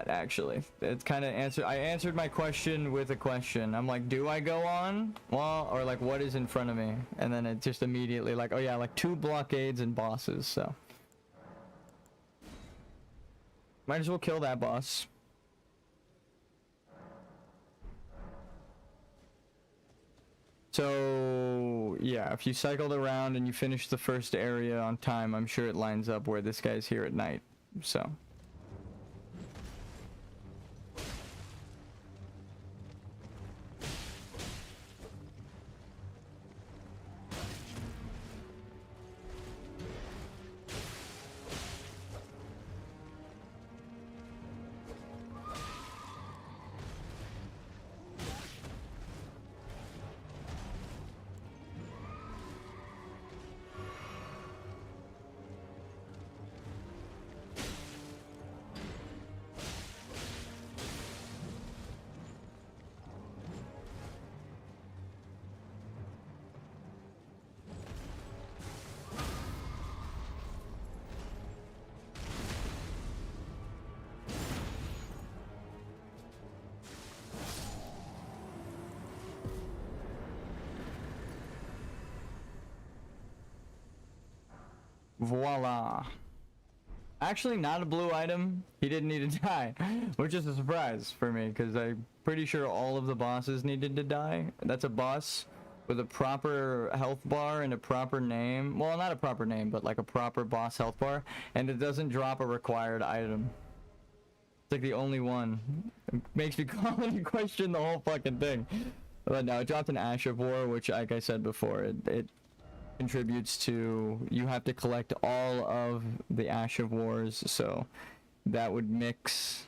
actually. It's kind of I answered my question with a question. I'm like, do I go on? Well, or like, what is in front of me? And then it just immediately like, oh yeah, like 2 blockades and bosses, so. Might as well kill that boss. So, yeah, if you cycled around and you finished the first area on time, I'm sure it lines up where this guy's here at night, so. Voila. Actually, not a blue item. He didn't need to die, which is a surprise for me, because I'm pretty sure all of the bosses needed to die. That's a boss with a proper health bar and a proper name. Well, not a proper name, but like a proper boss health bar, and it doesn't drop a required item. It's like the only one. It makes me call into question the whole fucking thing. But no, it dropped an Ash of War, which, like I said before, it contributes to, you have to collect all of the Ash of Wars, so that would mix.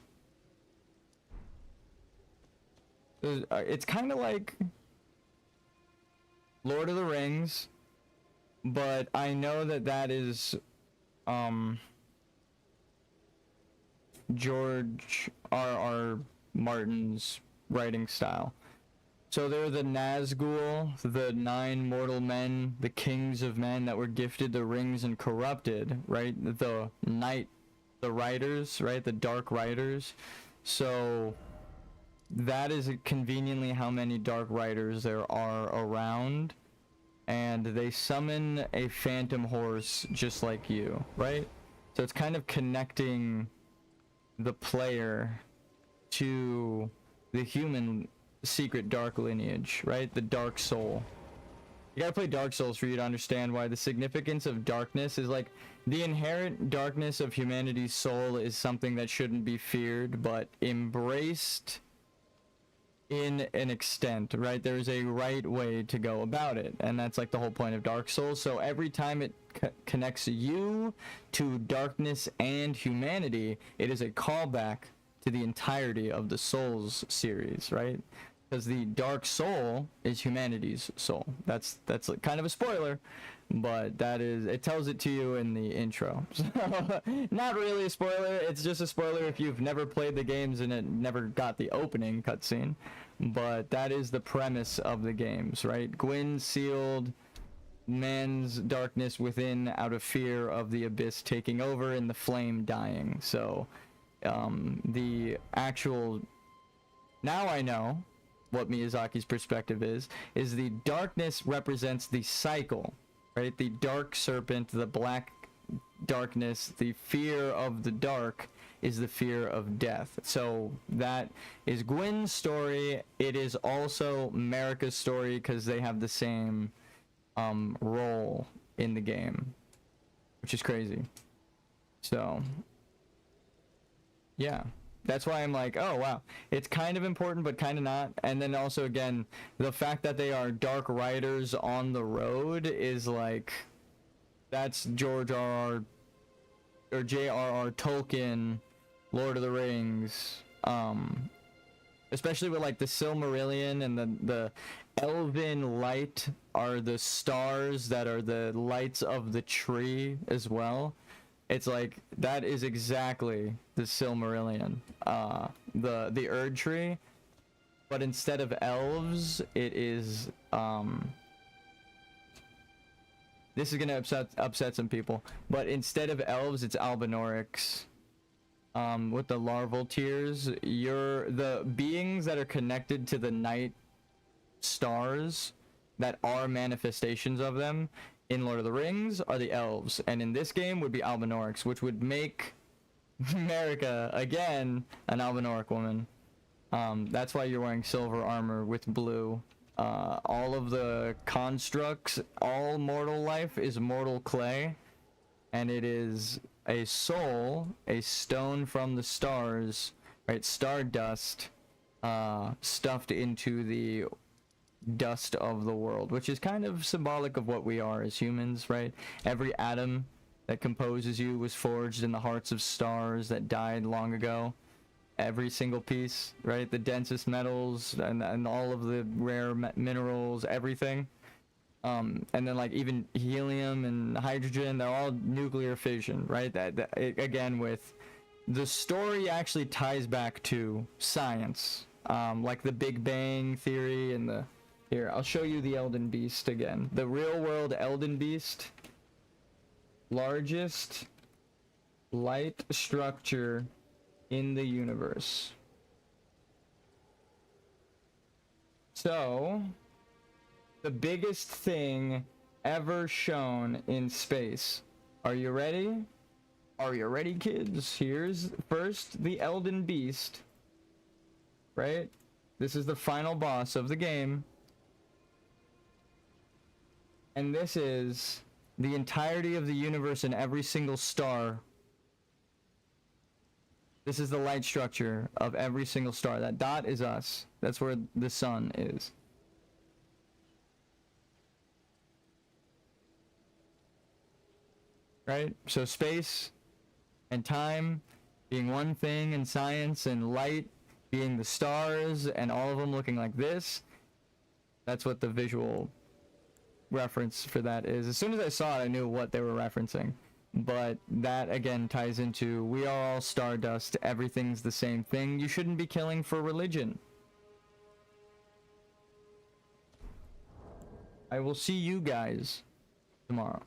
It's kind of like Lord of the Rings, but I know that that is George R.R. Martin's writing style. So they're the Nazgul, the 9 mortal men, the kings of men that were gifted the rings and corrupted, right? The riders, right? The dark riders. So that is conveniently how many dark riders there are around. And they summon a phantom horse just like you, right? So it's kind of connecting the player to the human secret dark lineage, right? The dark soul. You gotta play Dark Souls for you to understand why the significance of darkness is like the inherent darkness of humanity's soul is something that shouldn't be feared but embraced in an extent, right? There's a right way to go about it, and that's like the whole point of Dark Souls. So every time it connects you to darkness and humanity, it is a callback to the entirety of the Souls series, right? because the dark soul is humanity's soul. That's like kind of a spoiler, but that is, it tells it to you in the intro. So not really a spoiler, it's just a spoiler if you've never played the games and it never got the opening cutscene. But that is the premise of the games, right? Gwyn sealed man's darkness within out of fear of the abyss taking over and the flame dying. So the actual, now I know what Miyazaki's perspective is the darkness represents the cycle, right? The dark serpent, the black darkness, the fear of the dark is the fear of death. So that is Gwyn's story. It is also Marika's story because they have the same role in the game, which is crazy. So yeah, that's why I'm like, oh wow, it's kind of important but kind of not. And then also again, the fact that they are dark riders on the road is like, that's George R.R. or J.R.R. Tolkien, Lord of the Rings, especially with like the Silmarillion and the elven light are the stars that are the lights of the tree as well. It's like, that is exactly the Silmarillion, the Erd tree, but instead of elves, it is, this is gonna upset some people, but instead of elves, it's Albinaurics. With the larval tears, you're the beings that are connected to the night stars that are manifestations of them in Lord of the Rings are the elves, and in this game would be Albinaurics, which would make Marika again an Albinauric woman. That's why you're wearing silver armor with blue. All of the constructs, all mortal life is mortal clay, and it is a soul, a stone from the stars, right? Stardust, stuffed into the dust of the world, which is kind of symbolic of what we are as humans, right? Every atom that composes you was forged in the hearts of stars that died long ago. Every single piece, right? The densest metals and all of the rare minerals, everything. And then like even helium and hydrogen, they're all nuclear fission, right? Again, with the story actually ties back to science, like the Big Bang theory and the, here, I'll show you the Elden Beast again. The real world Elden Beast, largest light structure in the universe. So, the biggest thing ever shown in space. Are you ready? Are you ready, kids? Here's first the Elden Beast, right? This is the final boss of the game. And this is the entirety of the universe and every single star. This is the light structure of every single star. That dot is us. That's where the sun is. Right? So space and time being one thing, and science and light being the stars, and all of them looking like this. That's what the visual reference for that is. As soon as I saw it, I knew what they were referencing. But that again ties into, we are all stardust, everything's the same thing. You shouldn't be killing for religion. I will see you guys tomorrow.